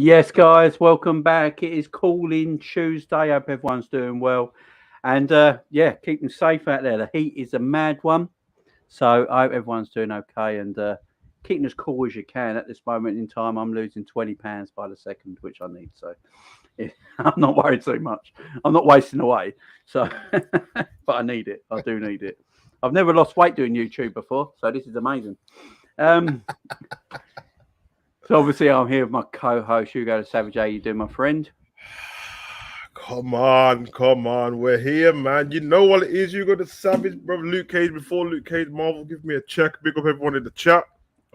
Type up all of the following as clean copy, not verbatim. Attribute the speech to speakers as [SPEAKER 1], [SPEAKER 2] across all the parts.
[SPEAKER 1] Yes, guys, welcome back. It is Call-In Tuesday. Hope everyone's doing well. And keeping safe out there. The heat is a mad one. So I hope everyone's doing okay and keeping as cool as you can at this moment in time. I'm losing £20 by the second, which I need. So yeah, I'm not worried too much. I'm not wasting away. So, but I need it. I do need it. I've never lost weight doing YouTube before. So this is amazing. So obviously I'm here with my co-host Hugo the Savage. How you doing, my friend?
[SPEAKER 2] Come on. We're here, man. You know what it is, Hugo the Savage, brother. Luke Cage, before Luke Cage, Marvel, give me a check. Big up everyone in the chat.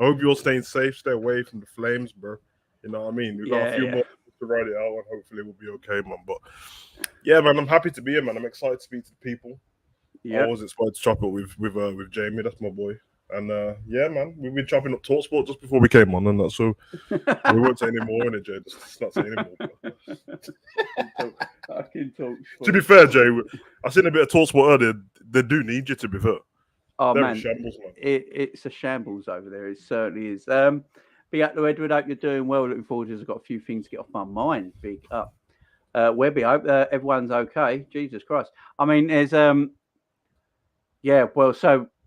[SPEAKER 2] I hope you're staying safe. Stay away from the flames, bro. You know what I mean? We've got a few more to ride it out, and hopefully we'll be okay, man. But yeah, man, I'm happy to be here, man. I'm excited to speak to the people. I was inspired to chop it with Jamie. That's my boy. And yeah, man, we've been chopping up Talksport just before we came on, and that's so we won't say any more in it, Jay. Just not say any more.
[SPEAKER 1] I can talk.
[SPEAKER 2] To be fair, Jay, I seen a bit of Talksport earlier. They do need you, to be fair.
[SPEAKER 1] Oh,
[SPEAKER 2] They're
[SPEAKER 1] man,
[SPEAKER 2] shambles, man.
[SPEAKER 1] it's a shambles over there. It certainly is. Big up to Edward. Hope you're doing well. Looking forward to it. I've got a few things to get off my mind. Big up. Webby, I hope everyone's okay. Jesus Christ. I mean, there's so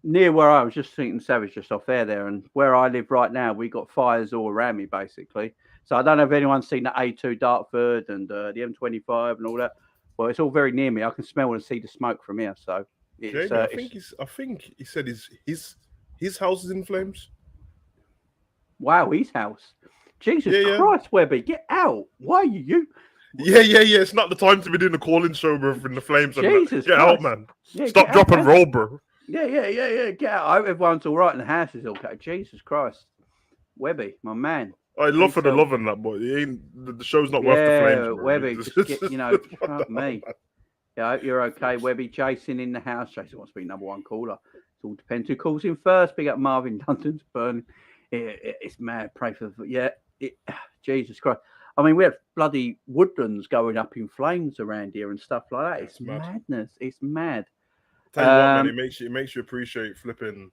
[SPEAKER 1] near where I was just thinking Savage just off there, and where I live right now, we got fires all around me basically. So I don't know if anyone's seen the A2 Dartford and the M25 and all that. Well, it's all very near me. I can smell and see the smoke from here. So it's,
[SPEAKER 2] Jamie, I think he said his house is in flames.
[SPEAKER 1] Wow, his house. Jesus Christ, Webby, get out. Why are you?
[SPEAKER 2] Yeah. It's not the time to be doing the calling show, bro, in the flames.
[SPEAKER 1] Jesus
[SPEAKER 2] get
[SPEAKER 1] Christ.
[SPEAKER 2] out, man. Stop, drop, and roll, bro.
[SPEAKER 1] Yeah. Get out. I hope everyone's all right and the house is okay. Jesus Christ. Webby, my man.
[SPEAKER 2] I love for the love and that, but it ain't, the show's not worth the flames, bro.
[SPEAKER 1] Webby, just get, fuck me. Yeah, I hope you're okay. Webby, Jason in the house. Jason wants to be number one caller. It all depends who calls in first. Big up Marvin Dunton's burning. It's mad. Pray for Jesus Christ. I mean, we have bloody woodlands going up in flames around here and stuff like that. It's madness. It's mad.
[SPEAKER 2] Tell you what, man, it makes you appreciate flipping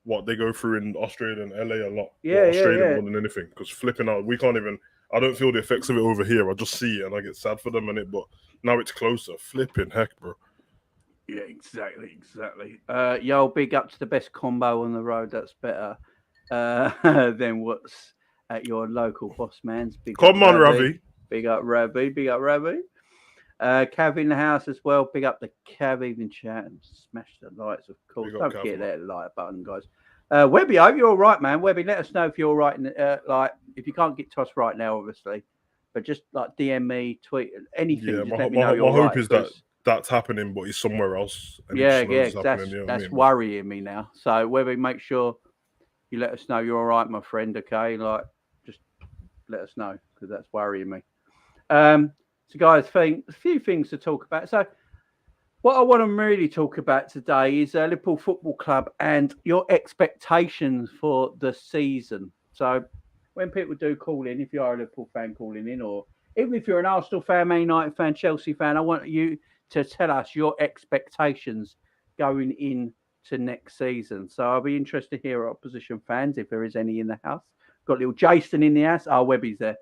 [SPEAKER 2] what they go through in Australia and LA a lot. Australia more than anything, because flipping out, we can't even. I don't feel the effects of it over here. I just see it and I get sad for them and it. But now it's closer. Flipping heck, bro.
[SPEAKER 1] Yeah, exactly. Yo, big up to the best combo on the road. That's better than what's at your local boss man's.
[SPEAKER 2] Come on, Ravi.
[SPEAKER 1] Big up Ravi. Cav in the house as well. Big up the Cav, even chat and smash the lights, of course. Don't forget that like button, guys. Webby, I hope you're all right, man. Webby, let us know if you're all right. If you can't get to us right now, obviously, but just like DM me, tweet, anything.
[SPEAKER 2] Yeah,
[SPEAKER 1] just let me know
[SPEAKER 2] my hope is that's happening, but he's somewhere else.
[SPEAKER 1] That's worrying me now. So Webby, make sure you let us know you're all right, my friend. Okay, just let us know because that's worrying me. So, guys, a few things to talk about. So, what I want to really talk about today is Liverpool Football Club and your expectations for the season. So, when people do call in, if you are a Liverpool fan calling in, or even if you're an Arsenal fan, Man United fan, Chelsea fan, I want you to tell us your expectations going into next season. So, I'll be interested to hear opposition fans, if there is any in the house. Got little Jason in the house. Oh, Webby's there.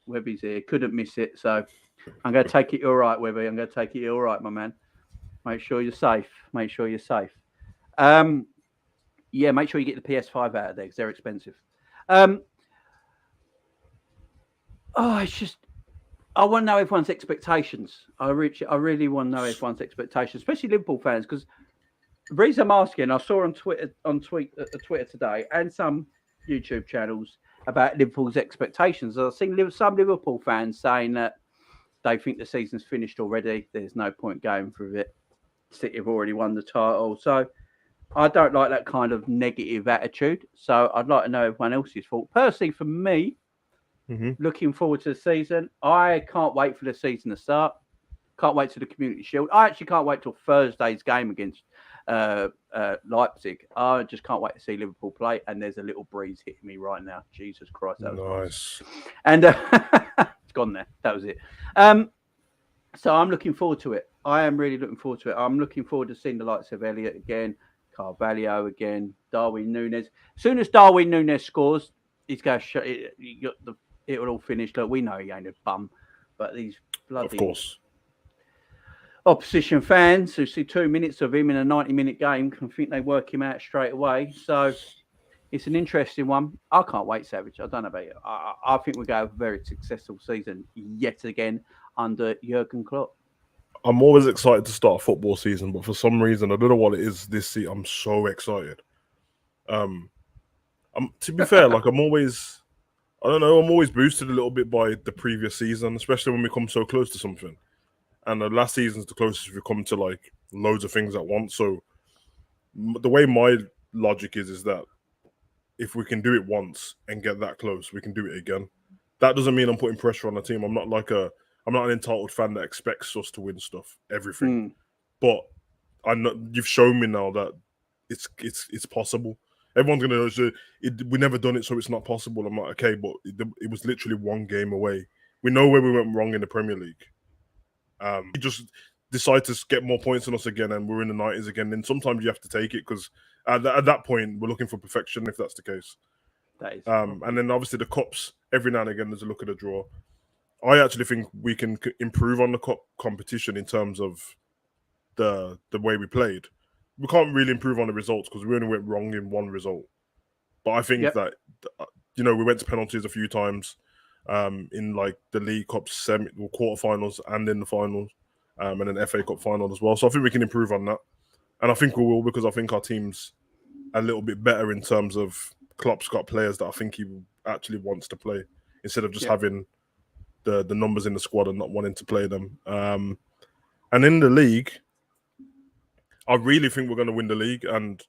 [SPEAKER 1] Webby's here. Couldn't miss it. So I'm going to take it all right, Webby. I'm going to take it all right, my man. Make sure you're safe. Make sure you get the PS5 out of there because they're expensive. It's just, I want to know everyone's expectations. I really want to know everyone's expectations, especially Liverpool fans, because the reason I'm asking, I saw on Twitter today and some YouTube channels about Liverpool's expectations. I've seen some Liverpool fans saying that they think the season's finished already. There's no point going through it. City have already won the title. So I don't like that kind of negative attitude. So I'd like to know everyone else's thought. Personally, for me, looking forward to the season. I can't wait for the season to start. Can't wait to the Community Shield. I actually can't wait till Thursday's game against Leipzig. I just can't wait to see Liverpool play. And there's a little breeze hitting me right now. Jesus Christ, that was nice. And it's gone there. That was it. So I'm looking forward to it. I am really looking forward to it. I'm looking forward to seeing the likes of Elliott again, Carvalho again, Darwin Núñez. As soon as Darwin Núñez scores, he's going to show. it will all finish. Look, we know he ain't a bum, but these bloody
[SPEAKER 2] Of course.
[SPEAKER 1] opposition fans who see 2 minutes of him in a 90-minute game can think they work him out straight away. So it's an interesting one. I can't wait, Savage. I don't know about you. I think we're going to have a very successful season yet again under Jurgen Klopp.
[SPEAKER 2] I'm always excited to start a football season, but for some reason, I don't know what it is this season. I'm so excited. To be fair, like I'm always boosted a little bit by the previous season, especially when we come so close to something. And the last season's the closest we come to like loads of things at once. So the way my logic is that if we can do it once and get that close, we can do it again. That doesn't mean I'm putting pressure on the team. I'm not an entitled fan that expects us to win stuff, everything. But I know you've shown me now that it's possible. Everyone's gonna say we never done it, so it's not possible. I'm like, okay, but it was literally one game away. We know where we went wrong in the Premier League. We just decide to get more points than us again, and we're in the 90s again. Then sometimes you have to take it because at that point we're looking for perfection. If that's the case,
[SPEAKER 1] that is.
[SPEAKER 2] And then obviously the cups. Every now and again, there's a look at the draw. I actually think we can improve on the cup competition in terms of the way we played. We can't really improve on the results because we only went wrong in one result. But I think that we went to penalties a few times in like the League Cup quarterfinals and in the finals, and an FA Cup final as well. So I think we can improve on that, and I think we will because I think our team's a little bit better in terms of Klopp's got players that I think he actually wants to play instead of just having the numbers in the squad and not wanting to play them. And in the league, I really think we're going to win the league, and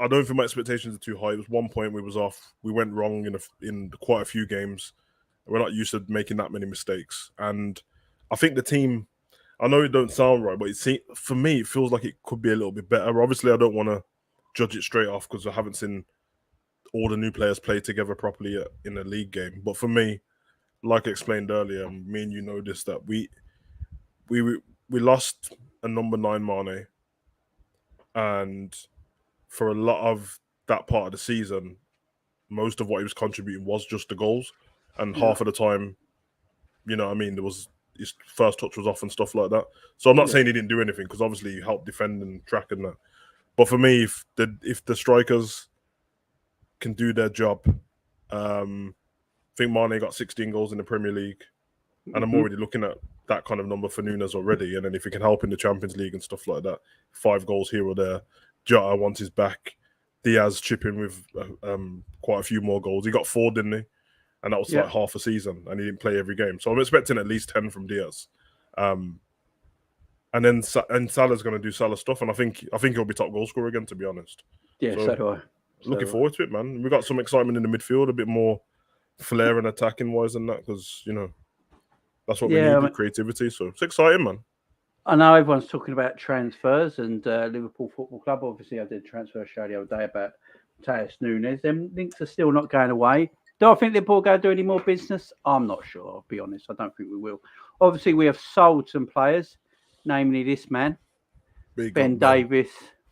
[SPEAKER 2] I don't think my expectations are too high. It was 1 point we was off. We went wrong in quite a few games. We're not used to making that many mistakes, and I think the team. I know it don't sound right, but for me it feels like it could be a little bit better. Obviously, I don't want to judge it straight off because I haven't seen all the new players play together properly in a league game. But for me, like I explained earlier, me and you know this, that we lost a number 9 Mane, and for a lot of that part of the season, most of what he was contributing was just the goals, and half of the time, there was his first touch was off and stuff like that. So I'm not saying he didn't do anything because obviously he helped defend and track and that. But for me, if the strikers can do their job, I think Mane got 16 goals in the Premier League, and I'm already looking at that kind of number for Nunes already. And then if he can help in the Champions League and stuff like that, 5 goals here or there. Jota wants his back. Diaz chipping with quite a few more goals. He got 4, didn't he? And that was like half a season, and he didn't play every game. So I'm expecting at least 10 from Diaz. And then Salah's going to do Salah stuff, and I think he'll be top goal scorer again, to be honest.
[SPEAKER 1] Yeah, so do I.
[SPEAKER 2] Looking forward to it, man. We got some excitement in the midfield, a bit more flair and attacking wise than that, because that's what we need, creativity. So it's exciting, man.
[SPEAKER 1] I know everyone's talking about transfers and Liverpool Football Club. Obviously, I did a transfer show the other day about Mateus Nunes. Them links are still not going away. Do I think Liverpool are going to do any more business? I'm not sure, I'll be honest. I don't think we will. Obviously, we have sold some players, namely this man, Ben Davies.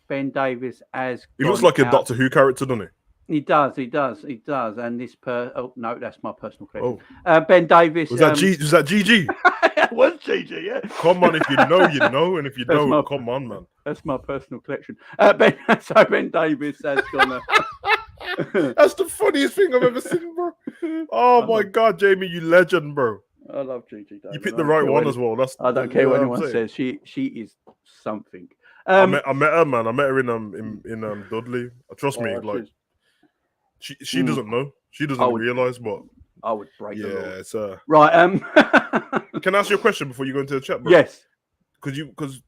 [SPEAKER 1] Ben Davies has.
[SPEAKER 2] He looks like a Doctor Who character, doesn't he?
[SPEAKER 1] He does. And this oh no, that's my personal collection. Ben Davies.
[SPEAKER 2] Was that GG?
[SPEAKER 1] It was GG, yeah.
[SPEAKER 2] Come on, if you know, you know, and if you don't, come on, man.
[SPEAKER 1] That's my personal collection. Ben Davies has gone.
[SPEAKER 2] That's the funniest thing I've ever seen, bro. Oh my God, Jamie, you legend, bro.
[SPEAKER 1] I love GG.
[SPEAKER 2] You picked the right one as well.
[SPEAKER 1] I don't care what anyone says. She is something.
[SPEAKER 2] I met her, man. I met her in Dudley. Trust me, like she doesn't know. She doesn't realize, but
[SPEAKER 1] I would break the law.
[SPEAKER 2] It's
[SPEAKER 1] right.
[SPEAKER 2] Can I ask you a question before you go into the chat, bro?
[SPEAKER 1] Yes.
[SPEAKER 2] Because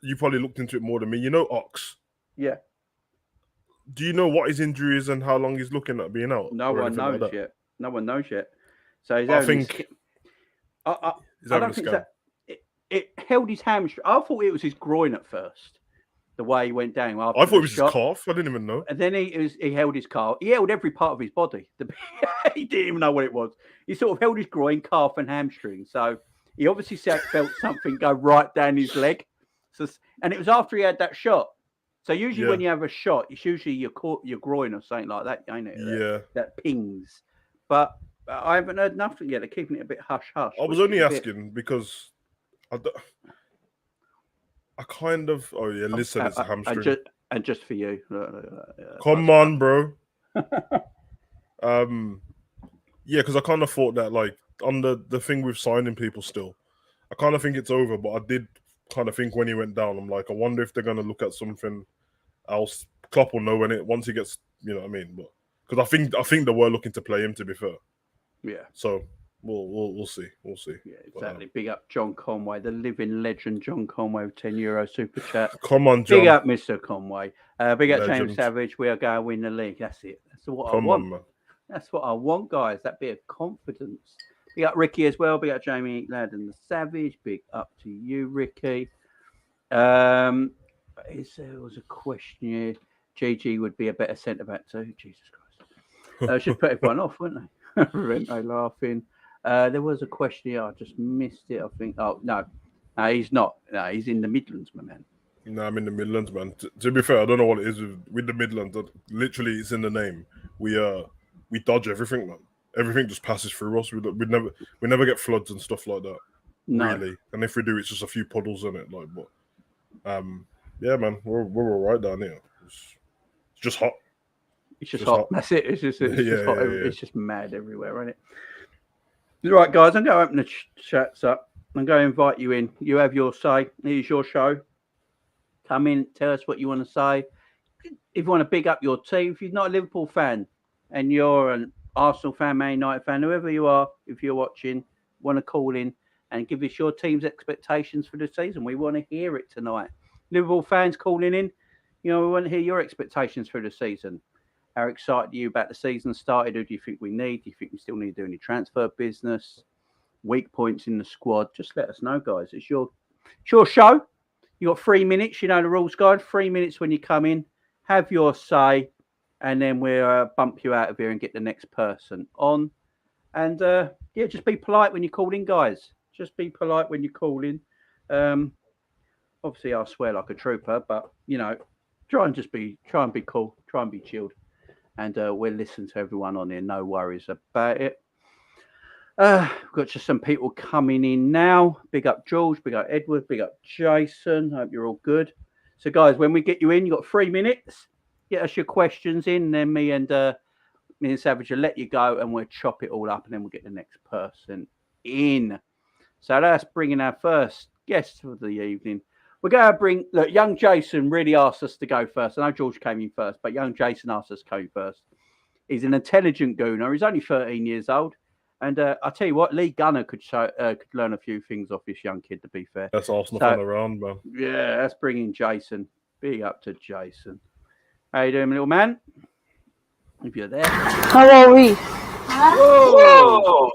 [SPEAKER 2] you probably looked into it more than me. You know Ox.
[SPEAKER 1] Yeah.
[SPEAKER 2] Do you know what his injury is and how long he's looking at being out?
[SPEAKER 1] No one knows yet. No one knows yet. So he's
[SPEAKER 2] I think
[SPEAKER 1] don't think that it held his hamstring. I thought it was his groin at first. The way he went down.
[SPEAKER 2] I thought it was his calf. I didn't even know.
[SPEAKER 1] And then he held his calf. He held every part of his body. He didn't even know what it was. He sort of held his groin, calf, and hamstring. So he obviously felt something go right down his leg. And it was after he had that shot. So usually when you have a shot, it's usually your groin or something like that, ain't it?
[SPEAKER 2] Yeah.
[SPEAKER 1] That pings. But I haven't heard nothing yet. They're keeping it a bit hush hush.
[SPEAKER 2] I was only asking because I kind of. Oh yeah, listen, it's a hamstring.
[SPEAKER 1] And just for you.
[SPEAKER 2] Come on, bro. Yeah, because I kind of thought that like on the thing with signing people still, I kind of think it's over. But I did kind of think when he went down, I'm like, I wonder if they're gonna look at something else. Klopp will know when once he gets, you know what I mean. But because I think they were looking to play him, to be fair.
[SPEAKER 1] Yeah.
[SPEAKER 2] So we'll see. We'll see.
[SPEAKER 1] Yeah, exactly. Big up John Conway, the living legend. John Conway with €10 super chat.
[SPEAKER 2] Come on, John.
[SPEAKER 1] Big up, Mr. Conway. Big up,
[SPEAKER 2] Legend.
[SPEAKER 1] James Savage. We are going to win the league. That's it. That's what
[SPEAKER 2] Come
[SPEAKER 1] I want.
[SPEAKER 2] on, man.
[SPEAKER 1] That's what I want, guys. That bit of confidence. Big up Ricky as well. Big up Jamie Ladd and the Savage. Big up to you, Ricky. There was a question here. GG would be a better centre back too. Jesus Christ. Should put everyone off, wouldn't they? Rento laughing. There was a question here. I just missed it. I think. Oh no, he's not. No, he's in the Midlands, my man.
[SPEAKER 2] No, I'm in the Midlands, man. To be fair, I don't know what it is with the Midlands. Literally, it's in the name. We dodge everything, man. Everything just passes through us. We never get floods and stuff like that. No. Really. And if we do, it's just a few puddles in it. Like, but yeah, man, we're all right down here. It's just hot.
[SPEAKER 1] It's just hot. That's it. It's just hot.
[SPEAKER 2] Yeah.
[SPEAKER 1] It's just mad everywhere, isn't it? Right, guys, I'm going to open the chats up. I'm going to invite you in. You have your say. Here's your show. Come in, tell us what you want to say. If you want to big up your team, if you're not a Liverpool fan and you're an Arsenal fan, Man United fan, whoever you are, if you're watching, want to call in and give us your team's expectations for the season. We want to hear it tonight. Liverpool fans calling in, we want to hear your expectations for the season. How excited are you about the season started? Who do you think we need? Do you think we still need to do any transfer business? Weak points in the squad? Just let us know, guys. It's your show. You got 3 minutes. You know the rules, guys. 3 minutes when you come in. Have your say, and then we'll bump you out of here and get the next person on. And just be polite when you call in, guys. Just be polite when you call in. Obviously, I'll swear like a trooper, but try and be cool. Try and be chilled. And we'll listen to everyone on here. No worries about it. We've got just some people coming in now. Big up George, big up Edward, big up Jason. Hope you're all good. So, guys, when we get you in, you've got 3 minutes. Get us your questions in. Then me and Savage will let you go, and we'll chop it all up, and then we'll get the next person in. So that's bringing our first guest for the evening. We're going to bring, look, young Jason really asked us to go first. I know George came in first, but young Jason asked us to go first. He's an intelligent gooner. He's only 13 years old. And I tell you what, Lee Gunner could learn a few things off this young kid, to be fair.
[SPEAKER 2] That's Arsenal fan around, man.
[SPEAKER 1] Yeah, let's bring in Jason. Big up to Jason. How you doing, little man? If you're there.
[SPEAKER 3] How are we?
[SPEAKER 1] Whoa!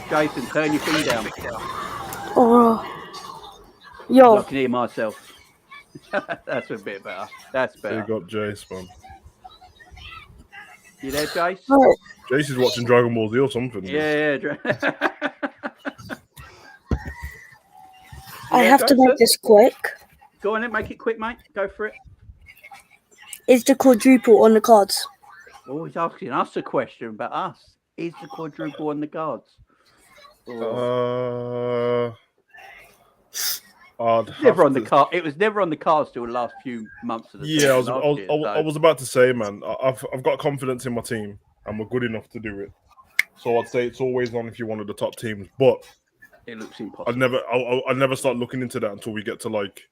[SPEAKER 1] Jason, turn your thing down.
[SPEAKER 3] Oh. Yo.
[SPEAKER 1] I can hear myself. That's a bit better. That's better.
[SPEAKER 2] Big up Jace, man.
[SPEAKER 1] You there, Jace?
[SPEAKER 3] Right.
[SPEAKER 2] Jace is watching Dragon Ball Z or something.
[SPEAKER 1] Yeah.
[SPEAKER 3] I have to make this quick.
[SPEAKER 1] Go on then, make it quick, mate. Go for it.
[SPEAKER 3] Is the quadruple on the cards?
[SPEAKER 1] Oh, he's asking us a question about us. Is the quadruple on the cards? Never on the card. It was never on the cards till the last few months of the season.
[SPEAKER 2] I was about to say, man. I've got confidence in my team, and we're good enough to do it. So I'd say it's always on if you're one of the top teams, but
[SPEAKER 1] it looks impossible.
[SPEAKER 2] I'd never start looking into that until we get to like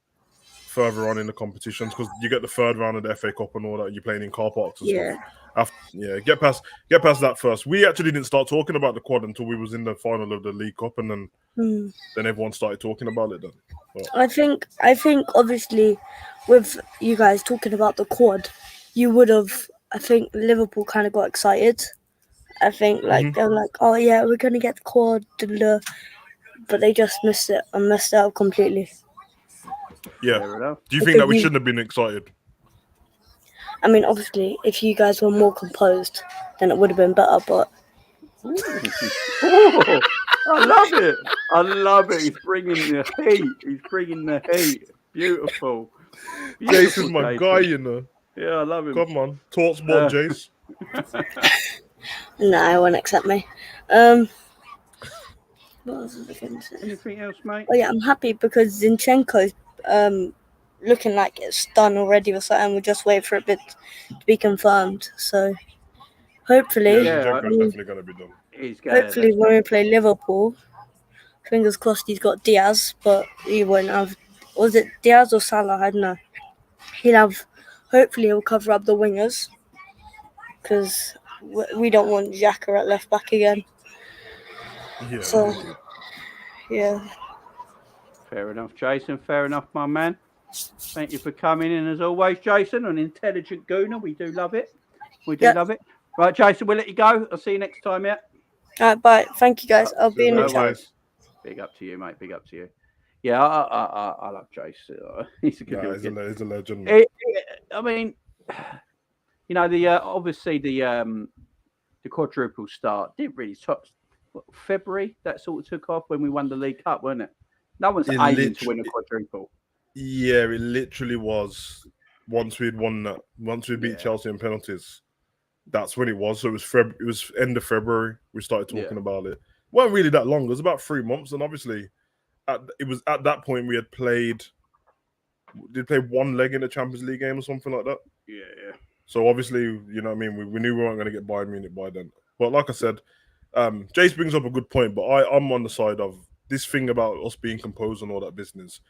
[SPEAKER 2] further on in the competitions, because you get the third round of the FA Cup and all that. You're playing in car parks and stuff. Get past that first. We actually didn't start talking about the quad until we was in the final of the League Cup, and then everyone started talking about it. Then
[SPEAKER 3] I think obviously with you guys talking about the quad, you would have. I think Liverpool kind of got excited. I think they were like, oh yeah, we're gonna get the quad, but they just missed it and messed it up completely.
[SPEAKER 2] Yeah. Do you think that we shouldn't have been excited?
[SPEAKER 3] I mean, obviously, if you guys were more composed, then it would have been better. But
[SPEAKER 1] I love it. He's bringing the heat. Beautiful.
[SPEAKER 2] Jason's my guy, you know.
[SPEAKER 1] Yeah, I love him.
[SPEAKER 2] Come on, talk sport, Jace.
[SPEAKER 3] No, it won't accept me. What else was I going to say?
[SPEAKER 1] Anything else, mate?
[SPEAKER 3] Oh yeah, I'm happy because Zinchenko's looking like it's done already or something. We'll just wait for a bit to be confirmed. So hopefully,
[SPEAKER 2] Yeah,
[SPEAKER 1] Yeah,
[SPEAKER 2] Zinchenko's definitely going to be done.
[SPEAKER 1] He's going.
[SPEAKER 3] hopefully when we play Liverpool, fingers crossed he's got Diaz, but he won't have. Was it Diaz or Salah? I don't know. He'll have. Hopefully he'll cover up the wingers because we don't want Xhaka at left back again.
[SPEAKER 2] Yeah.
[SPEAKER 3] So yeah.
[SPEAKER 1] Fair enough, Jason. Fair enough, my man. Thank you for coming in as always, Jason. An intelligent gooner. We do love it. We do love it. Right, Jason, we'll let you go. I'll see you next time, yeah?
[SPEAKER 3] All right, bye. Thank you guys. I'll be in the
[SPEAKER 2] No
[SPEAKER 3] chat.
[SPEAKER 2] worries.
[SPEAKER 1] Big up to you, mate. Big up to you. Yeah, I love Jason. He's a good
[SPEAKER 2] Nah,
[SPEAKER 1] kid.
[SPEAKER 2] he's a legend. Man.
[SPEAKER 1] I mean, you know, the obviously the quadruple start didn't really touch February. That sort of took off when we won the League Cup, wasn't it? No one's aiming to win a quadruple.
[SPEAKER 2] Yeah, it literally was. Once we'd won that, once we beat Chelsea in penalties, that's when it was. So it was end of February. We started talking about it. It wasn't really that long. It was about 3 months, and obviously, it was at that point we had played. Did play one leg in the Champions League game or something like that.
[SPEAKER 1] Yeah.
[SPEAKER 2] So obviously, you know what I mean. We knew we weren't going to get Bayern Munich by then. But like I said, Jace brings up a good point. But I'm on the side of this thing about us being composed and all that business.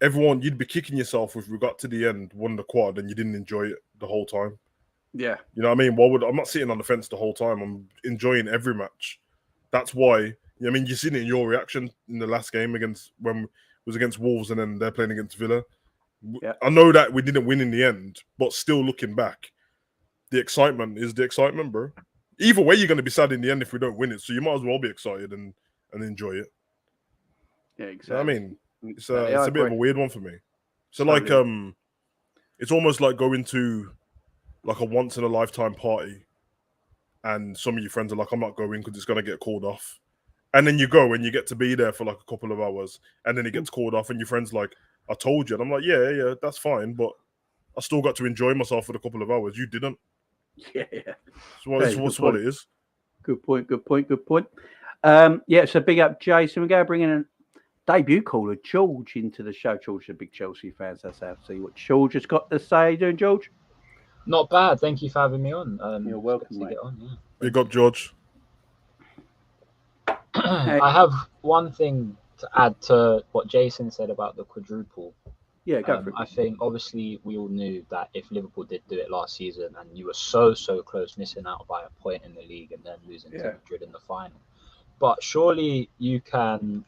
[SPEAKER 2] Everyone, you'd be kicking yourself if we got to the end, won the quad, and you didn't enjoy it the whole time.
[SPEAKER 1] Yeah.
[SPEAKER 2] You know what I mean? I'm not sitting on the fence the whole time. I'm enjoying every match. That's why, I mean, you've seen it in your reaction in the last game when it was against Wolves and then they're playing against Villa.
[SPEAKER 1] Yeah.
[SPEAKER 2] I know that we didn't win in the end, but still looking back, the excitement is the excitement, bro. Either way, you're going to be sad in the end if we don't win it. So you might as well be excited and enjoy it.
[SPEAKER 1] Yeah,
[SPEAKER 2] You
[SPEAKER 1] exactly.
[SPEAKER 2] know what I mean? It's a bit of a weird one for me. So like it's almost like going to like a once in a lifetime party and some of your friends are like, I'm not going because it's gonna get called off. And then you go and you get to be there for like a couple of hours and then it gets called off and your friend's like, I told you. And I'm like, yeah, that's fine, but I still got to enjoy myself for a couple of hours. You didn't.
[SPEAKER 1] Yeah.
[SPEAKER 2] So what's what it is.
[SPEAKER 1] Good point. So big up Jason. We're going to bring in a debut caller, George, into the show. George is a big Chelsea fan, so let's have to see what George has got to say. How you doing, George?
[SPEAKER 4] Not bad. Thank you for having me on.
[SPEAKER 1] You're welcome, mate.
[SPEAKER 4] Get on, yeah.
[SPEAKER 2] Big up, George.
[SPEAKER 4] I have one thing to add to what Jason said about the quadruple.
[SPEAKER 1] Yeah, go for it.
[SPEAKER 4] I think obviously we all knew that if Liverpool did do it last season and you were so close, missing out by a point in the league and then losing to Madrid in the final. But surely you can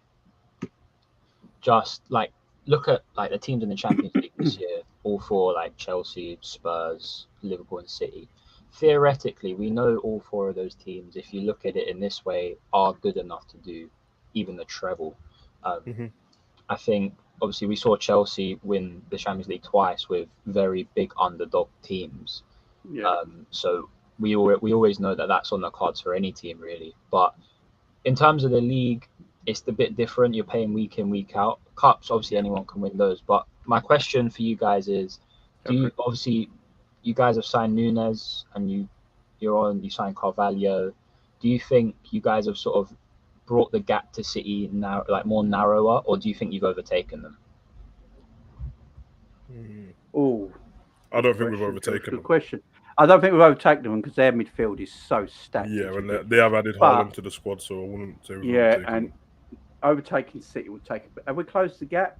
[SPEAKER 4] just like look at like the teams in the Champions League this year, all four, like Chelsea, Spurs, Liverpool and City. Theoretically, we know all four of those teams, if you look at it in this way, are good enough to do even the treble. I think obviously we saw Chelsea win the Champions League twice with very big underdog teams. So we always know that that's on the cards for any team really. But in terms of the league, it's a bit different. You're paying week in, week out. Cups, obviously anyone can win those. But my question for you guys is, obviously you guys have signed Nunes and you signed Carvalho. Do you think you guys have sort of brought the gap to City now, like more narrower, or do you think you've overtaken them?
[SPEAKER 2] I don't think we've overtaken them.
[SPEAKER 1] Good question. I don't think we've overtaken them because their midfield is so stacked.
[SPEAKER 2] Yeah, and they have added Haaland to the squad, so I wouldn't say we've overtaken them.
[SPEAKER 1] Overtaking City would take a bit. Have we closed the gap?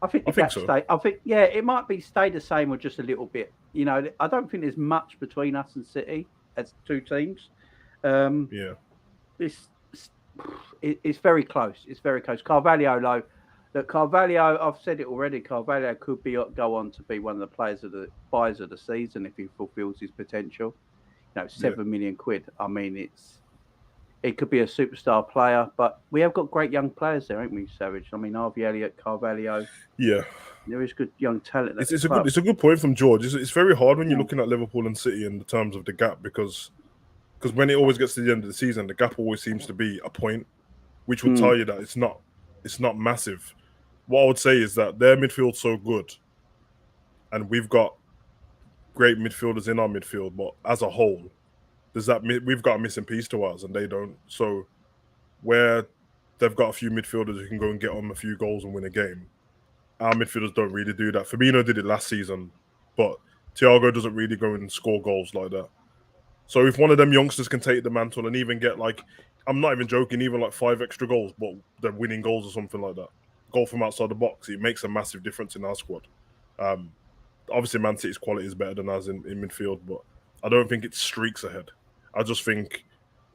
[SPEAKER 1] I think the gap stay. I think it might be stay the same or just a little bit. You know, I don't think there's much between us and City as two teams. It's very close. It's very close. Carvalho, though. Look, Carvalho, I've said it already. Carvalho could go on to be one of the players of the buys of the season if he fulfills his potential. You know, £7 million. I mean, it could be a superstar player, but we have got great young players there, haven't we, Savage? I mean, Harvey Elliott, Carvalho.
[SPEAKER 2] Yeah,
[SPEAKER 1] there is good young talent.
[SPEAKER 2] It's a good point from George. It's very hard when you're looking at Liverpool and City in the terms of the gap because when it always gets to the end of the season, the gap always seems to be a point, which would tell you that it's not massive. What I would say is that their midfield's so good, and we've got great midfielders in our midfield, but as a whole, we've got a missing piece to ours, and they don't. So where they've got a few midfielders who can go and get on a few goals and win a game, our midfielders don't really do that. Firmino did it last season, but Thiago doesn't really go and score goals like that. So if one of them youngsters can take the mantle and even get like, I'm not even joking, even like 5 extra goals, but they're winning goals or something like that, goal from outside the box, it makes a massive difference in our squad. Obviously, Man City's quality is better than ours in midfield, but I don't think it's streaks ahead. I just think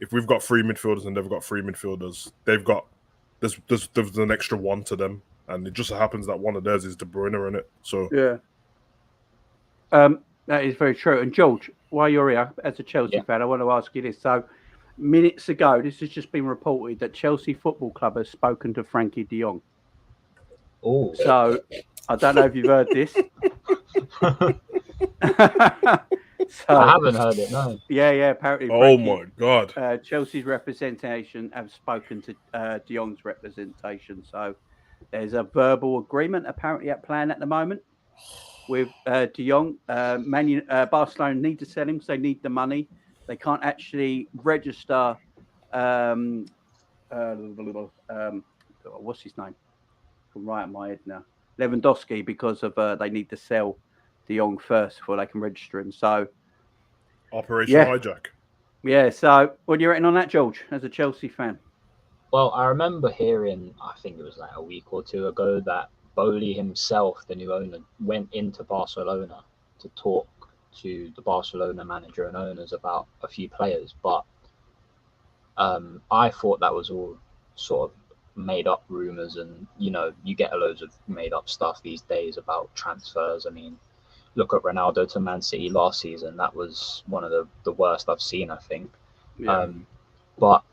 [SPEAKER 2] if we've got 3 midfielders and they've got 3 midfielders, there's an extra one to them, and it just happens that one of theirs is De Bruyne in it. So
[SPEAKER 1] yeah, that is very true. And George, while you're here as a Chelsea fan, I want to ask you this. So minutes ago, this has just been reported that Chelsea Football Club has spoken to Frankie de Jong.
[SPEAKER 4] Oh,
[SPEAKER 1] so I don't know if you've heard this. So,
[SPEAKER 4] I haven't heard it. No.
[SPEAKER 1] Yeah. Apparently.
[SPEAKER 2] Oh my God.
[SPEAKER 1] Chelsea's representation have spoken to De Jong's representation. So there's a verbal agreement apparently at plan at the moment with De Jong. Barcelona need to sell him because they need the money. They can't actually register. What's his name? I'm right in my head now. Lewandowski, because of they need to sell De Jong first before they can register him. So
[SPEAKER 2] Operation Hijack.
[SPEAKER 1] Yeah. So what are you reckon on that, George, as a Chelsea fan?
[SPEAKER 4] Well, I remember hearing, I think it was like a week or 2 ago, that Bowley himself, the new owner, went into Barcelona to talk to the Barcelona manager and owners about a few players. But I thought that was all sort of made up rumors, and you get loads of made up stuff these days about transfers. I mean, look at Ronaldo to Man City last season. That was one of the worst I've seen, I think.
[SPEAKER 1] Yeah.
[SPEAKER 4] But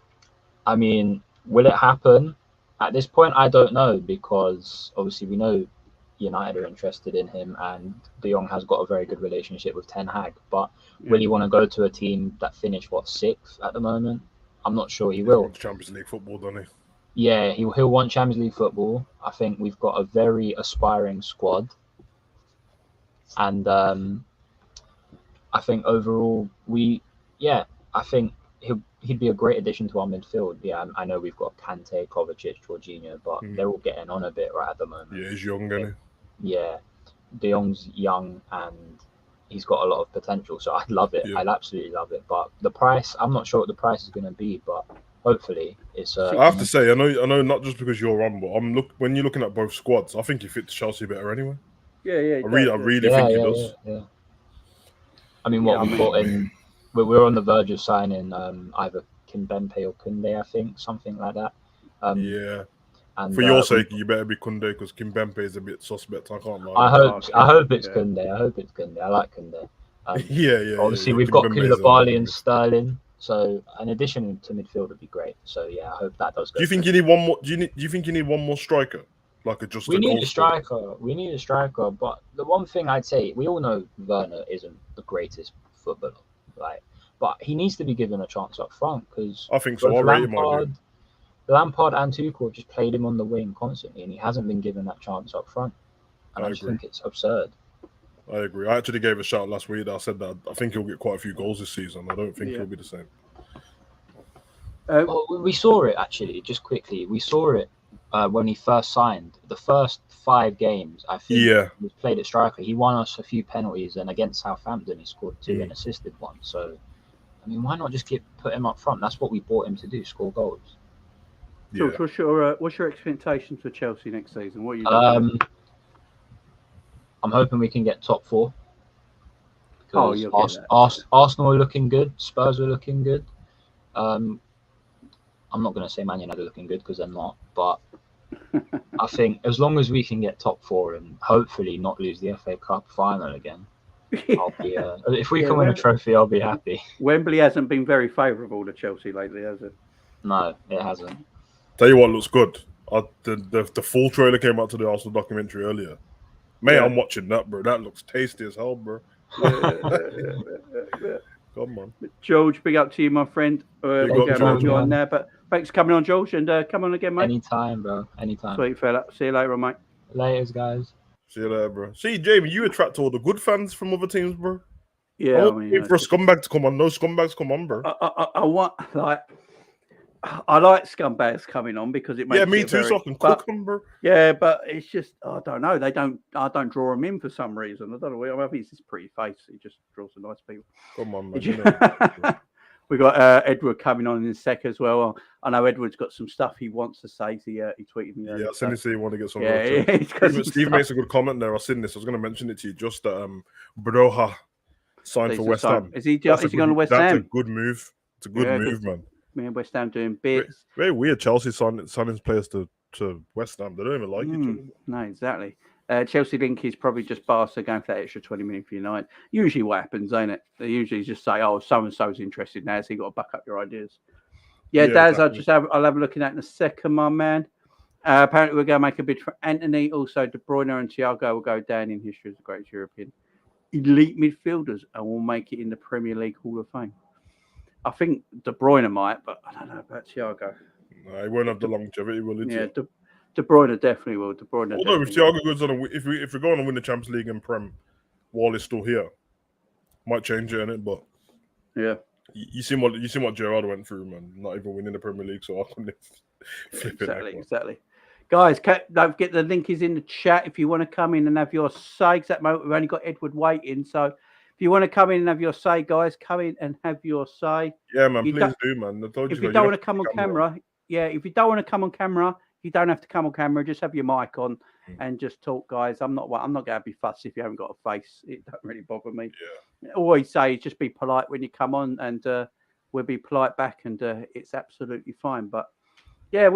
[SPEAKER 4] I mean, will it happen? At this point, I don't know, because obviously we know United are interested in him, and De Jong has got a very good relationship with Ten Hag. But will he want to go to a team that finished 6th at the moment? I'm not sure he will.
[SPEAKER 2] Champions League football, doesn't he?
[SPEAKER 4] Yeah, he'll want Champions League football. I think we've got a very aspiring squad, and I think overall I think he'd be a great addition to our midfield. Yeah, I know we've got Kante, Kovacic, Jorginho, but they're all getting on a bit right at the moment.
[SPEAKER 2] Yeah, he's young, isn't
[SPEAKER 4] he? Yeah, De Jong's young and he's got a lot of potential, so I'd love it. Yeah. I'd absolutely love it. But the price, I'm not sure what the price is going to be, but hopefully it's.
[SPEAKER 2] I have to say, I know, not just because you're on, but when you're looking at both squads, I think he fits Chelsea better anyway.
[SPEAKER 1] Yeah.
[SPEAKER 2] I really think he does.
[SPEAKER 4] Yeah. I mean, we're on the verge of signing either Kimpembe or Koundé, I think, something like that. And
[SPEAKER 2] for your sake, you better be Koundé, because Kimpembe is a bit suspect. I can't lie.
[SPEAKER 4] I hope it's Koundé. I hope it's Koundé. I like Koundé. Obviously, we've got Koulibaly and Sterling, so an addition to midfield would be great. So yeah, I hope that does go.
[SPEAKER 2] Do you think you need one more? Do you think you need one more striker?
[SPEAKER 4] We need a striker. We need a striker. But the one thing I'd say, we all know Werner isn't the greatest footballer, right? But he needs to be given a chance up front, because
[SPEAKER 2] I think so.
[SPEAKER 4] Lampard and Tuchel have just played him on the wing constantly, and he hasn't been given that chance up front. And I just think it's absurd.
[SPEAKER 2] I agree. I actually gave a shout last week. I said that I think he'll get quite a few goals this season. I don't think he'll be the same.
[SPEAKER 4] We saw it, actually, just quickly. We saw it when he first signed. The first 5 games, I think, he played at striker. He won us a few penalties, and against Southampton, he scored 2 and assisted 1. So, I mean, why not just put him up front? That's what we bought him to do, score goals.
[SPEAKER 1] George, what's your expectations for Chelsea next season? What are you doing?
[SPEAKER 4] I'm hoping we can get top 4.
[SPEAKER 1] Because
[SPEAKER 4] Arsenal are looking good. Spurs are looking good. I'm not going to say Man United are looking good, because they're not. But I think as long as we can get top 4 and hopefully not lose the FA Cup final again, I'll be. If we can win a trophy, I'll be happy.
[SPEAKER 1] Wembley hasn't been very favourable to Chelsea lately, has it?
[SPEAKER 4] No, it hasn't.
[SPEAKER 2] Tell you what looks good. The full trailer came out to the Arsenal documentary earlier. Man, I'm watching that, bro. That looks tasty as hell, bro. Come on,
[SPEAKER 1] George. Big up to you, my friend. We'll get you on there, but thanks for coming on, George, and come on again, mate.
[SPEAKER 4] Anytime, bro. Anytime.
[SPEAKER 1] Sweet fella. See you later, mate.
[SPEAKER 4] Laters, guys.
[SPEAKER 2] See you later, bro. See, Jamie, you attract all the good fans from other teams, bro.
[SPEAKER 1] Yeah,
[SPEAKER 2] I'm waiting for a scumbag to come on. No scumbags come on, bro.
[SPEAKER 1] I want I like scumbags coming on because it makes
[SPEAKER 2] me
[SPEAKER 1] it
[SPEAKER 2] too.
[SPEAKER 1] very,
[SPEAKER 2] So I can cook them, bro.
[SPEAKER 1] Yeah, but it's just I don't know. I don't draw them in for some reason. I don't know. I think it's his pretty face. He just draws the nice people.
[SPEAKER 2] Come on, man.
[SPEAKER 1] We got Edward coming on in a sec as well. I know Edward's got some stuff he wants to say. He tweeted me.
[SPEAKER 2] Yeah, I seen you want to get some.
[SPEAKER 1] Yeah,
[SPEAKER 2] Steve makes a good comment there. I've seen this. I was going to mention it to you. Just that Broha signed for West Ham.
[SPEAKER 1] Is he going to West Ham?
[SPEAKER 2] That's a good move. It's a good move, man.
[SPEAKER 1] Me and West Ham doing bits.
[SPEAKER 2] Very weird. Chelsea signing players to West Ham. They don't even like each other.
[SPEAKER 1] No, exactly. Chelsea link is probably just Barca going for that extra 20 million for United. Usually what happens, ain't it? They usually just say, oh, so-and-so's interested now, so you got to back up your ideas. Yeah, Daz, exactly. I'll have a look at that in a second, my man. Apparently we're going to make a bid for Anthony. Also, De Bruyne and Thiago will go down in history as the greatest European elite midfielders and will make it in the Premier League Hall of Fame. I think De Bruyne might, but I don't know about Thiago.
[SPEAKER 2] No, he won't have the longevity, will he?
[SPEAKER 1] Yeah, De Bruyne definitely will.
[SPEAKER 2] Although if Thiago goes on, if we're going to win the Champions League and Prem, Wall is still here. Might change it, innit? But
[SPEAKER 1] yeah,
[SPEAKER 2] you seen what Gerrard went through, man. Not even winning the Premier League, so I couldn't flip it.
[SPEAKER 1] Exactly. Guys, don't forget the link is in the chat if you want to come in and have your say. At that moment, we've only got Edward waiting, so if you want to come in and have your say, guys, come in and have your say.
[SPEAKER 2] Yeah, man, please do, man.
[SPEAKER 1] If you don't want to come on camera, if you don't want to come on camera, you don't have to come on camera. Just have your mic on and just talk, guys. I'm not going to be fussy if you haven't got a face. It don't really bother me.
[SPEAKER 2] Yeah.
[SPEAKER 1] Always say just be polite when you come on, and we'll be polite back, and it's absolutely fine. But yeah,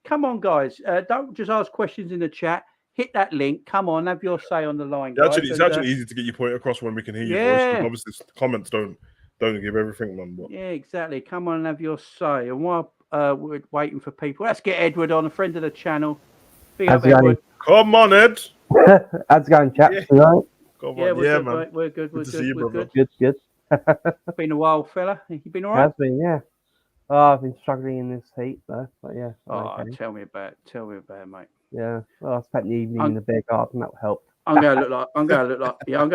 [SPEAKER 1] come on, guys. Don't just ask questions in the chat. Hit that link. Come on, have your say on the line, guys.
[SPEAKER 2] It's actually easy to get your point across when we can hear your voice. Obviously, comments don't give everything, man. But...
[SPEAKER 1] Yeah, exactly. Come on and have your say. And while we're waiting for people, let's get Edward on, a friend of the channel. Big up, Edward.
[SPEAKER 2] Come on, Ed.
[SPEAKER 5] How's it going, chaps?
[SPEAKER 2] Yeah.
[SPEAKER 5] Tonight?
[SPEAKER 1] We're good,
[SPEAKER 2] man.
[SPEAKER 1] We're good.
[SPEAKER 2] Good to see you, brother.
[SPEAKER 5] Good.
[SPEAKER 1] Been a while, fella. You been all right?
[SPEAKER 5] Has been, yeah. Oh, I've been struggling in this heat, though. But yeah.
[SPEAKER 1] Okay. Tell me about it, mate.
[SPEAKER 5] Yeah. Well, I spent the evening in the beer garden. That helped.
[SPEAKER 1] I'm going to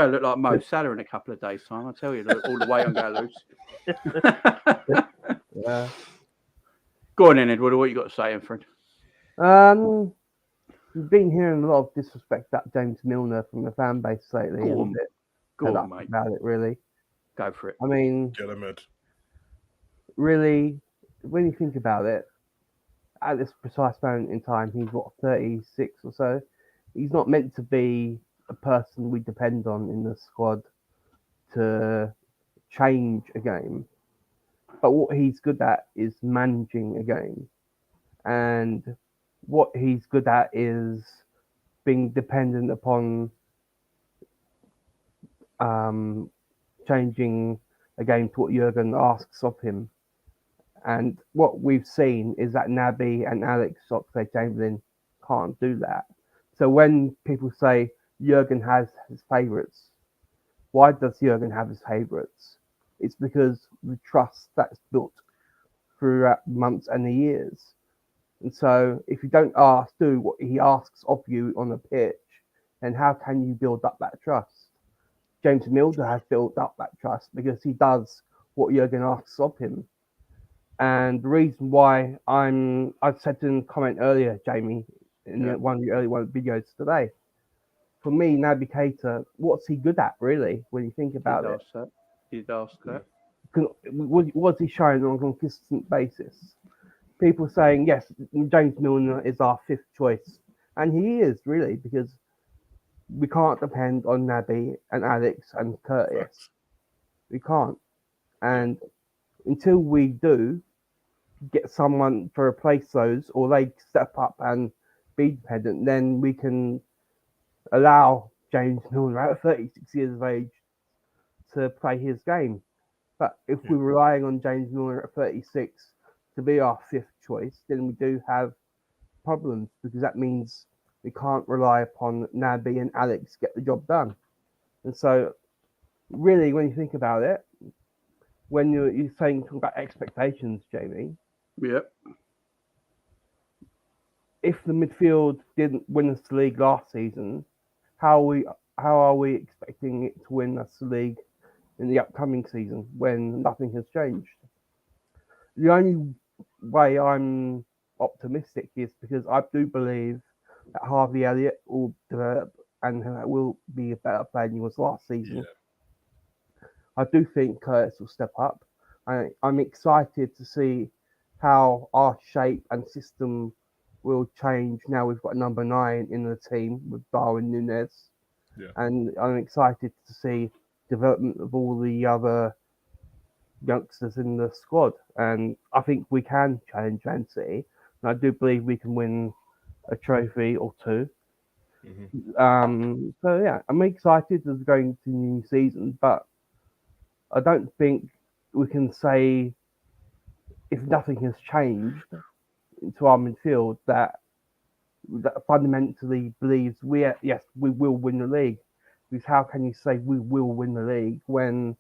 [SPEAKER 1] look like Mo Salah in a couple of days' time. I'll tell you all the way I'm going to lose.
[SPEAKER 5] Yeah.
[SPEAKER 1] Go on then, Edward. What you got to say, friend?
[SPEAKER 5] We've been hearing a lot of disrespect about James Milner from the fan base lately.
[SPEAKER 1] Go on, mate.
[SPEAKER 5] About it, really.
[SPEAKER 1] Go for it.
[SPEAKER 5] I mean,
[SPEAKER 2] get him, Ed.
[SPEAKER 5] Really, when you think about it, at this precise moment in time, he's 36 or so. He's not meant to be a person we depend on in the squad to change a game. But what he's good at is managing a game. And what he's good at is being dependent upon changing a game to what Jurgen asks of him. And what we've seen is that Naby and Alex Oxlade-Chamberlain can't do that. So when people say Jurgen has his favourites, why does Jurgen have his favourites? It's because the trust that's built throughout months and the years. And so if you don't do what he asks of you on the pitch, then how can you build up that trust? James Milner has built up that trust because he does what Jurgen asks of him. And the reason why I've said in a comment earlier, Jamie, in one of the early videos today, for me, Naby Keita, what's he good at, really, when you think about it?
[SPEAKER 1] He'd ask that.
[SPEAKER 5] What's he showing on a consistent basis? People saying, yes, James Milner is our fifth choice. And he is, really, because we can't depend on Naby and Alex and Curtis. We can't. And until we do get someone to replace those, or they step up and be dependent, then we can allow James Milner at 36 years of age to play his game. But if we're relying on James Milner at 36 to be our fifth choice, then we do have problems, because that means we can't rely upon Naby and Alex to get the job done. And so, really, when you think about it, when you're talking about expectations, Jamie.
[SPEAKER 1] Yep.
[SPEAKER 5] If the midfield didn't win us the league last season, how are we expecting it to win us the league in the upcoming season when nothing has changed. The only way I'm optimistic is because I do believe that Harvey Elliott will develop and will be a better player than he was last season.
[SPEAKER 2] Yeah.
[SPEAKER 5] I do think Curtis will step up. I'm excited to see how our shape and system will change now we've got number 9 in the team with Darwin Núñez.
[SPEAKER 2] Yeah.
[SPEAKER 5] And I'm excited to see development of all the other youngsters in the squad. And I think we can challenge Man City. And I do believe we can win a trophy or two. So yeah, I'm excited as going to the new season, but I don't think we can say if nothing has changed to our midfield that fundamentally believes we will win the league. Because how can you say we will win the league when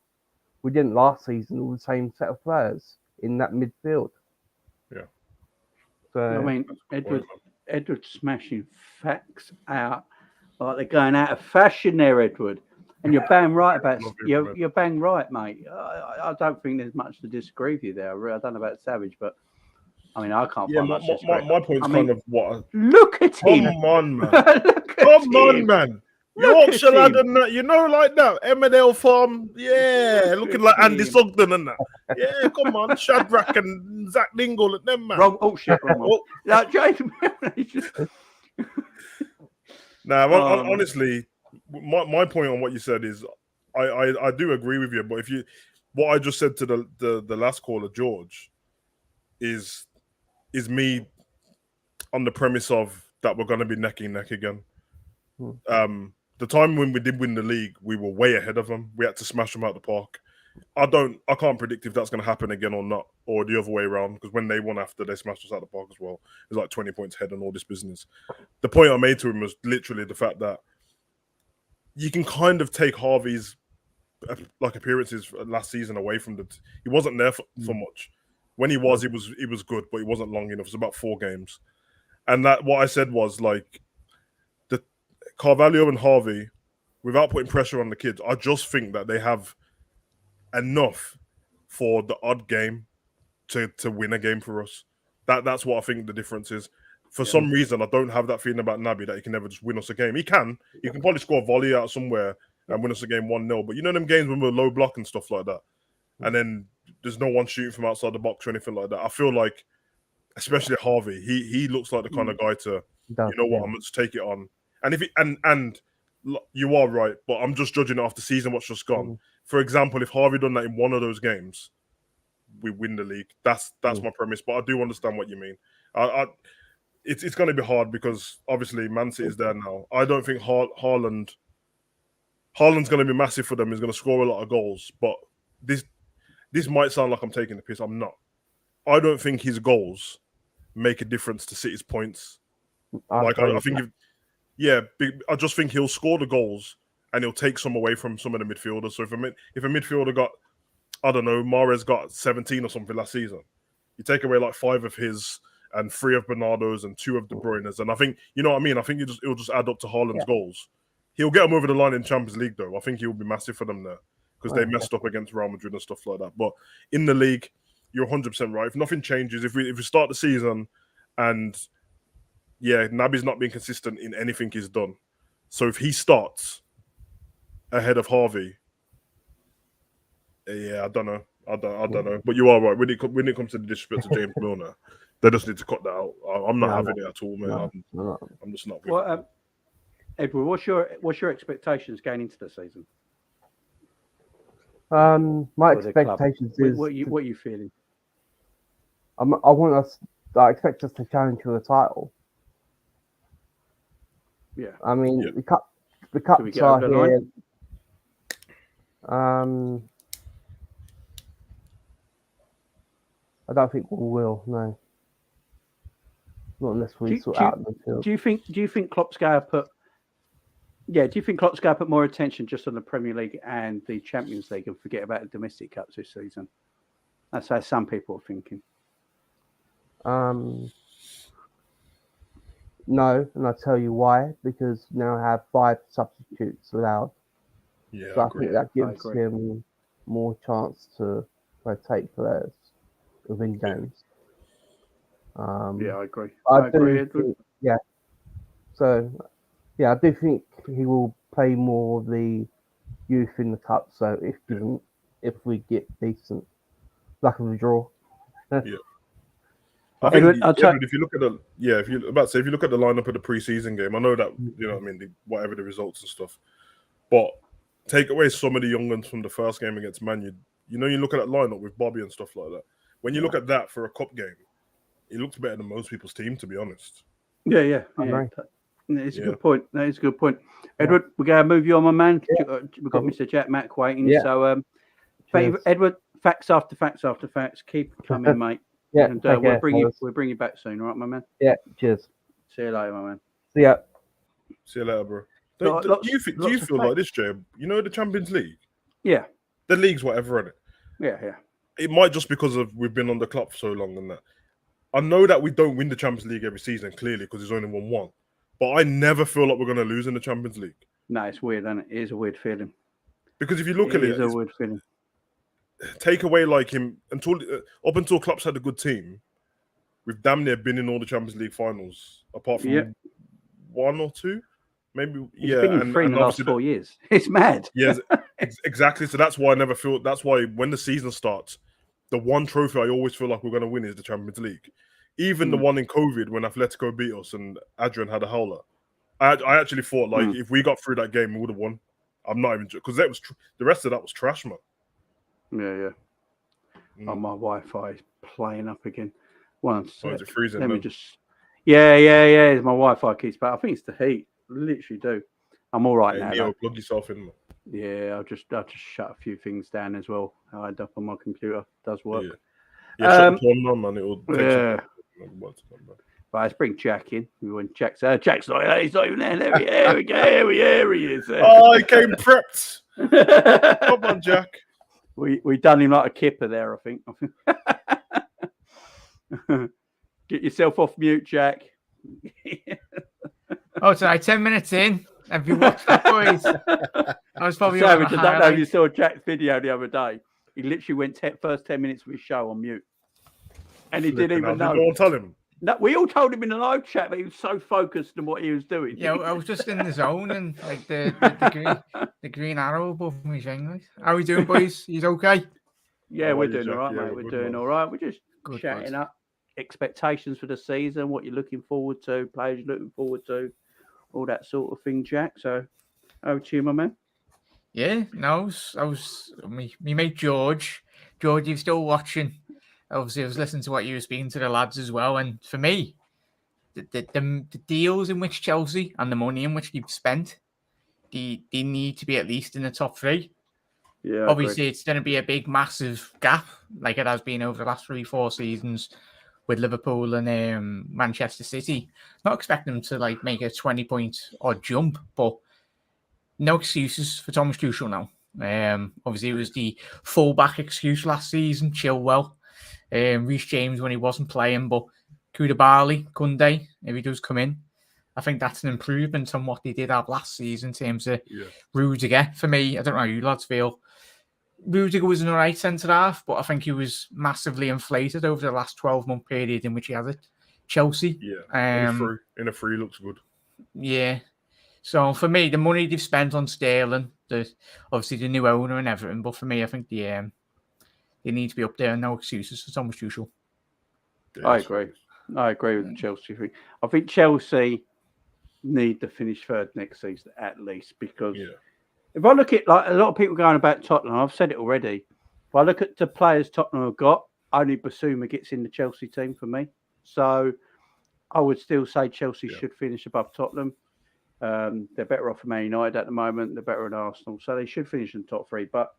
[SPEAKER 5] we didn't last season with the same set of players in that midfield?
[SPEAKER 2] Yeah.
[SPEAKER 5] So
[SPEAKER 1] I mean, Edward's smashing facts out like they're going out of fashion there, Edward. And you're bang right about you're bang right, mate. I don't think there's much to disagree with you there. I don't know about Savage, but I mean, I can't find much to disagree.
[SPEAKER 2] My point's kind of what.
[SPEAKER 1] Look at him!
[SPEAKER 2] Come on, man!
[SPEAKER 1] Come
[SPEAKER 2] on, man! Yorkshire lad and that, like that. Emmerdale Farm, looking like Andy Sugden and that. Yeah, come on, Shadrach and Zach Dingle and them, man.
[SPEAKER 1] Wrong one. No, James,
[SPEAKER 2] honestly, my point on what you said is, I do agree with you. But what I just said to the last caller, George, is me on the premise of that we're going to be neck and neck again. The time when we did win the league, we were way ahead of them. We had to smash them out the park. I can't predict if that's going to happen again or not, or the other way around, because when they won after, they smashed us out the park as well. It was like 20 points ahead and all this business. The point I made to him was literally the fact that you can kind of take Harvey's appearances last season away from he wasn't there for much. When he was good, but he wasn't long enough. It was about 4 games. And that what I said was like the Carvalho and Harvey, without putting pressure on the kids, I just think that they have enough for the odd game to win a game for us. That's what I think the difference is. For some reason, I don't have that feeling about Naby that he can never just win us a game. He can probably score a volley out somewhere and win us a game 1-0. But you know them games when we're low block and stuff like that, and then there's no one shooting from outside the box or anything like that. I feel like, especially Harvey, he looks like the kind of guy to, I'm gonna just take it on. And if and you are right, but I'm just judging it after season what's just gone. For example, if Harvey done that in one of those games, we win the league. That's my premise. But I do understand what you mean. It's going to be hard because obviously Man City is there now. I don't think Haaland's going to be massive for them. He's going to score a lot of goals. But this might sound like I'm taking the piss. I'm not. I don't think his goals make a difference to City's points. I think I just think he'll score the goals and he'll take some away from some of the midfielders. So if a midfielder got, I don't know, Mahrez got 17 or something last season, you take away like 5 of his and 3 of Bernardo's and 2 of De Bruyne's, and I think, you know what I mean? I think it'll just add up to Haaland's goals. He'll get them over the line in Champions League though. I think he'll be massive for them there because they messed up against Real Madrid and stuff like that. But in the league, you're 100% right. If nothing changes, if we start the season and Naby's not being consistent in anything he's done, so if he starts ahead of Harvey, I don't know. But you are right. When it comes to the disrespect to James Milner, they just need to cut that out. I'm not having it at all, man. I'm just not.
[SPEAKER 1] Well, Edward, what's your expectations going into the season?
[SPEAKER 5] My expectations is
[SPEAKER 1] what are you feeling?
[SPEAKER 5] I expect us to challenge for the title.
[SPEAKER 1] Yeah.
[SPEAKER 5] I mean, the cups are here. I don't think we will. No, not unless we sort out the field.
[SPEAKER 1] Do you think Klopp's going to put? Yeah. Do you think Klopp's going to put more attention just on the Premier League and the Champions League and forget about the domestic cups this season? That's how some people are thinking.
[SPEAKER 5] No, and I'll tell you why. Because now I have 5 substitutes allowed.
[SPEAKER 2] Yeah,
[SPEAKER 5] so I think that gives him more chance to rotate players within games.
[SPEAKER 1] Yeah, I agree.
[SPEAKER 5] I
[SPEAKER 1] agree,
[SPEAKER 5] do
[SPEAKER 1] Edward.
[SPEAKER 5] think, yeah. So, yeah, I do think he will play more of the youth in the cup. So if we get decent luck of a draw,
[SPEAKER 2] I
[SPEAKER 1] Edward,
[SPEAKER 2] think,
[SPEAKER 1] I'll
[SPEAKER 2] Edward, if you look at the if you look at the lineup of the preseason game, I know that you know what I mean, whatever the results and stuff, but take away some of the young ones from the first game against Man U. You know, you look at that lineup with Bobby and stuff like that. When you look at that for a cup game, it looks better than most people's team, to be honest.
[SPEAKER 1] Yeah.
[SPEAKER 5] Right.
[SPEAKER 1] It's a good point. That is a good point. Edward, we're going to move you on, my man. We've got Mr. Jack Mack waiting.
[SPEAKER 5] Yeah.
[SPEAKER 1] So, Edward, facts after facts after facts. Keep coming, mate.
[SPEAKER 5] Yeah,
[SPEAKER 1] And
[SPEAKER 5] take care,
[SPEAKER 1] we'll bring you back soon, all right, my man?
[SPEAKER 5] Yeah, cheers.
[SPEAKER 1] See you later, my man.
[SPEAKER 5] See ya.
[SPEAKER 2] See you later, bro. Do you feel like this, Jay? You know the Champions League?
[SPEAKER 1] Yeah.
[SPEAKER 2] The league's whatever, innit?
[SPEAKER 1] Yeah.
[SPEAKER 2] It might just because of we've been on the club for so long and that. I know that we don't win the Champions League every season, clearly, because there's only won one. But I never feel like we're going to lose in the Champions League.
[SPEAKER 1] No, it's weird, isn't it? It is a weird feeling.
[SPEAKER 2] Because if you look at it,
[SPEAKER 1] it's a weird feeling.
[SPEAKER 2] Take away like him up until Klopp's had a good team, we've damn near been in all the Champions League finals, apart from one or two, maybe.
[SPEAKER 1] He's been in 3 in the last 4 years. It's mad.
[SPEAKER 2] Yes, exactly. So that's why I never feel. That's why when the season starts, the one trophy I always feel like we're going to win is the Champions League. Even the one in COVID when Atletico beat us and Adrian had a howler. I actually thought like if we got through that game, we would have won. I'm not even because that was the rest of that was trash, man.
[SPEAKER 1] Yeah. Oh, my Wi-Fi is playing up again. One sec.
[SPEAKER 2] Is it freezing?
[SPEAKER 1] Let me just. Yeah. My Wi-Fi keeps back. I think it's the heat. I literally do. I'm all right now.
[SPEAKER 2] Neo, plug yourself in, man.
[SPEAKER 1] Yeah, I'll just shut a few things down as well. I had up on my computer. It does work.
[SPEAKER 2] Shut the phone on, man. It will take
[SPEAKER 1] Right, let's bring Jack in. Jack's not here. He's not even there. There we go. Here he is.
[SPEAKER 2] Oh, he came prepped. Come on, Jack.
[SPEAKER 1] We done him like a kipper there, I think. Get yourself off mute, Jack.
[SPEAKER 6] Oh, so 10 minutes in. Have you watched that, boys? I was probably
[SPEAKER 1] I don't know if you saw Jack's video the other day. He literally went first 10 minutes of his show on mute. And he didn't even know.
[SPEAKER 2] Don't tell him.
[SPEAKER 1] No, we all told him in the live chat, but he was so focused on what he was doing.
[SPEAKER 6] Yeah, I was just in the zone and like the green arrow above my thing. How are we doing, boys? He's okay?
[SPEAKER 1] Yeah, we're doing all right, mate. We're doing all right. We're just
[SPEAKER 6] Good,
[SPEAKER 1] chatting up expectations for the season, what you're looking forward to, players you're looking forward to, all that sort of thing, Jack. So over to you, my man.
[SPEAKER 6] Yeah, no, I was me mate George. George, you're still watching. Obviously, I was listening to what you were speaking to the lads as well. And for me, the deals in which Chelsea and the money in which you've spent, they need to be at least in the top 3.
[SPEAKER 1] Yeah.
[SPEAKER 6] Obviously, it's going to be a big, massive gap, like it has been over the last 3-4 seasons with Liverpool and Manchester City. Not expecting them to like make a 20-point odd jump, but no excuses for Thomas Tuchel now. Obviously, it was the fullback excuse last season, Chilwell. Reece James when he wasn't playing, but Koulibaly, Koundé, if he does come in, I think that's an improvement on what they did have last season in terms of Rudiger. For me, I don't know how you lads feel. Rudiger was an alright centre-half, but I think he was massively inflated over the last 12-month period in which he has it. Chelsea.
[SPEAKER 2] Yeah, in a free looks good.
[SPEAKER 6] Yeah. So for me, the money they've spent on Sterling, obviously the new owner and everything, but for me, I think they need to be up there. No excuses for Thomas Tuchel.
[SPEAKER 1] I agree with the Chelsea thing. I think Chelsea need to finish third next season at least, because if I look at like a lot of people going about Tottenham, I've said it already. If I look at the players Tottenham have got, only Basuma gets in the Chelsea team for me. So I would still say Chelsea should finish above Tottenham. They're better off than Man United at the moment. They're better than Arsenal, so they should finish in the top 3. But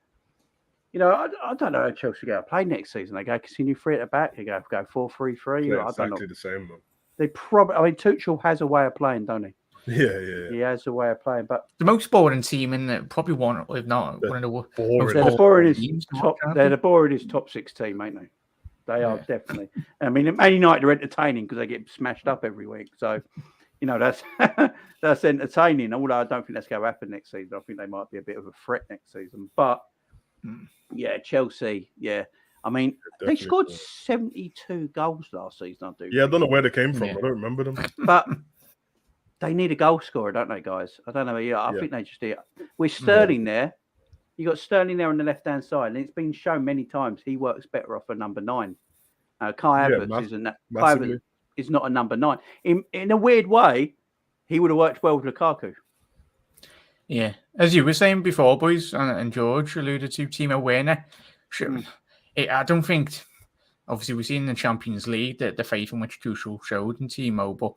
[SPEAKER 1] you know, I don't know how Chelsea go play next season. They go continue 3 at the back. They go 4-3-3.
[SPEAKER 2] Yeah,
[SPEAKER 1] I don't
[SPEAKER 2] exactly
[SPEAKER 1] know.
[SPEAKER 2] the same, though.
[SPEAKER 1] They probably. I mean, Tuchel has a way of playing, don't he?
[SPEAKER 2] Yeah.
[SPEAKER 1] He has a way of playing, but
[SPEAKER 6] the most boring team in probably one, if not one of the most
[SPEAKER 1] they're the boringest top 6 team, ain't they? They are definitely. I mean, Man United are entertaining because they get smashed up every week. So, you know, that's entertaining. Although I don't think that's going to happen next season. I think they might be a bit of a threat next season. But Yeah, Chelsea. Yeah, I mean they
[SPEAKER 2] Definitely.
[SPEAKER 1] scored 72 goals last season. I do.
[SPEAKER 2] Yeah, I don't know where they came from.
[SPEAKER 6] Yeah.
[SPEAKER 2] I don't remember them.
[SPEAKER 1] But they need a goal scorer, don't they, guys? I don't know. Yeah, I
[SPEAKER 2] Yeah.
[SPEAKER 1] think they just do. With Sterling there, you got Sterling there on the left-hand side, and it's been shown many times he works better off a number 9. Kai Havertz isn't that. Kai Havertz is not a number 9. In a weird way, he would have worked well with Lukaku.
[SPEAKER 6] Yeah, as you were saying before, boys, and George alluded to Timo Werner. I don't think. Obviously, we've seen in the Champions League the faith in which Tuchel showed in Timo, but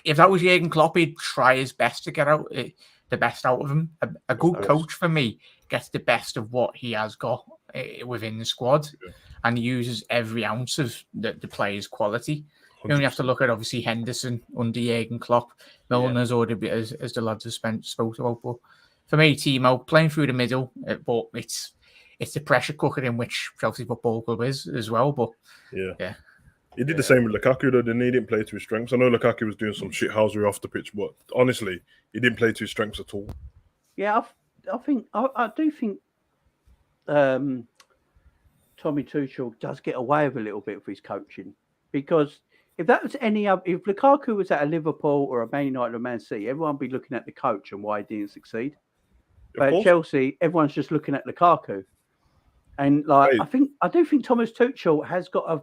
[SPEAKER 6] if that was Jurgen Klopp, he'd try his best to get out the best out of him. A good coach for me gets the best of what he has got within the squad, and he uses every ounce of the player's quality. 100%. You only have to look at obviously Henderson under Jurgen Klopp, Milner's already as the lads have spoke about. But for me, Timo playing through the middle, but it's the pressure cooker in which Chelsea Football Club is as well. But yeah.
[SPEAKER 2] He did the same with Lukaku, though. He didn't play to his strengths. I know Lukaku was doing some shithousery off the pitch, but honestly, he didn't play to his strengths at all.
[SPEAKER 1] Yeah, I do think Tommy Tuchel does get away with a little bit with his coaching, because if that was if Lukaku was at a Liverpool or a Man United or Man City, everyone would be looking at the coach and why he didn't succeed. But at Chelsea, everyone's just looking at Lukaku. And I do think Thomas Tuchel has got a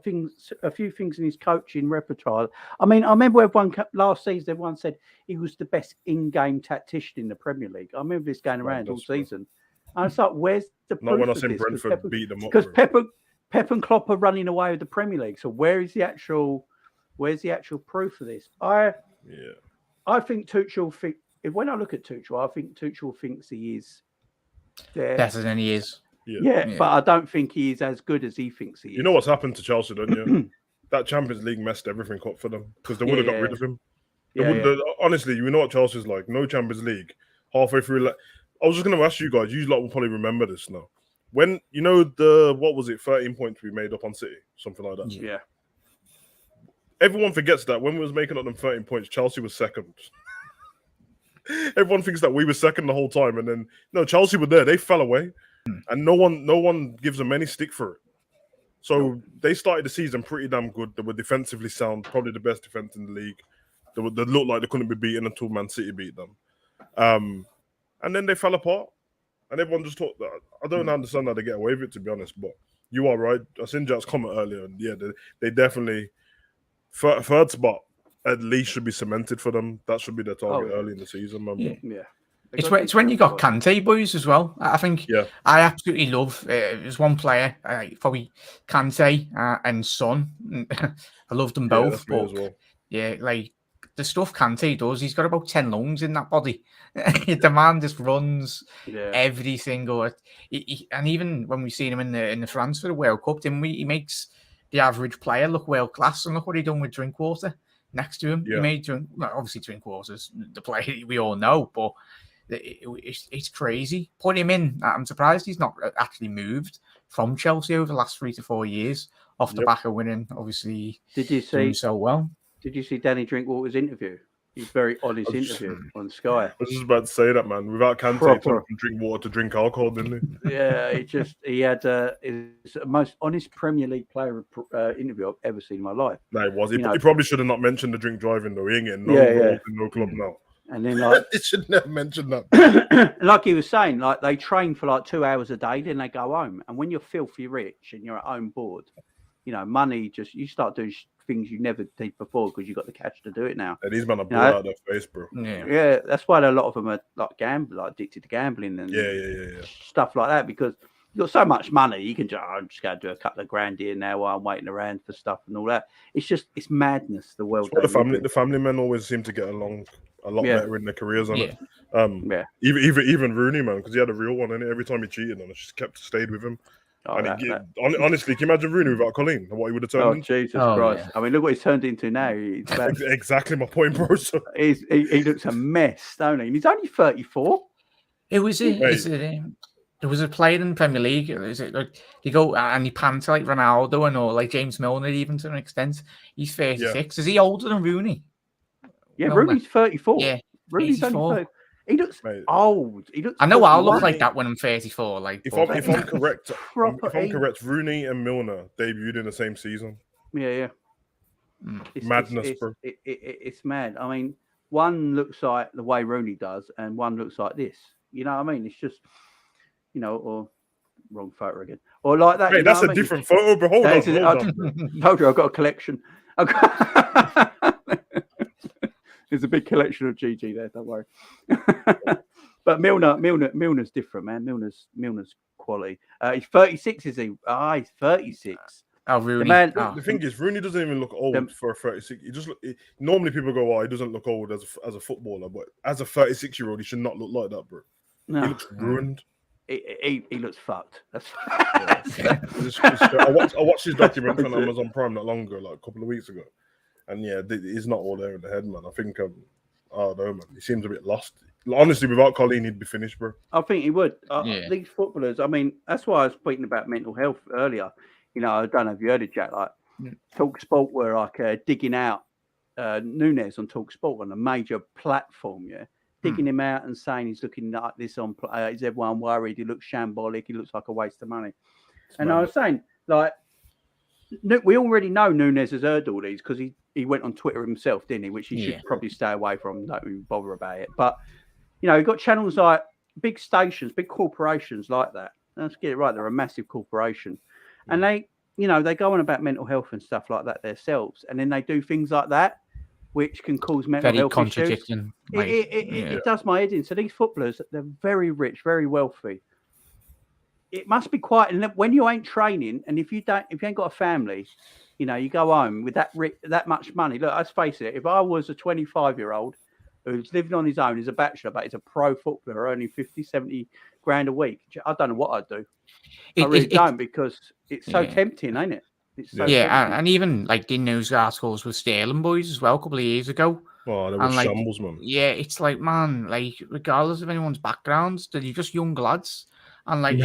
[SPEAKER 1] few things in his coaching repertoire. I mean, I remember last season, everyone said he was the best in-game tactician in the Premier League. I remember this going around all season. And I was like, where's the proof?
[SPEAKER 2] Not when I
[SPEAKER 1] of
[SPEAKER 2] seen
[SPEAKER 1] this?
[SPEAKER 2] Brentford beat them up.
[SPEAKER 1] Because Pep and Klopp are running away with the Premier League. So where's the actual proof of this? I think Tuchel when I look at Tuchel, I think Tuchel thinks he is
[SPEAKER 6] better than he is.
[SPEAKER 1] Yeah, but I don't think he is as good as he thinks he is.
[SPEAKER 2] You know what's happened to Chelsea, don't you? That Champions League messed everything up for them, because they would have got rid of him. Honestly, you know what Chelsea's like? No Champions League. Halfway through, I was just going to ask you guys. You lot will probably remember this now. When you know what was it? 13 points we made up on City, something like that.
[SPEAKER 1] Yeah.
[SPEAKER 2] Everyone forgets that when we was making up them 13 points, Chelsea was second. Everyone thinks that we were second the whole time, and then no, Chelsea were there. They fell away, and no one gives them any stick for it. So they started the season pretty damn good. They were defensively sound, probably the best defense in the league. They looked like they couldn't be beaten until Man City beat them, and then they fell apart. And everyone just thought that. I don't understand how they get away with it, to be honest. But you are right. I seen Jack's comment earlier, and they definitely third spot at least should be cemented for them. That should be their target early in the season, man.
[SPEAKER 1] Yeah.
[SPEAKER 6] It's when you got Kante, boys, as well. I think I absolutely love. There's one player, probably Kante and Son. I love them both. But the stuff Kante does, he's got about 10 lungs in that body. The man just runs every single. And even when we've seen him in the France for the World Cup, he makes the average player look world class. And look what he done with Drinkwater next to him. He made obviously Drinkwater's the player we all know, but it's crazy. Put him in. I'm surprised he's not actually moved from Chelsea over the last 3 to 4 years off the back of winning. Obviously,
[SPEAKER 1] did you see
[SPEAKER 6] so well?
[SPEAKER 1] Did you see Danny Drinkwater's interview? He's very honest interview on Sky.
[SPEAKER 2] I was just about to say that, man. Without Kante, from drink water to drink alcohol, didn't he?
[SPEAKER 1] Yeah, he had his most honest Premier League player interview I've ever seen in my life.
[SPEAKER 2] No, it was. He probably should have not mentioned the drink driving, though. He ain't getting no club now.
[SPEAKER 1] And then
[SPEAKER 2] they should never mention that.
[SPEAKER 1] Like he was saying, they train for 2 hours a day, then they go home. And when you're filthy rich and you're at home bored, money you start doing things you never did before because you've got the cash to do it now.
[SPEAKER 2] And these men are bored out of their face, bro.
[SPEAKER 1] Yeah, that's why a lot of them are addicted to gambling and stuff like that, because you've got so much money, you can I'm just going to do a couple of grand here now while I'm waiting around for stuff and all that. It's madness, the world.
[SPEAKER 2] The family men always seem to get along a lot better in their careers, even Rooney, man, because he had a real one, and every time he cheated on it, just stayed with him. Honestly, can you imagine Rooney without Colleen and what he would have turned into?
[SPEAKER 1] Jesus Christ. Yeah. I mean, look what he's turned into now.
[SPEAKER 2] Exactly my point, bro. So.
[SPEAKER 1] He looks a mess, don't he? And he's only 34.
[SPEAKER 6] There was a player in the Premier League. Is it like you go and he pants like Ronaldo or like James Milner, even to an extent? He's 36. Is he older than Rooney?
[SPEAKER 1] Yeah, Rooney's 34.
[SPEAKER 6] Yeah,
[SPEAKER 1] Rooney's only 30. He looks
[SPEAKER 2] Mate.
[SPEAKER 1] old. He looks.
[SPEAKER 6] I know I'll look
[SPEAKER 1] old.
[SPEAKER 6] like that when I'm 34. Like,
[SPEAKER 2] If
[SPEAKER 6] but-
[SPEAKER 2] I'm correct,
[SPEAKER 1] Proper
[SPEAKER 2] if I'm
[SPEAKER 1] age.
[SPEAKER 2] correct, Rooney and Milner debuted in the same season.
[SPEAKER 1] Yeah.
[SPEAKER 6] Mm.
[SPEAKER 2] Madness, bro.
[SPEAKER 1] It's mad. I mean, one looks like the way Rooney does, and one looks like this. You know what I mean? It's just, or wrong photo again, or like that.
[SPEAKER 2] Hey,
[SPEAKER 1] you know
[SPEAKER 2] that's
[SPEAKER 1] what
[SPEAKER 2] a
[SPEAKER 1] I mean?
[SPEAKER 2] different photo, bro. Hold
[SPEAKER 1] That is- I
[SPEAKER 2] on. bro.
[SPEAKER 1] told you I've got a collection. There's a big collection of GG there. Don't worry. But Milner's different, man. Milner's quality. He's 36, is he? He's 36.
[SPEAKER 6] Oh, Rooney.
[SPEAKER 1] man-
[SPEAKER 2] The thing is, Rooney doesn't even look old
[SPEAKER 1] Them-
[SPEAKER 2] for a 36. He just normally people go, "Oh, he doesn't look old as a footballer," but as a 36-year-old, he should not look like that, bro.
[SPEAKER 1] No,
[SPEAKER 2] He looks ruined.
[SPEAKER 1] he looks fucked. That's
[SPEAKER 2] I watched his documentary on Amazon Prime not long ago, like a couple of weeks ago, and yeah, he's not all there in the head, man. I think I don't know, man. He seems a bit lost. Honestly, without Colleen, he'd be finished, bro.
[SPEAKER 1] I think he would.
[SPEAKER 6] Yeah.
[SPEAKER 1] These footballers, I mean, that's why I was speaking about mental health earlier. I don't know if you heard it, Jack. Like, Talk Sport were like digging out Nunes on Talk Sport on a major platform, digging him out and saying he's looking like this on. Is everyone worried? He looks shambolic. He looks like a waste of money. And I was saying, like, we already know Nunes has heard all these because he went on Twitter himself, didn't he? Which he should probably stay away from. Don't even bother about it. But you've got channels like big stations, big corporations like that. Let's get it right. They're a massive corporation, and they go on about mental health and stuff like that themselves, and then they do things like that, which can cause mental
[SPEAKER 6] Very
[SPEAKER 1] health issues.
[SPEAKER 6] contradicting. Like,
[SPEAKER 1] It does my head in. So these footballers, they're very rich, very wealthy. It must be quite. And when you ain't training, and if you ain't got a family, you go home with that much money. Look, let's face it. If I was a 25-year-old who's living on his own, he's a bachelor, but he's a pro footballer, earning 50, 70 grand a week, I don't know what I'd do. I really don't, because it's so tempting, ain't it? It's so tempting.
[SPEAKER 6] and even like the news articles with Sterling boys as well a couple of years ago.
[SPEAKER 2] Oh, they were shambles, man.
[SPEAKER 6] Yeah, it's like, man, like, regardless of anyone's backgrounds, they're just young lads. And like,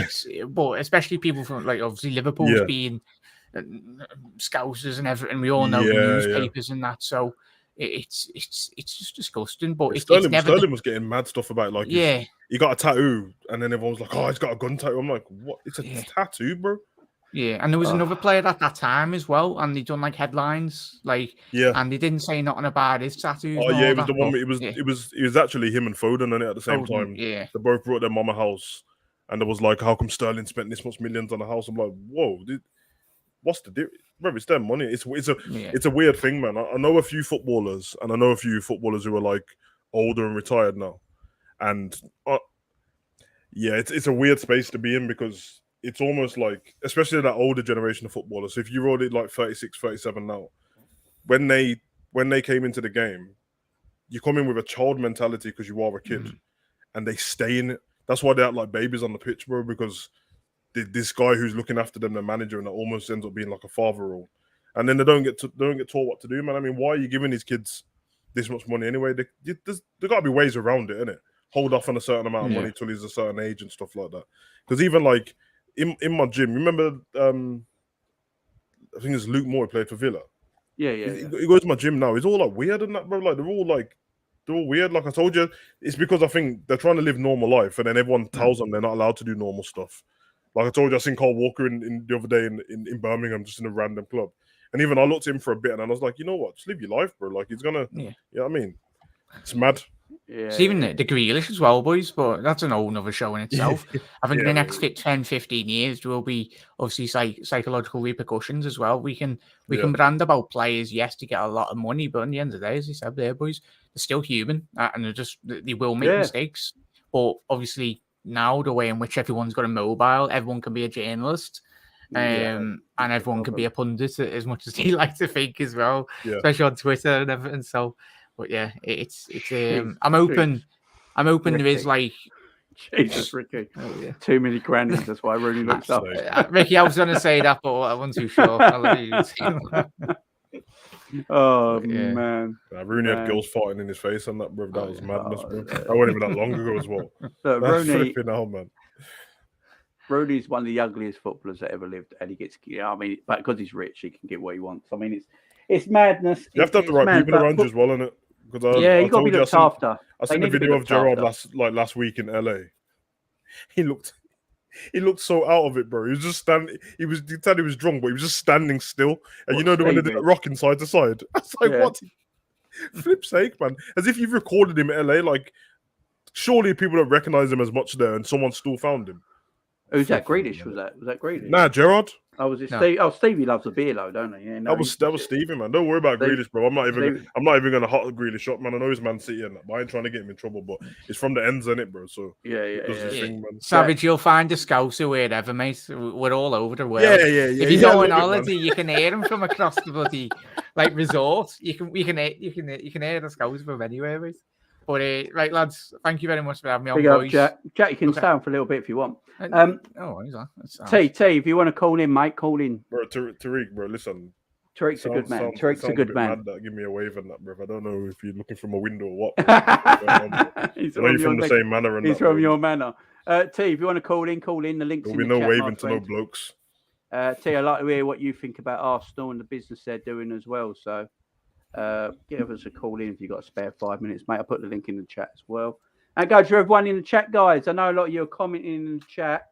[SPEAKER 6] but especially people from, like, obviously Liverpool's being Scousers and everything. We all know the newspapers and that. So it's just disgusting. But
[SPEAKER 2] Sterling was getting mad stuff about, like,
[SPEAKER 6] he
[SPEAKER 2] got a tattoo, and then everyone was like, "Oh, he's got a gun tattoo." I'm like, "What? It's a tattoo, bro."
[SPEAKER 6] Yeah, and there was another player at that time as well, and they done like headlines, like, and they didn't say nothing about his tattoos.
[SPEAKER 2] Oh yeah, it was the one. It was actually him and Foden on it at the same time.
[SPEAKER 6] Yeah,
[SPEAKER 2] they both brought their mama house, and it was like, "How come Sterling spent this much millions on a house?" I'm like, "Whoa, what's the difference, bro? It's their money. It's a weird thing, man. I know a few footballers, and I know a few footballers who are like older and retired now, and it's a weird space to be in, because it's almost like, especially that older generation of footballers. So if you're already like 36, 37 now, when they came into the game, you come in with a child mentality because you are a kid, and they stay in it. That's why they act like babies on the pitch, bro, because this guy who's looking after them, the manager, and it almost ends up being like a father role. And then they don't get taught what to do, man. I mean, why are you giving these kids this much money anyway? There got to be ways around it, innit? Hold off on a certain amount of money till he's a certain age and stuff like that. Because even like in my gym, remember, I think it's Luke Moore who played for Villa.
[SPEAKER 1] Yeah.
[SPEAKER 2] He goes to my gym now. He's all like weird and that, bro. Like they're all weird. Like I told you, it's because I think they're trying to live normal life, and then everyone tells them they're not allowed to do normal stuff. Like I told you, I seen Carl Walker in the other day in Birmingham, just in a random club. And even I looked at him for a bit, and I was like, you know what? Just live your life, bro. Like he's gonna, you know what I mean? It's mad.
[SPEAKER 1] Yeah,
[SPEAKER 6] it's even the Grealish as well, boys, but that's an whole nother show in itself. I think the next 10, 15 years, there will be obviously psychological repercussions as well. We can brand about players, yes, to get a lot of money, but at the end of the day, as you said there, boys, they're still human, and they will make mistakes. But obviously now, the way in which everyone's got a mobile, everyone can be a journalist. And everyone can be a pundit as much as they like to think as well, especially on Twitter and everything. So, but yeah, it's I'm open. Ricky. There is like
[SPEAKER 1] Jesus, Ricky. Oh, yeah. Too many grannies. That's why I really looked up.
[SPEAKER 6] Ricky, I was going to say that, but I wasn't too sure.
[SPEAKER 1] Man.
[SPEAKER 2] Rooney had girls fighting in his face and that, bro. That was madness, bro. That wasn't even that long ago as well.
[SPEAKER 1] Look,
[SPEAKER 2] That's flipping out, man.
[SPEAKER 1] Rooney's one of the ugliest footballers that ever lived, and he gets, I mean, but because he's rich, he can get what he wants. I mean, it's madness.
[SPEAKER 2] You have to have the right people around you as well, innit? Because
[SPEAKER 1] Yeah,
[SPEAKER 2] I
[SPEAKER 1] you got to be
[SPEAKER 2] told you
[SPEAKER 1] looked after.
[SPEAKER 2] I
[SPEAKER 1] They
[SPEAKER 2] seen a
[SPEAKER 1] need to be
[SPEAKER 2] video of
[SPEAKER 1] looked
[SPEAKER 2] Gerard
[SPEAKER 1] after.
[SPEAKER 2] last week in LA. He looked so out of it, bro. He was just standing. He said he was drunk, but he was just standing still. And you know the when they did that rocking side to side. I was like, what? Flip's sake, man! As if you've recorded him in LA. Like, surely people don't recognize him as much there, and someone still found him.
[SPEAKER 1] Who's that? Grealish was that? Was that Grealish?
[SPEAKER 2] Nah, Gerard.
[SPEAKER 1] Oh, was it
[SPEAKER 6] No.
[SPEAKER 1] Steve? Oh, Stevie loves a beer, though, don't he? Yeah, no,
[SPEAKER 2] that was Stevie, man. Don't worry about Grealish, bro. I'm not even gonna hot Grealish up, man. I know he's Man City, and I ain't trying to get him in trouble, but it's from the ends, innit, bro? So
[SPEAKER 1] yeah.
[SPEAKER 2] thing, man.
[SPEAKER 6] Savage, you'll find a Scouser wherever, mate. We're all over the world.
[SPEAKER 2] Yeah.
[SPEAKER 6] If you go on holiday, you can hear them from across the bloody resort. You can hear the Scouser from anywhere, mate. But right, lads, thank you very much for having me on.
[SPEAKER 1] Big up, Jack. Jack, you can stay on for a little bit if you want. T, if you want to call in, mate, call in.
[SPEAKER 2] Bro, Tariq, bro, listen.
[SPEAKER 1] Tariq's a good man. Tariq's a good man.
[SPEAKER 2] Give me a wave on that, bro. I don't know if you're looking from a window or what.
[SPEAKER 1] He's
[SPEAKER 2] you're from the same manor.
[SPEAKER 1] He's from your manor. T, if you want to call in. The link's in the chat.
[SPEAKER 2] There'll be no waving to no blokes.
[SPEAKER 1] T, I'd like to hear what you think about Arsenal and the business they're doing as well. So give us a call in if you've got a spare 5 minutes, mate. I'll put the link in the chat as well. And go to everyone in the chat, guys. I know a lot of you are commenting in the chat.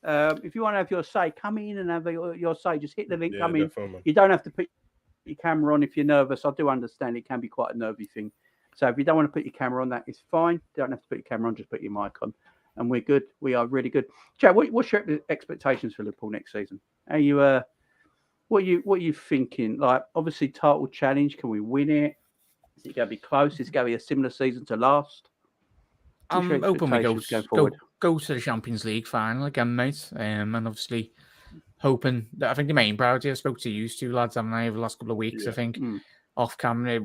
[SPEAKER 1] If you want to have your say, come in and have your say. Just hit the link, come in. You don't have to put your camera on if you're nervous. I do understand it can be quite a nervy thing. So if you don't want to put your camera on, that is fine. You don't have to put your camera on, just put your mic on. And we're good. We are really good. Chad, what's your expectations for Liverpool next season? Are you what are you thinking? Like, obviously, title challenge. Can we win it? Is it going to be close? Is it going to be a similar season to last?
[SPEAKER 6] I'm hoping we go to the Champions League final again, mate. And obviously, hoping that I think the main priority, I spoke to you two lads, haven't I, over the last couple of weeks, I think, off camera.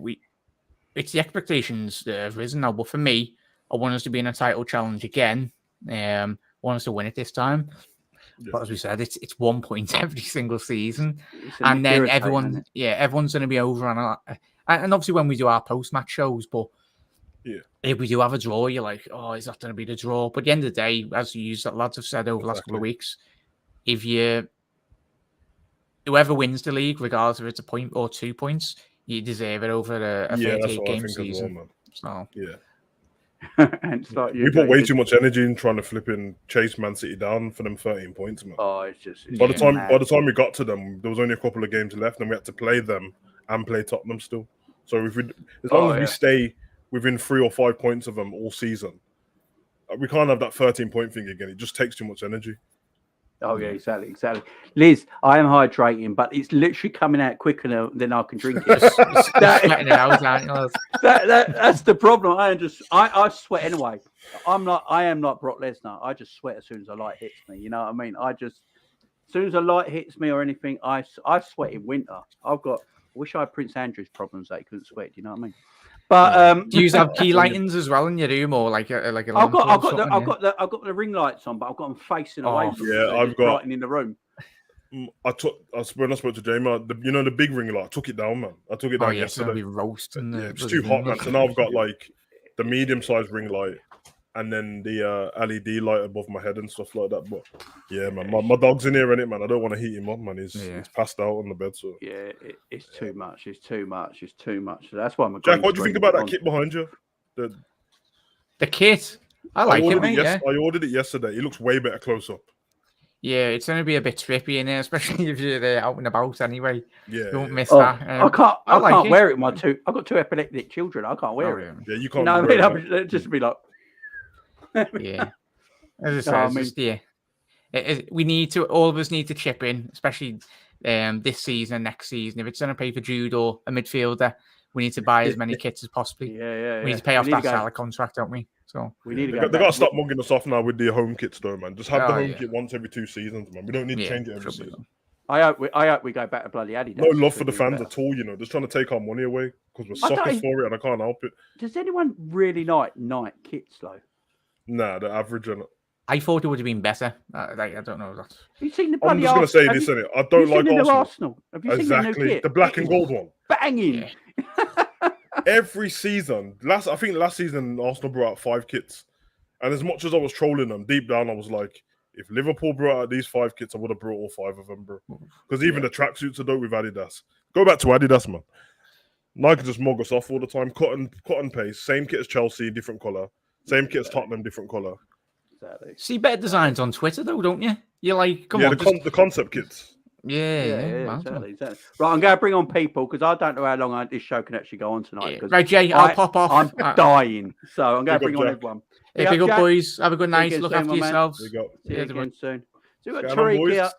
[SPEAKER 6] It's the expectations that have risen now. But for me, I want us to be in a title challenge again. I want us to win it this time. Yeah. But as we said, it's 1 point every single season. And then everyone's going to be over on and obviously when we do our post-match shows, but if we do have a draw, you're like, oh, is that going to be the draw? But at the end of the day, as lads have said over the last couple of weeks, whoever wins the league, regardless if it's a point or 2 points, you deserve it over a 38-game season. Well, so
[SPEAKER 1] and
[SPEAKER 2] we put way too much energy in trying to flip and chase Man City down for them 13 points, man.
[SPEAKER 1] Oh, it's
[SPEAKER 2] by the time we got to them, there was only a couple of games left, and we had to play them and play Tottenham still. So as long as we stay within 3 or 5 points of them all season, we can't have that 13-point thing again. It just takes too much energy.
[SPEAKER 1] Oh yeah, exactly. Liz, I am hydrating, but it's literally coming out quicker than I can drink it. That's the problem. I sweat anyway. I am not Brock Lesnar. I just sweat as soon as a light hits me. You know what I mean? As soon as a light hits me or anything, I sweat in winter. I wish I had Prince Andrew's problems that he couldn't sweat. You know what I mean? But
[SPEAKER 6] do you have key lightings as well in your room, or like a I've
[SPEAKER 1] got the ring lights on, but I've got them facing away.
[SPEAKER 2] I've got
[SPEAKER 1] lighting in the room.
[SPEAKER 2] When I spoke to Jamie, the big ring light, I took it down, man. I took it down yesterday.
[SPEAKER 6] It's roasting.
[SPEAKER 2] It's too hot, man. So now I've got like the medium-sized ring light, and then the LED light above my head and stuff like that. But yeah, man, my dog's in here, innit, man. I don't want to heat him up, man. He's passed out on the bed. So
[SPEAKER 1] yeah, it's too much. It's too much. So that's why I'm.
[SPEAKER 2] Jack, what do you think about that kit behind you?
[SPEAKER 6] The kit, I like it, mate. I
[SPEAKER 2] ordered it yesterday. It looks way better close up.
[SPEAKER 6] Yeah, it's going to be a bit trippy in there, especially if you're out and about anyway.
[SPEAKER 2] Yeah,
[SPEAKER 6] don't miss that.
[SPEAKER 1] I can't wear it. I've got 2 epileptic children. I can't wear it.
[SPEAKER 2] Yeah, you can't.
[SPEAKER 1] No, I mean, just be like.
[SPEAKER 6] Yeah, as I said, all of us need to chip in, especially this season and next season. If it's going to pay for Jude or a midfielder, we need to buy as many kits as possible.
[SPEAKER 1] Yeah.
[SPEAKER 6] We need to pay off that Salah contract, don't we? So
[SPEAKER 1] we need to
[SPEAKER 2] They got to stop mugging us off now with the home kits, though, man. Just have the home kit once every 2 seasons, man. We don't need to change it every season.
[SPEAKER 1] I hope we go back to bloody Adidas.
[SPEAKER 2] No love for the fans at all, just trying to take our money away because we're suckers for it, and I can't help it.
[SPEAKER 1] Does anyone really like night kits, though?
[SPEAKER 2] Nah, they're average, innit?
[SPEAKER 6] I thought it would have been better. I don't know that.
[SPEAKER 1] Have you seen the
[SPEAKER 2] I'm just going to say this, innit? I don't like
[SPEAKER 1] Arsenal. Have you seen the new kit?
[SPEAKER 2] The black and gold one.
[SPEAKER 1] Banging.
[SPEAKER 2] Yeah. Every season, I think last season Arsenal brought out 5 kits, and as much as I was trolling them, deep down I was like, if Liverpool brought out these 5 kits, I would have brought all 5 of them, bro. Because even the tracksuits are dope with Adidas. Go back to Adidas, man. Nike just mug us off all the time. Cut and paste. Same kit as Chelsea, different colour. Same kit as Tottenham, different colour.
[SPEAKER 1] Exactly.
[SPEAKER 6] See better designs on Twitter though, don't you? You're like, come
[SPEAKER 2] Yeah,
[SPEAKER 6] on,
[SPEAKER 2] the concept kits.
[SPEAKER 6] yeah.
[SPEAKER 1] Exactly. Right, I'm going to bring on people because I don't know how long this show can actually go on tonight.
[SPEAKER 6] Yeah. Right, Jay, I'll pop off.
[SPEAKER 1] I'm dying, so I'm going to
[SPEAKER 2] Big
[SPEAKER 1] bring
[SPEAKER 2] up,
[SPEAKER 1] on
[SPEAKER 2] Jack.
[SPEAKER 1] everyone.
[SPEAKER 6] Hey, big up,
[SPEAKER 1] Jack.
[SPEAKER 6] boys. Have a good night.
[SPEAKER 1] again
[SPEAKER 6] Look
[SPEAKER 1] soon,
[SPEAKER 6] after
[SPEAKER 1] my man.
[SPEAKER 6] yourselves.
[SPEAKER 2] There you go.
[SPEAKER 1] See you again soon. So we've got
[SPEAKER 2] Sky on,
[SPEAKER 1] Tariq here,
[SPEAKER 2] boys.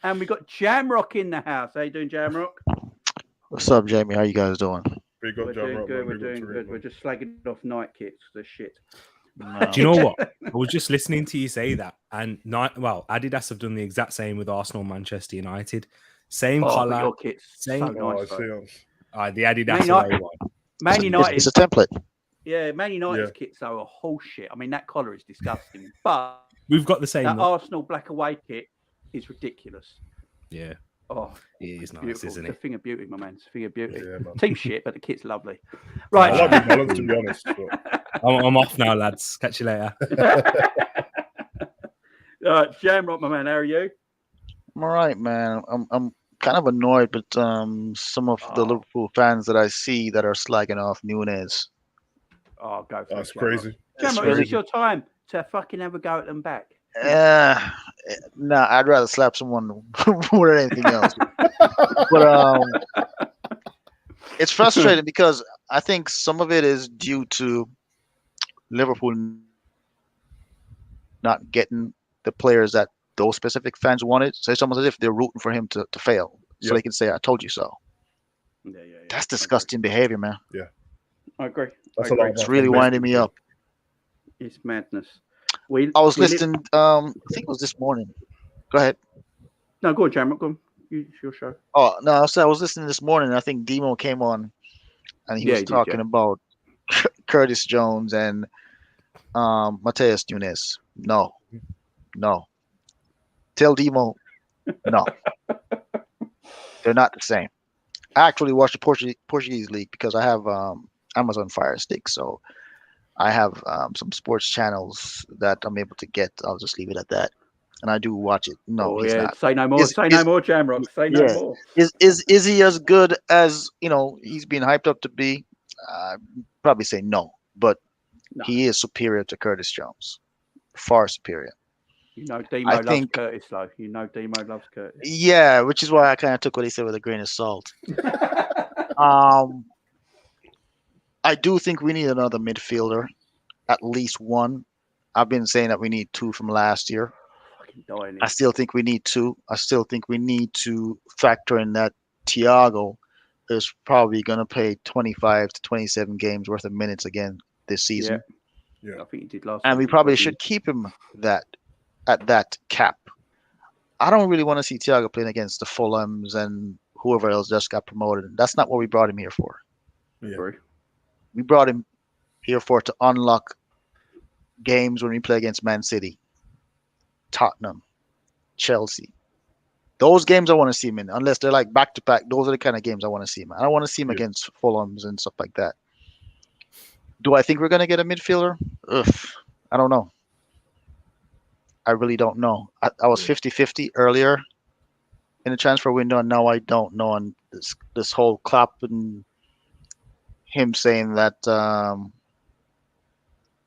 [SPEAKER 1] and we've got Jamrock in the house. How you doing, Jamrock?
[SPEAKER 7] What's up, Jamie? How you guys doing?
[SPEAKER 2] Big up,
[SPEAKER 1] We're
[SPEAKER 2] Jam
[SPEAKER 1] doing
[SPEAKER 2] Rock,
[SPEAKER 1] good.
[SPEAKER 2] man.
[SPEAKER 1] We're
[SPEAKER 2] Big up
[SPEAKER 1] doing
[SPEAKER 2] Tariq,
[SPEAKER 1] good.
[SPEAKER 2] man.
[SPEAKER 1] We're just slagging off night kits. The shit.
[SPEAKER 7] No.
[SPEAKER 8] Do you know what? I was just listening to you say that, and Adidas have done the exact same with Arsenal, Manchester United. Same
[SPEAKER 1] But
[SPEAKER 8] colour,
[SPEAKER 1] your kit's
[SPEAKER 8] same-
[SPEAKER 1] so
[SPEAKER 2] Oh, I
[SPEAKER 1] nice.
[SPEAKER 2] see.
[SPEAKER 1] though.
[SPEAKER 8] the Adidas
[SPEAKER 1] Man United-
[SPEAKER 8] away one.
[SPEAKER 1] Man United,
[SPEAKER 7] It's a template.
[SPEAKER 1] yeah, Man United's
[SPEAKER 2] Yeah.
[SPEAKER 1] kits are a whole shit. I mean, that collar is disgusting, but
[SPEAKER 8] We've got the same
[SPEAKER 1] that
[SPEAKER 8] one.
[SPEAKER 1] Arsenal black away kit is ridiculous.
[SPEAKER 8] Yeah,
[SPEAKER 1] Oh,
[SPEAKER 8] it is nice,
[SPEAKER 1] beautiful.
[SPEAKER 8] isn't
[SPEAKER 1] It's a
[SPEAKER 8] it?
[SPEAKER 1] thing of beauty, my man. It's a thing of beauty.
[SPEAKER 2] Yeah, man.
[SPEAKER 1] Team shit, but the kit's lovely.
[SPEAKER 2] I
[SPEAKER 1] Right.
[SPEAKER 2] like the balance, to be honest. But...
[SPEAKER 8] I'm off now, lads. Catch you later.
[SPEAKER 1] Jamrock, my man. How are you?
[SPEAKER 7] I'm all right, man. I'm kind of annoyed with some of the
[SPEAKER 1] Oh.
[SPEAKER 7] Liverpool fans that I see that are slagging off Nunez.
[SPEAKER 1] Oh, go for
[SPEAKER 2] That's
[SPEAKER 1] it.
[SPEAKER 2] crazy.
[SPEAKER 1] Jamrock,
[SPEAKER 7] really-
[SPEAKER 1] is this your time to fucking have a go at them back?
[SPEAKER 7] Nah, I'd rather slap someone more than anything else. But it's frustrating because I think some of it is due to Liverpool not getting the players that those specific fans wanted. So it's almost as if they're rooting for him to fail, so
[SPEAKER 2] Yep.
[SPEAKER 7] they can say, "I told you so."
[SPEAKER 1] Yeah.
[SPEAKER 7] That's disgusting behavior, man.
[SPEAKER 1] I agree.
[SPEAKER 2] That's
[SPEAKER 1] I
[SPEAKER 2] a lot
[SPEAKER 1] agree.
[SPEAKER 2] of
[SPEAKER 7] It's really winding me up.
[SPEAKER 1] It's madness.
[SPEAKER 7] I was listening. I think it was this morning. Go ahead.
[SPEAKER 1] No, go on, Jamrock. Go on. It's your show.
[SPEAKER 7] Oh no, I was listening this morning. And I think Demo came on, and he
[SPEAKER 1] Yeah,
[SPEAKER 7] was
[SPEAKER 1] he did,
[SPEAKER 7] talking
[SPEAKER 1] yeah.
[SPEAKER 7] about Curtis Jones and Mateus Nunes. No. Tell Demo, no. They're not the same. I actually watch the Portuguese league because I have Amazon Fire Stick, so I have some sports channels that I'm able to get. I'll just leave it at that, and I do watch it. No, he's not.
[SPEAKER 1] Say no more. Say no more, Jamrock. Say no
[SPEAKER 7] yeah.
[SPEAKER 1] more.
[SPEAKER 7] Is he as good as he's being hyped up to be? Probably say no, but
[SPEAKER 1] No.
[SPEAKER 7] he is superior to Curtis Jones, far superior.
[SPEAKER 1] You know, Demo
[SPEAKER 7] I
[SPEAKER 1] loves
[SPEAKER 7] think-
[SPEAKER 1] Curtis, though. You know, Demo loves Curtis.
[SPEAKER 7] Yeah, which is why I kind of took what he said with a grain of salt. I do think we need another midfielder, at least one. I've been saying that we need two from last year.
[SPEAKER 1] Fucking dying.
[SPEAKER 7] I still think we need two. I still think we need to factor in that Thiago is probably going to play 25 to 27 games worth of minutes again this season.
[SPEAKER 1] I think he did last.
[SPEAKER 7] And we
[SPEAKER 1] season,
[SPEAKER 7] probably
[SPEAKER 1] but
[SPEAKER 7] should keep him at that cap. I don't really want to see Thiago playing against the Fulhams and whoever else just got promoted. That's not what we brought him here for.
[SPEAKER 1] he- True.
[SPEAKER 7] We brought him here to unlock games when we play against Man City, Tottenham, Chelsea. Those games I want to see him in, unless they're like back to back. Those are the kind of games I want to see him in. I don't want to see him against Fulhams and stuff like that. Do I think we're going to get a midfielder? I don't know. I really don't know. I was 50-50 earlier in the transfer window, and now I don't know. And this whole Klopp and him saying that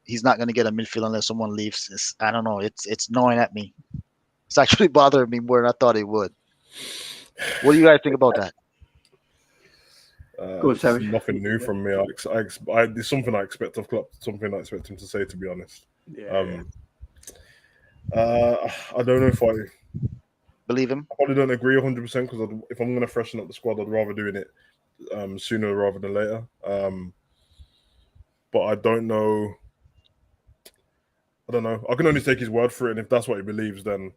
[SPEAKER 7] he's not going to get a midfield unless someone leaves. I don't know. It's gnawing at me. It's actually bothering me more than I thought it would. What do you guys think about that?
[SPEAKER 1] Go on, Savage.
[SPEAKER 2] Nothing new from me. It's something I expect of Klopp. Something I expect him to say. To be honest,
[SPEAKER 1] Yeah.
[SPEAKER 2] I don't know if I
[SPEAKER 7] Believe him?
[SPEAKER 2] probably don't agree 100% because if I'm going to freshen up the squad, I'd rather doing it sooner rather than later. But I don't know. I can only take his word for it, and if that's what he believes, then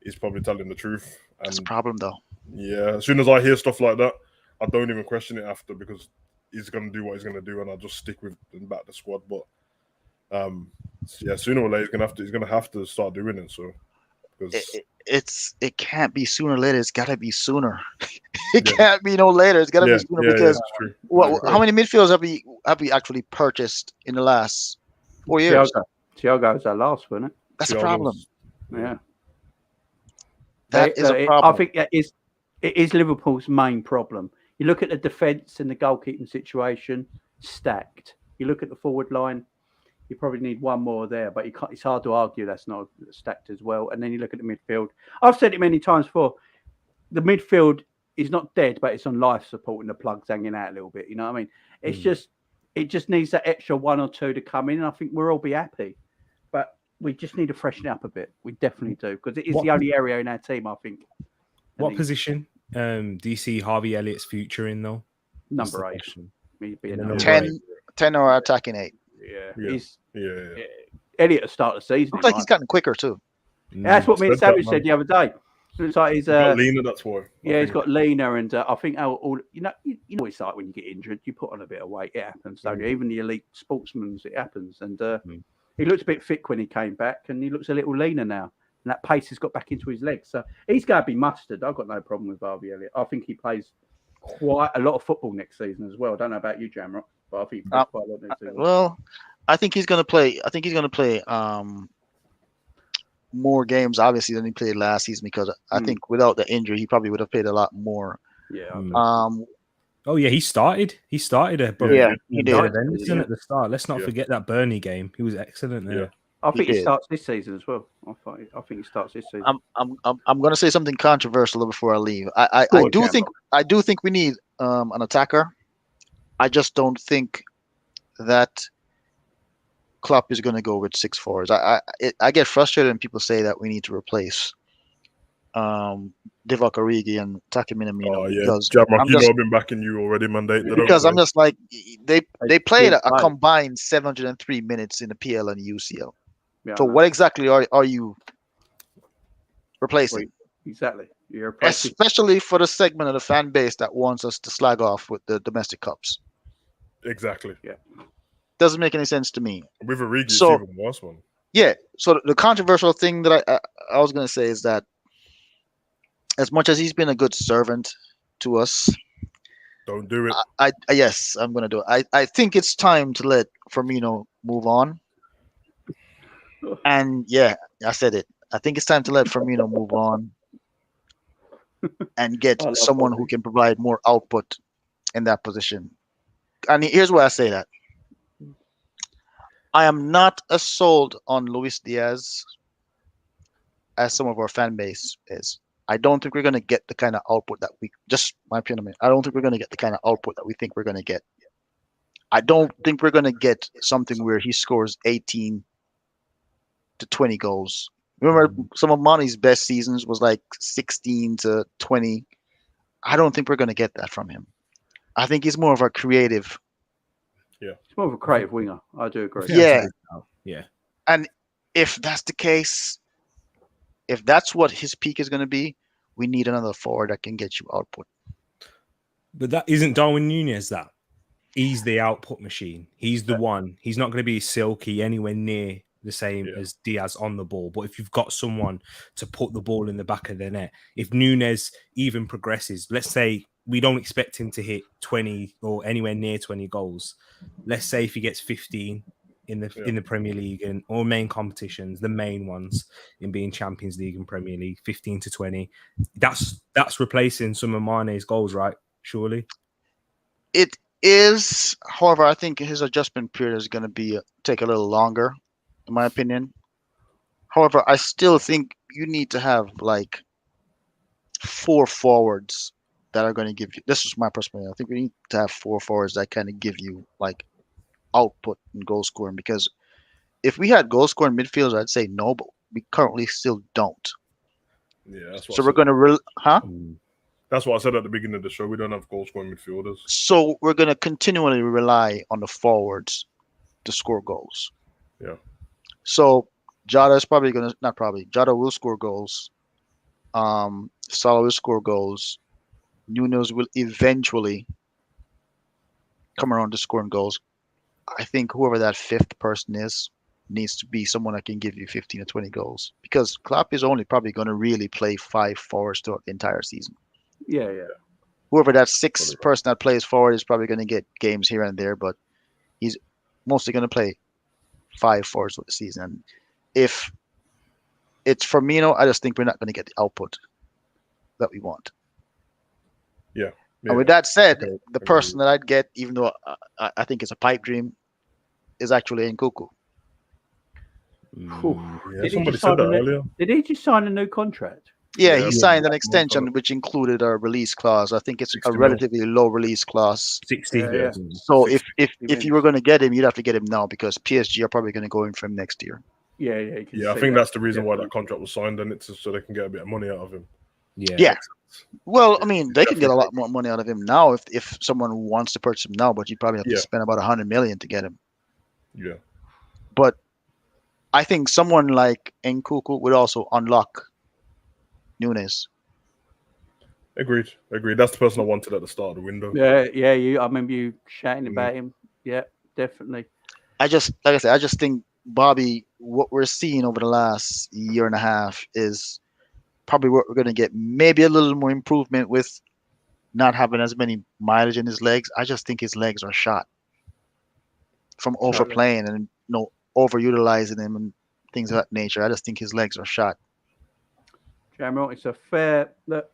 [SPEAKER 2] he's probably telling the truth.
[SPEAKER 7] That's a
[SPEAKER 2] And
[SPEAKER 7] problem, though.
[SPEAKER 2] yeah, as soon as I hear stuff like that, I don't even question it after because he's going to do what he's going to do, and I'll just stick with and back the squad. But yeah, sooner or later he's going to have to start doing it. So because
[SPEAKER 7] It can't be sooner or later. It's got to be sooner. It can't be no later. It's got to be sooner because
[SPEAKER 2] that's true.
[SPEAKER 7] how many midfielders have we actually purchased in the last 4 years?
[SPEAKER 1] Thiago was our last, wasn't it?
[SPEAKER 7] That's a problem.
[SPEAKER 1] Yeah.
[SPEAKER 7] That is a problem.
[SPEAKER 1] I think it is Liverpool's main problem You look at the defence and the goalkeeping situation, stacked. You look at the forward line, you probably need one more there, but it's hard to argue that's not stacked as well. And then you look at the midfield. I've said it many times before. The midfield is not dead, but it's on life support and the plugs hanging out a little bit. You know what I mean? It's just it just needs that extra one or two to come in, and I think we'll all be happy. But we just need to freshen it up a bit. We definitely do, because it is the only area in our team, I think.
[SPEAKER 8] What position do you see Harvey Elliott's future in, though?
[SPEAKER 1] Number 8. He'd be a number
[SPEAKER 7] 10 or attacking 8.
[SPEAKER 1] Yeah. Elliott will start the season.
[SPEAKER 7] Looks like he's gotten quicker too.
[SPEAKER 1] That's what me and Savage said the other day. Looks like he's
[SPEAKER 2] got leaner. That's why.
[SPEAKER 1] Yeah, he's got leaner, and I think all you know what it's like when you get injured. You put on a bit of weight. It happens, don't you? Even the elite sportsmen, it happens. And he looked a bit thick when he came back, and he looks a little leaner now. And that pace has got back into his legs, so he's going to be mustard. I've got no problem with Harvey Elliott. I think he plays quite a lot of football next season as well. I don't know about you, Jamrock, but I think he plays quite a lot next season.
[SPEAKER 7] Well, I think he's going to play. I think he's going to play more games, obviously, than he played last season, because I think without the injury, he probably would have played a lot more.
[SPEAKER 1] Yeah.
[SPEAKER 8] Oh yeah, he started. He started
[SPEAKER 7] he did.
[SPEAKER 8] Henderson at the start. Let's not forget that Burnley game. He was excellent there.
[SPEAKER 2] Yeah.
[SPEAKER 1] I think he starts this season as well. I think he starts this season.
[SPEAKER 7] I'm going to say something controversial before I leave. I do think we need an attacker. I just don't think that Klopp is going to go with 6 forwards. I get frustrated when people say that we need to replace Divock Origi and Taki Minamino.
[SPEAKER 2] Oh yeah,
[SPEAKER 7] because
[SPEAKER 2] Jamrock, I've been backing you already, Monday.
[SPEAKER 7] Because I'm just like, they played a combined 703 minutes in the PL and UCL. Yeah, so what exactly are you replacing?
[SPEAKER 1] Exactly. You're
[SPEAKER 7] replacing, especially for the segment of the fan base that wants us to slag off with the domestic cups.
[SPEAKER 2] Exactly.
[SPEAKER 1] Yeah.
[SPEAKER 7] Doesn't make any sense to me.
[SPEAKER 2] With Origi, it's even worse one.
[SPEAKER 7] Yeah. So the controversial thing that I was going to say is that as much as he's been a good servant to us,
[SPEAKER 2] don't do it.
[SPEAKER 7] Yes, I'm going to do it. I think it's time to let Firmino move on. And yeah, I said it. I think it's time to let Firmino move on and get someone who can provide more output in that position. And here's why I say that. I am not as sold on Luis Diaz as some of our fan base is. I don't think we're going to get the kind of output that just my opinion. I don't think we're going to get the kind of output that we think we're going to get. I don't think we're going to get something where he scores 18 to 20 goals. Remember, some of Monty's best seasons was like 16 to 20. I don't think we're going to get that from him. I think he's more of a creative.
[SPEAKER 2] Yeah,
[SPEAKER 1] he's more of a creative winger. I do agree.
[SPEAKER 7] Yeah. And if that's the case, if that's what his peak is going to be, we need another forward that can get you output.
[SPEAKER 8] But that isn't Darwin Núñez. That he's the output machine. He's the one. He's not going to be silky anywhere near the same as Diaz on the ball. But if you've got someone to put the ball in the back of the net, if Núñez even progresses, let's say we don't expect him to hit 20 or anywhere near 20 goals. Let's say if he gets 15 in the Premier League and or main competitions, the main ones in being Champions League and Premier League, 15 to 20. That's replacing some of Mane's goals, right? Surely.
[SPEAKER 7] It is. However, I think his adjustment period is going to take a little longer, in my opinion. However, I still think you need to have like 4 forwards that are going to give you. This is my perspective. I think we need to have 4 forwards that kind of give you like output and goal scoring. Because if we had goal scoring midfielders, I'd say no, but we currently still don't.
[SPEAKER 2] Yeah, that's what
[SPEAKER 7] so we're going to
[SPEAKER 2] That's what I said at the beginning of the show. We don't have goal scoring midfielders.
[SPEAKER 7] So we're going to continually rely on the forwards to score goals.
[SPEAKER 2] Yeah.
[SPEAKER 7] So Jota is probably going to, not probably, Jota will score goals. Salah will score goals. Núñez will eventually come around to scoring goals. I think whoever that 5th person is needs to be someone that can give you 15 or 20 goals. Because Klopp is only probably going to really play 5 forwards throughout the entire season.
[SPEAKER 1] Yeah.
[SPEAKER 7] Whoever that 6th person that plays forward is probably going to get games here and there, but he's mostly going to play 5 forwards for the season. And if it's Firmino, I just think we're not going to get the output that we want.
[SPEAKER 2] Yeah.
[SPEAKER 7] And with that said,
[SPEAKER 2] Okay,
[SPEAKER 7] the
[SPEAKER 2] agree.
[SPEAKER 7] person that I'd get, even though I think it's a pipe dream, is actually Nkuku.
[SPEAKER 2] Yeah,
[SPEAKER 1] Did he
[SPEAKER 2] somebody
[SPEAKER 1] just
[SPEAKER 2] said
[SPEAKER 1] sign
[SPEAKER 2] that
[SPEAKER 1] a new-
[SPEAKER 2] earlier.
[SPEAKER 1] Did he just sign a new contract?
[SPEAKER 7] Yeah,
[SPEAKER 2] Yeah,
[SPEAKER 7] he
[SPEAKER 2] but
[SPEAKER 7] signed an
[SPEAKER 2] month,
[SPEAKER 7] extension which included a release clause. I think it's
[SPEAKER 2] 60
[SPEAKER 7] a
[SPEAKER 2] mil.
[SPEAKER 7] relatively low release clause.
[SPEAKER 8] 60.
[SPEAKER 1] Yeah.
[SPEAKER 7] So
[SPEAKER 2] 60
[SPEAKER 7] if you were going to get him, you'd have to get him now because PSG are probably going to go in for him next year.
[SPEAKER 1] Yeah. You can
[SPEAKER 2] Yeah, I
[SPEAKER 1] see
[SPEAKER 2] think
[SPEAKER 1] that.
[SPEAKER 2] that's the reason why that
[SPEAKER 1] Definitely.
[SPEAKER 2] contract was signed, and it's so they can get a bit of money out of him.
[SPEAKER 7] Yeah. Well, I mean, they can get a
[SPEAKER 2] Definitely.
[SPEAKER 7] lot more money out of him now if someone wants to purchase him now, but you probably have to
[SPEAKER 2] Yeah.
[SPEAKER 7] spend about 100 million to get him.
[SPEAKER 2] Yeah.
[SPEAKER 7] But I think someone like Nkuku would also unlock Nunes.
[SPEAKER 2] Agreed. That's the person I wanted at the start of the window.
[SPEAKER 1] Yeah. I remember you shouting about him. Yeah, definitely.
[SPEAKER 7] Like I said, I just think Bobby, what we're seeing over the last year and a half is probably what we're going to get. Maybe a little more improvement with not having as many mileage in his legs. I just think his legs are shot from overplaying and overutilizing him and things of that nature. I just think his legs are shot.
[SPEAKER 1] Jamrock, it's a fair look.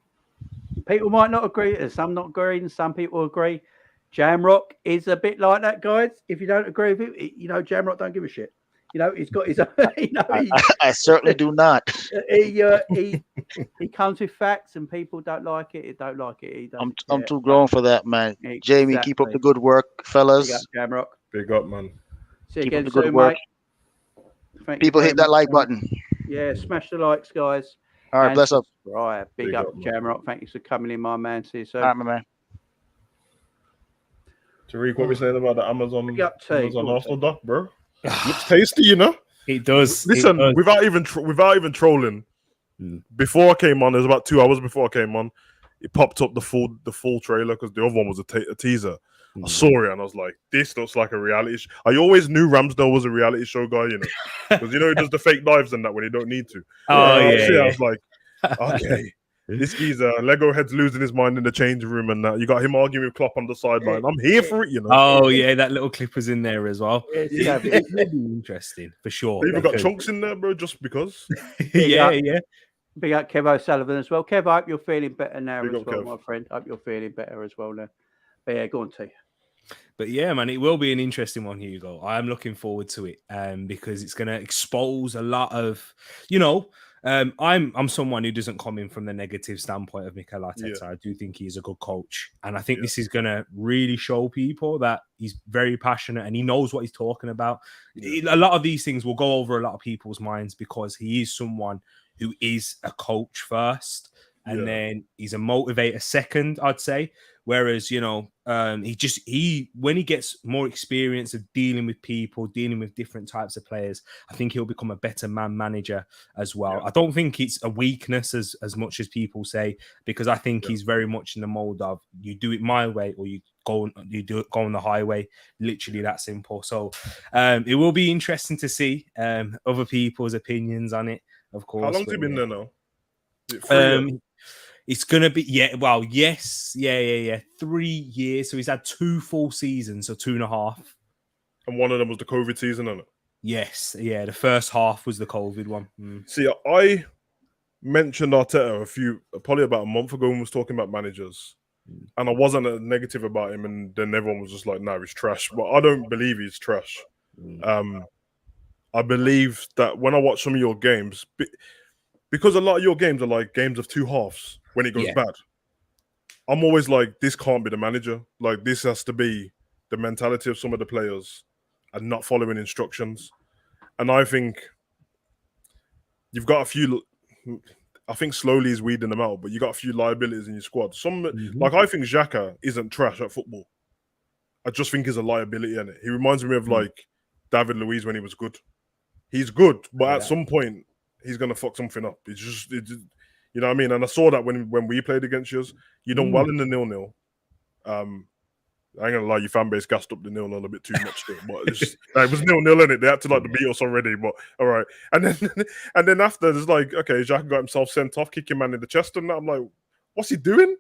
[SPEAKER 1] People might not agree. Some not agree, and some people agree. Jamrock is a bit like that, guys. If you don't agree with him, Jamrock don't give a shit. He's got his own.
[SPEAKER 7] I certainly do not.
[SPEAKER 1] He comes with facts, and people don't like it. He don't like it. He
[SPEAKER 7] I'm
[SPEAKER 1] doesn't
[SPEAKER 7] too grown for that, man.
[SPEAKER 1] care.
[SPEAKER 7] Jamie, keep up the good work,
[SPEAKER 1] Big up,
[SPEAKER 7] fellas.
[SPEAKER 1] Jamrock.
[SPEAKER 2] Big up, man.
[SPEAKER 1] See you
[SPEAKER 7] Keep up
[SPEAKER 1] again
[SPEAKER 7] the good
[SPEAKER 1] soon,
[SPEAKER 7] work.
[SPEAKER 1] mate. Thank you
[SPEAKER 7] People
[SPEAKER 1] very
[SPEAKER 7] hit that
[SPEAKER 1] much,
[SPEAKER 7] like
[SPEAKER 1] Jamrock.
[SPEAKER 7] button.
[SPEAKER 1] Yeah, smash the likes, guys.
[SPEAKER 7] All right,
[SPEAKER 1] And
[SPEAKER 7] bless up.
[SPEAKER 1] subscribe. Big
[SPEAKER 2] Big
[SPEAKER 1] up,
[SPEAKER 2] up, man.
[SPEAKER 1] Jamrock. Thank you for coming in, my man. See you soon.
[SPEAKER 7] All right, my man.
[SPEAKER 2] Tariq, what we saying about the Amazon
[SPEAKER 1] Big up, T.
[SPEAKER 2] Amazon
[SPEAKER 1] Go on,
[SPEAKER 2] Arsenal doc, bro? Looks tasty, you know.
[SPEAKER 8] It does.
[SPEAKER 2] Listen,
[SPEAKER 8] it does.
[SPEAKER 2] without even trolling, before I came on, it was about 2 hours before I came on. It popped up the full trailer because the other one was a teaser. I saw it and I was like, "This looks like a reality show." I always knew Ramsdale was a reality show guy, because he does the fake dives and that when he don't need to.
[SPEAKER 8] Oh,
[SPEAKER 2] And
[SPEAKER 8] yeah.
[SPEAKER 2] I was like, okay, this geezer, Lego head's losing his mind in the changing room, and you got him arguing with Klopp on the sideline. I'm here for it,
[SPEAKER 8] Oh yeah, that little clip was in there as well.
[SPEAKER 1] Yeah,
[SPEAKER 8] It will be interesting for sure.
[SPEAKER 2] They even got
[SPEAKER 8] because-
[SPEAKER 2] chunks in there, bro, just because.
[SPEAKER 8] yeah.
[SPEAKER 1] Big up Kev O'Sullivan as well. Kev, I hope you're feeling better now
[SPEAKER 2] Big
[SPEAKER 1] as
[SPEAKER 2] up,
[SPEAKER 1] well,
[SPEAKER 2] Kev.
[SPEAKER 1] my friend. Hope you're feeling better as well now. But yeah, go on, T.
[SPEAKER 8] But yeah, man, it will be an interesting one, Hugo. I am looking forward to it because it's going to expose a lot of, I'm someone who doesn't come in from the negative standpoint of Mikel Arteta.
[SPEAKER 2] Yeah.
[SPEAKER 8] I do think he's a good coach. And I think this is going to really show people that he's very passionate and he knows what he's talking about. A lot of these things will go over a lot of people's minds because he is someone who is a coach first. And then he's a motivator second, I'd say. Whereas, when he gets more experience of dealing with people, dealing with different types of players, I think he'll become a better man manager as well. I don't think it's a weakness as much as people say, because I think he's very much in the mold of you do it my way or you go on the highway. Literally that simple. So it will be interesting to see other people's opinions on it, of course.
[SPEAKER 2] How long's he been there now? Is it 3 years?
[SPEAKER 8] It's gonna be 3 years. So he's had 2 full seasons, so 2.5.
[SPEAKER 2] And one of them was the COVID season, isn't it?
[SPEAKER 8] Yes, the first half was the COVID one.
[SPEAKER 2] See, I mentioned Arteta probably about a month ago when we was talking about managers, and I wasn't negative about him, and then everyone was just like, "No, he's trash." But I don't believe he's trash. I believe that when I watch some of your games, because a lot of your games are like games of 2 halves when it goes bad, I'm always like, this can't be the manager. Like, this has to be the mentality of some of the players and not following instructions. And I think you've got a few, I think slowly he's weeding them out, but you got a few liabilities in your squad. Like, I think Xhaka isn't trash at football. I just think he's a liability in it. He reminds me of like David Luiz when he was good. He's good, but at some point, he's going to fuck something up. It's just, you know what I mean? And I saw that when we played against you. You done well in the 0-0. I ain't going to lie, your fan base gassed up the 0-0 a bit too much still. But it was 0-0 in it. They had to the beat us already, but all right. And then after, there's like, okay, Jack got himself sent off, kicking man in the chest and that. I'm like, what's he doing?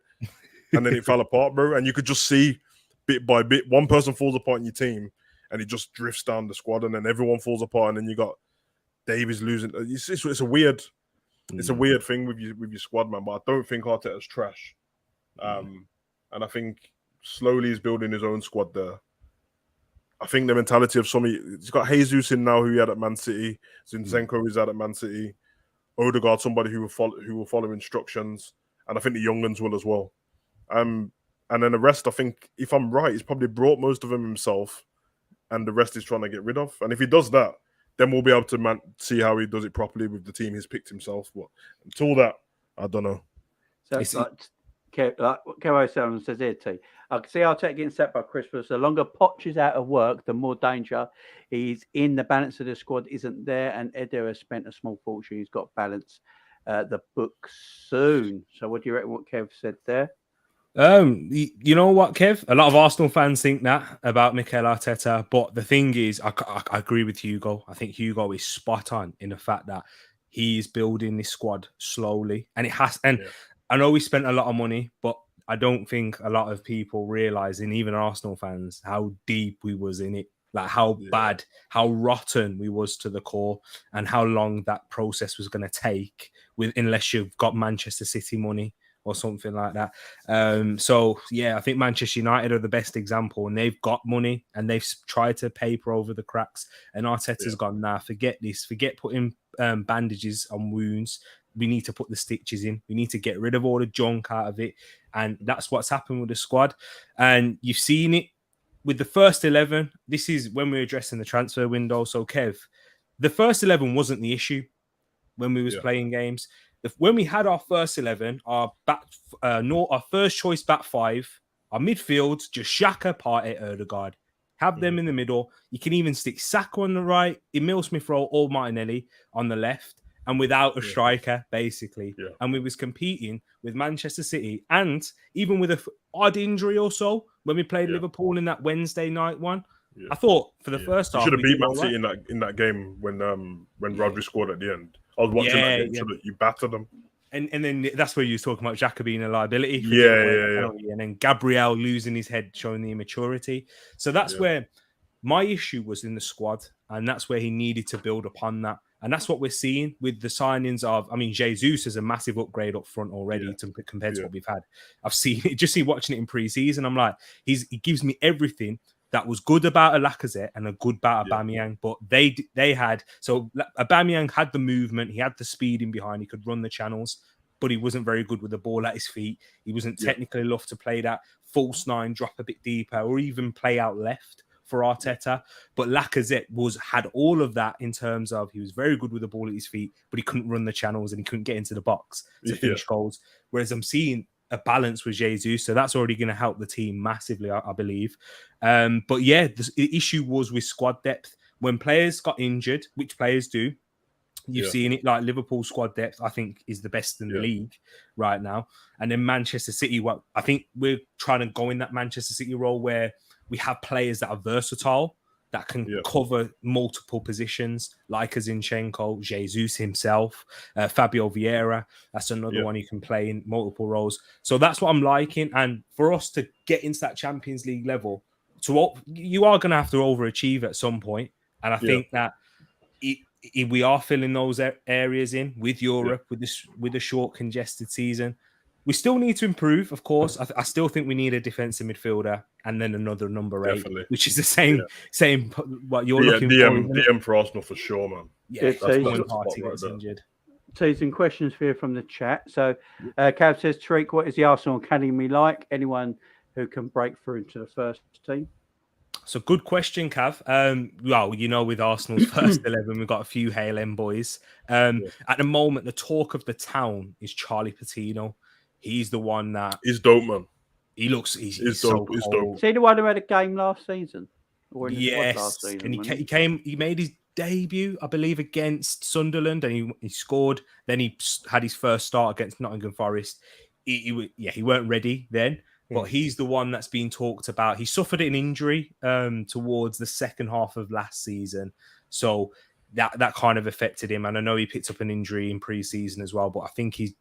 [SPEAKER 2] And then it fell apart, bro. And you could just see bit by bit, one person falls apart in your team and he just drifts down the squad and then everyone falls apart and then you got Davies losing. It's a weird thing with your squad, man. But I don't think Arteta's trash. And and I think slowly he's building his own squad there. I think the mentality of he's got Jesus in now, who he had at Man City. Zinchenko is out at Man City. Odegaard, somebody who will follow instructions, and I think the young ones will as well. And then the rest, I think, if I'm right, he's probably brought most of them himself, and the rest he's trying to get rid of. And if he does that, then we'll be able to see how he does it properly with the team he's picked himself. But until that, I don't know.
[SPEAKER 1] So like Kevo Selman says here, T. I can see Arteta getting set by Christmas. The longer Poch is out of work, the more danger he's in. The balance of the squad isn't there, and Edu has spent a small fortune. He's got balance. The book soon. So, what do you reckon? What Kev said there?
[SPEAKER 8] You know what, Kev? A lot of Arsenal fans think that about Mikel Arteta, but the thing is, I agree with Hugo. I think Hugo is spot on in the fact that he's building this squad slowly, and it has. And I know we spent a lot of money, but I don't think a lot of people realizing, even Arsenal fans, how deep we was in it, like how bad, how rotten we was to the core, and how long that process was going to take unless you've got Manchester City money or something like that. So I think Manchester United are the best example, and they've got money and they've tried to paper over the cracks, and Arteta's gone, nah, forget this, forget putting bandages on wounds. We need to put the stitches in. We need to get rid of all the junk out of it. And that's what's happened with the squad. And you've seen it with the first 11. This is when we're addressing the transfer window. So, Kev, the first 11 wasn't the issue when we was playing games. When we had our first 11, our first choice back five, our midfield, just Xhaka, Partey, Odegaard. Have them in the middle. You can even stick Saka on the right, Emile Smith-Rowe or Martinelli on the left, and without a striker, basically. Yeah. And we was competing with Manchester City, and even with an odd injury or so, when we played Liverpool in that Wednesday night one, I thought for the first half...
[SPEAKER 2] You should have beat Man City in that game when Rodri scored at the end. I was watching that game, you battered them.
[SPEAKER 8] And then that's where you was talking about Xhaka being a liability. And then Gabriel losing his head, showing the immaturity. So that's where my issue was in the squad, and that's where he needed to build upon that. And that's what we're seeing with the signings of, Jesus is a massive upgrade up front already compared to what we've had. I've seen it, just watching it in pre-season. I'm like, he gives me everything that was good about a Lacazette and a good about Aubameyang, but they had, so Aubameyang had the movement, he had the speed in behind, he could run the channels, but he wasn't very good with the ball at his feet. He wasn't technically enough to play that false nine, drop a bit deeper, or even play out left for Arteta. But Lacazette had all of that in terms of he was very good with the ball at his feet, but he couldn't run the channels and he couldn't get into the box to finish goals. Whereas I'm seeing a balance with Jesus, so that's already going to help the team massively, I believe. But the issue was with squad depth. When players got injured, which players do, you've seen it, like Liverpool squad depth, I think, is the best in the league right now. And then Manchester City, I think we're trying to go in that Manchester City role where we have players that are versatile, that can cover multiple positions, like a Zinchenko, Jesus himself, Fabio Vieira. That's another one who can play in multiple roles. So that's what I'm liking. And for us to get into that Champions League level, you are going to have to overachieve at some point. And I think that we are filling those areas in with Europe, with the short, congested season. We still need to improve, of course. I still think we need a defensive midfielder and then another number 8, which is the same what you're looking for.
[SPEAKER 2] DM for Arsenal for sure, man.
[SPEAKER 1] Yeah,
[SPEAKER 2] injured.
[SPEAKER 1] So some questions for you from the chat. So Cav says, Tariq, what is the Arsenal Academy like? Anyone who can break through into the first team?
[SPEAKER 8] So good question, Cav. With Arsenal's first 11, we've got a few Hale M boys. At the moment, the talk of the town is Charlie Patino. He's the one that...
[SPEAKER 2] He's dope, man.
[SPEAKER 8] He looks... He's so cold.
[SPEAKER 1] Is he the one who had a game last season?
[SPEAKER 8] Yes.
[SPEAKER 1] Last season,
[SPEAKER 8] and he made his debut, I believe, against Sunderland, and he scored. Then he had his first start against Nottingham Forest. He weren't ready then, but he's the one that's been talked about. He suffered an injury towards the second half of last season, so that kind of affected him. And I know he picked up an injury in pre-season as well, but I think he's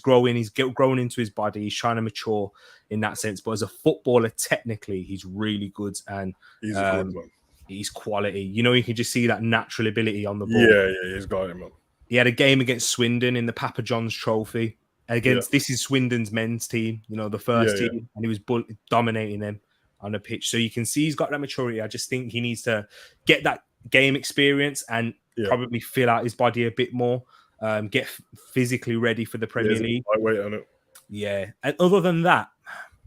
[SPEAKER 8] growing into his body. He's trying to mature in that sense. But as a footballer, technically, he's really good, and
[SPEAKER 2] he's a good one.
[SPEAKER 8] He's quality. You can just see that natural ability on the ball.
[SPEAKER 2] Yeah, he's got it, man.
[SPEAKER 8] He had a game against Swindon in the Papa John's Trophy, against this is Swindon's men's team, you know, the first team, and he was dominating them on the pitch. So you can see he's got that maturity. I just think he needs to get that game experience and probably fill out his body a bit more, get physically ready for the Premier League.
[SPEAKER 2] Lightweight on it.
[SPEAKER 8] Yeah, and other than that,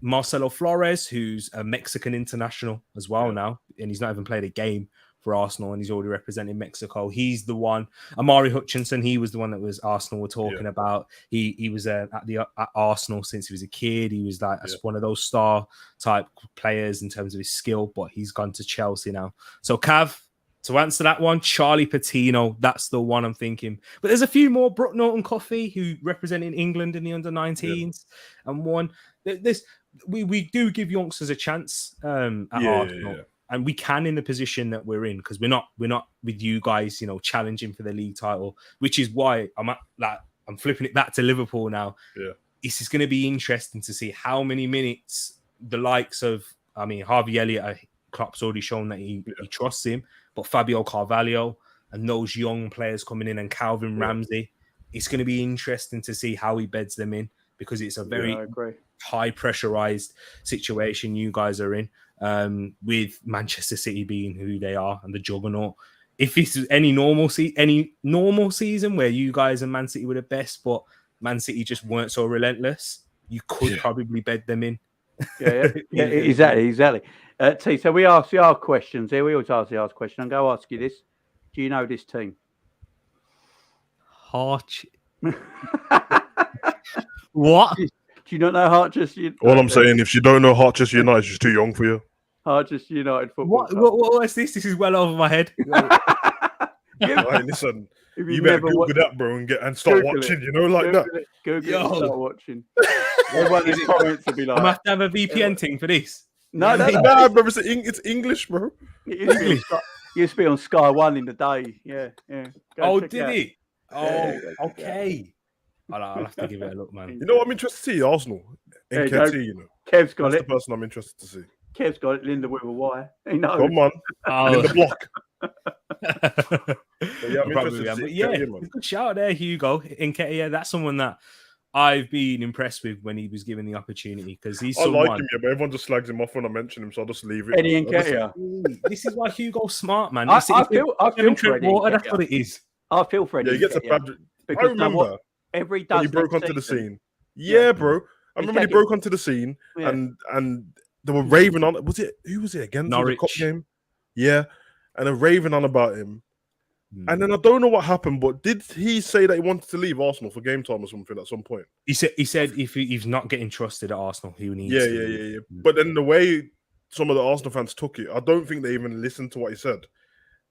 [SPEAKER 8] Marcelo Flores, who's a Mexican international as well now, and he's not even played a game for Arsenal, and he's already representing Mexico. He's the one. Amari Hutchinson, he was the one that was Arsenal were talking about. He was at Arsenal since he was a kid. He was like one of those star type players in terms of his skill, but he's gone to Chelsea now. So Cav, to answer that one, Charlie Patino, that's the one I'm thinking. But there's a few more. Brooke Norton Coffey, who representing England in the under-19s, and one. We do give youngsters a chance at Arsenal. And we can in the position that we're in, because we're not with you guys, you know, challenging for the league title, which is why I'm flipping it back to Liverpool now. Yeah, this is going to be interesting to see how many minutes the likes of, I mean, Harvey Elliott, Klopp's already shown that he trusts him, but Fabio Carvalho and those young players coming in and Calvin Ramsey, it's going to be interesting to see how he beds them in, because it's a very high pressurized situation you guys are in. With Manchester City being who they are and the juggernaut. If this is any normal season where you guys and Man City were the best, but Man City just weren't so relentless, you could probably bed them in.
[SPEAKER 1] Exactly. T, so we ask our questions here. We always ask the question. I'm going to ask you this: do you know this team?
[SPEAKER 8] Hart. What?
[SPEAKER 1] Do you not know Hartchester?
[SPEAKER 2] All I'm saying, if you don't know Hartchester United, she's too young for you.
[SPEAKER 1] Hartchester United football.
[SPEAKER 8] What's this? This is well over my head.
[SPEAKER 2] Right, listen, you better Google that, bro, and start
[SPEAKER 1] Google
[SPEAKER 2] watching.
[SPEAKER 1] It.
[SPEAKER 2] You know, like
[SPEAKER 1] Google
[SPEAKER 2] that.
[SPEAKER 1] It. Google it and start watching. Everyone's comments will be like,
[SPEAKER 8] I have to have a VPN thing for this.
[SPEAKER 2] No, bro, it's English, bro.
[SPEAKER 1] It used to be on Sky One in the day. Yeah.
[SPEAKER 2] Go
[SPEAKER 8] did it? Oh, okay. I'll have to give it a look, man.
[SPEAKER 2] You know what I'm interested to see? Arsenal. NKT, you know.
[SPEAKER 1] Kev's got
[SPEAKER 2] That's
[SPEAKER 1] it.
[SPEAKER 2] the person I'm interested to see.
[SPEAKER 1] Kev's got it. Linda with a Y. He knows.
[SPEAKER 2] Come on. Linda Block.
[SPEAKER 8] Good shout there, Hugo. NKT, that's someone that I've been impressed with when he was given the opportunity, because he's
[SPEAKER 2] I like him, but everyone just slags him off when I mention him, so I'll just leave it.
[SPEAKER 1] Eddie NKT.
[SPEAKER 8] This is why Hugo's smart, man.
[SPEAKER 1] I feel for Eddie.
[SPEAKER 8] That's what it is.
[SPEAKER 1] I feel for Eddie.
[SPEAKER 2] Yeah, he gets a bad. I remember
[SPEAKER 1] every
[SPEAKER 2] when he broke onto the scene. Yeah, bro. I remember he broke onto the scene, and they were raving on. Who was it against?
[SPEAKER 8] Norwich.
[SPEAKER 2] The cup game. Yeah, and they're raving on about him. And then I don't know what happened, but did he say that he wanted to leave Arsenal for game time or something at some point?
[SPEAKER 8] He said if he's not getting trusted at Arsenal, he needs to.
[SPEAKER 2] Yeah. But then the way some of the Arsenal fans took it, I don't think they even listened to what he said.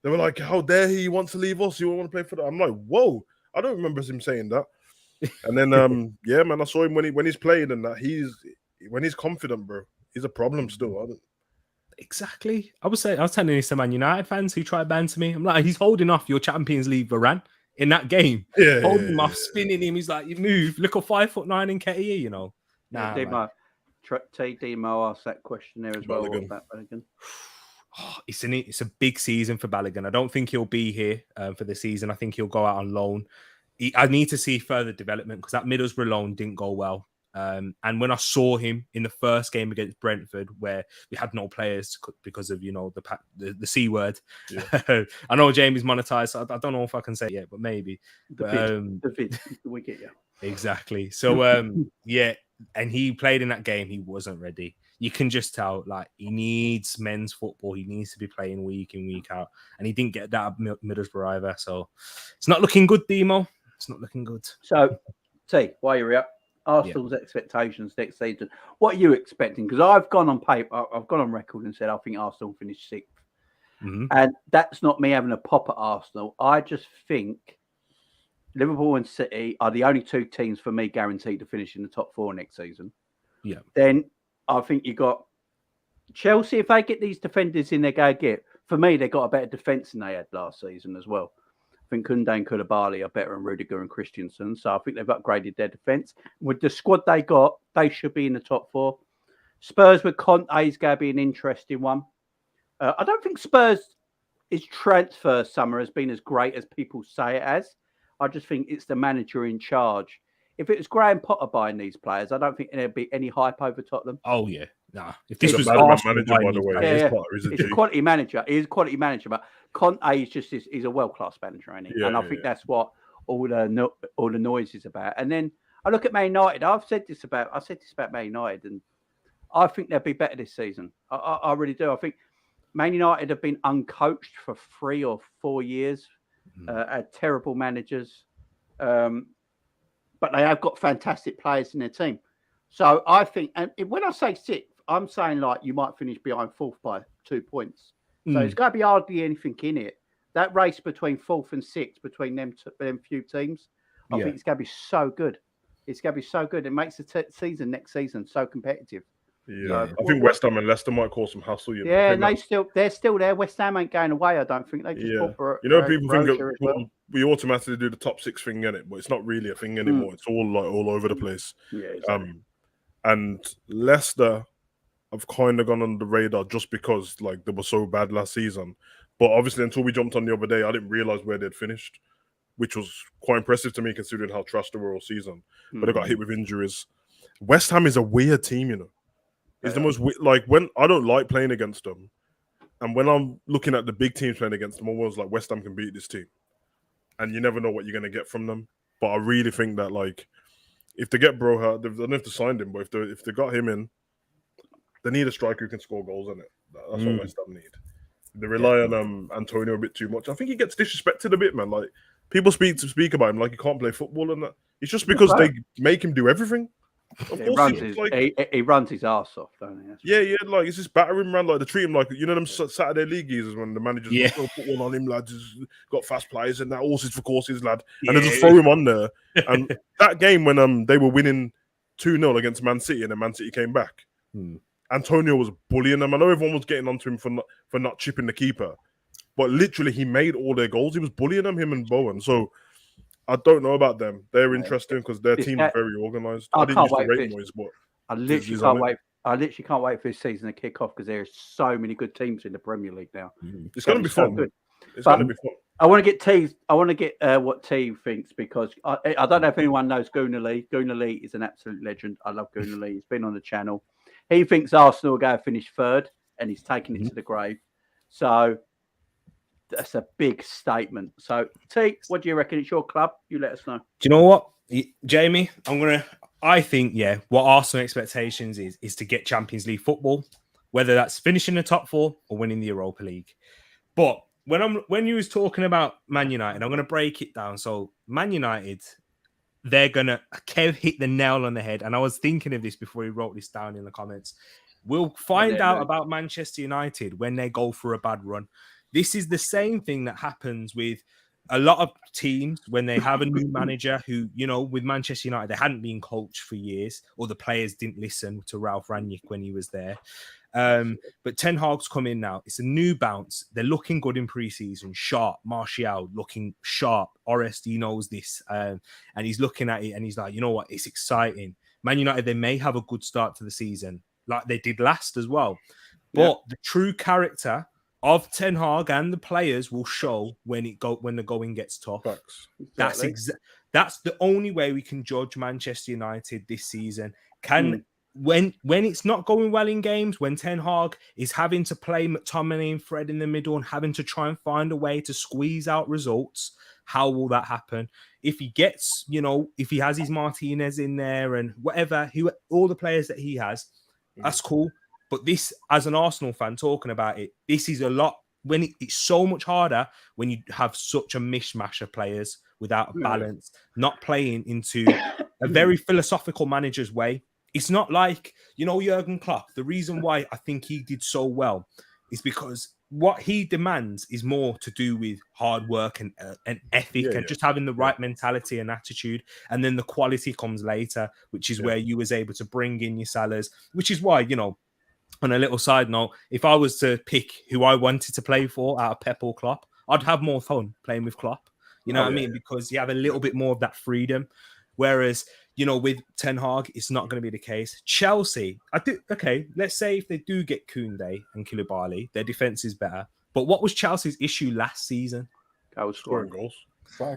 [SPEAKER 2] They were like, "How dare he want to leave us? He won't want to play for that." I'm like, "Whoa!" I don't remember him saying that. And then, yeah, man, I saw him when he's playing and that when he's confident, bro. He's a problem still.
[SPEAKER 8] Exactly. I was telling this to Man United fans who try to banter me. I'm like, he's holding off your Champions League Varane in that game.
[SPEAKER 2] Yeah,
[SPEAKER 8] holding him off, spinning him. He's like, you move. Look at 5'9" in KE, you know.
[SPEAKER 1] Nah, Demo asked that question there as well. Balogun.
[SPEAKER 8] Oh, it's a big season for Balogun. I don't think he'll be here for the season. I think he'll go out on loan. I need to see further development, because that Middlesbrough loan didn't go well. And when I saw him in the first game against Brentford, where we had no players because of, you know, the C word. Yeah. I know Jamie's monetized, so I don't know if I can say it yet, but maybe.
[SPEAKER 1] The vid, we get you.
[SPEAKER 8] Exactly. So, yeah, and he played in that game. He wasn't ready. You can just tell, like, he needs men's football. He needs to be playing week in, week out. And he didn't get that at Middlesbrough either. So it's not looking good, Demo. It's not looking good.
[SPEAKER 1] So, T, while you're up, Arsenal's expectations next season. What are you expecting? Because I've gone on paper, I've gone on record and said I think Arsenal will finish 6th. Mm-hmm. And that's not me having a pop at Arsenal. I just think Liverpool and City are the only two teams for me guaranteed to finish in the top 4 next season.
[SPEAKER 8] Yeah.
[SPEAKER 1] Then I think you got Chelsea. If they get these defenders in, they go get. For me, they got a better defence than they had last season as well. I think Koundé and Koulibaly are better than Rudiger and Christensen. So I think they've upgraded their defence. With the squad they got, they should be in the top 4. Spurs with Conte is going to be an interesting one. I don't think Spurs' transfer summer has been as great as people say it has. I just think it's the manager in charge. if it was Graham Potter buying these players, I don't think there'd be any hype over Tottenham.
[SPEAKER 8] Oh yeah, nah. If this
[SPEAKER 2] He's
[SPEAKER 8] was
[SPEAKER 2] a bad
[SPEAKER 8] Arsenal
[SPEAKER 2] manager,
[SPEAKER 8] buying
[SPEAKER 2] by the
[SPEAKER 8] these
[SPEAKER 2] way.
[SPEAKER 8] players,
[SPEAKER 1] Yeah,
[SPEAKER 2] Potter is a
[SPEAKER 1] He's a
[SPEAKER 2] G.
[SPEAKER 1] quality manager. He is a quality manager, but Conte is just he's a world class manager, ain't he?
[SPEAKER 2] Yeah,
[SPEAKER 1] and I
[SPEAKER 2] yeah,
[SPEAKER 1] think
[SPEAKER 2] yeah.
[SPEAKER 1] that's what all the noise is about. And then I look at Man United. I said this about Man United, and I think they'll be better this season. I really do. I think Man United have been uncoached for 3 or 4 years, had terrible managers, but they have got fantastic players in their team. So I think, and when I say 6th, I'm saying like you might finish behind 4th by 2 points. So it's going to be hardly anything in it. That race between 4th and 6th, between them few teams, I think it's going to be so good. It's going to be so good. It makes the season next season so competitive.
[SPEAKER 2] Yeah, I think West Ham and Leicester might cause some hassle. You know?
[SPEAKER 1] Yeah, and they're still there. West Ham ain't going away. I don't think they just
[SPEAKER 2] people think we automatically do the top 6 thing in it, but it's not really a thing anymore. It's all like all over the place.
[SPEAKER 1] Yeah, exactly.
[SPEAKER 2] And Leicester have kind of gone under the radar just because like they were so bad last season. But obviously, until we jumped on the other day, I didn't realize where they'd finished, which was quite impressive to me considering how trash they were all season. But they got hit with injuries. West Ham is a weird team, you know. It's the most like when I don't like playing against them, and when I'm looking at the big teams playing against them, I was like West Ham can beat this team, and you never know what you're going to get from them. But I really think that like if they get Broha, they don't have to sign him, but if they got him in, they need a striker who can score goals in it. That's what West Ham need. They rely on Antonio a bit too much. I think he gets disrespected a bit, man. Like people speak about him like he can't play football and that. It's just because they make him do everything.
[SPEAKER 1] He runs his arse off, don't he?
[SPEAKER 2] Yeah, like it's just battering man. Like they treat him like them Saturday league geezers when the managers put one on him, lads. He's got fast players and that horses for courses, lad. And they just throw him on there. And that game when they were winning 2-0 against Man City and then Man City came back, Antonio was bullying them. I know everyone was getting onto him for not chipping the keeper, but literally he made all their goals. He was bullying them, him and Bowen. So I don't know about them. They're interesting because their team is very organised. I didn't used to rate noise, but
[SPEAKER 1] I literally can't wait. I literally can't wait for this season to kick off because there are so many good teams in the Premier League now.
[SPEAKER 2] It's going to be fun.
[SPEAKER 1] Good.
[SPEAKER 2] It's going to be fun.
[SPEAKER 1] I want to get T. I want to get what T thinks because I don't know if anyone knows Gunnar Lee. Gunnar Lee is an absolute legend. I love Gunnar Lee. He's been on the channel. He thinks Arsenal will go finish 3rd, and he's taking it to the grave. So that's a big statement. So T, what do you reckon? It's your club. You let us know.
[SPEAKER 8] Do you know what, Jamie? I think what Arsenal expectations is to get Champions League football, whether that's finishing the top 4 or winning the Europa League. But when you was talking about Man United, I'm gonna break it down. So Man United, Kev hit the nail on the head, and I was thinking of this before he wrote this down in the comments. We'll find out about Manchester United when they go for a bad run. This is the same thing that happens with a lot of teams when they have a new manager who, with Manchester United, they hadn't been coached for years, or the players didn't listen to Ralph Rangnick when he was there. But Ten Hag's come in now. It's a new bounce. They're looking good in pre-season. Sharp, Martial looking sharp. Oresti knows this. And he's looking at it and he's like, you know what? It's exciting. Man United, they may have a good start to the season like they did last as well. But the true character of Ten Hag and the players will show when the going gets tough.
[SPEAKER 1] Exactly.
[SPEAKER 8] That's the only way we can judge Manchester United this season. When it's not going well in games, when Ten Hag is having to play McTominay and Fred in the middle and having to try and find a way to squeeze out results, how will that happen? If he gets, if he has his Martinez in there and whatever, all the players that he has, that's cool. But this, as an Arsenal fan talking about it, this is a lot when it's so much harder when you have such a mishmash of players without a balance, not playing into a very philosophical manager's way. It's not like, Jurgen Klopp. The reason why I think he did so well is because what he demands is more to do with hard work and ethic and just having the right mentality and attitude. And then the quality comes later, which is where you was able to bring in your Salahs, which is why, on a little side note, if I was to pick who I wanted to play for out of Pep or Klopp, I'd have more fun playing with Klopp. You know what I mean? Because you have a little bit more of that freedom. Whereas, with Ten Hag, it's not going to be the case. Chelsea, let's say if they do get Koundé and Koulibaly, their defense is better. But what was Chelsea's issue last season?
[SPEAKER 1] Scoring
[SPEAKER 2] goals.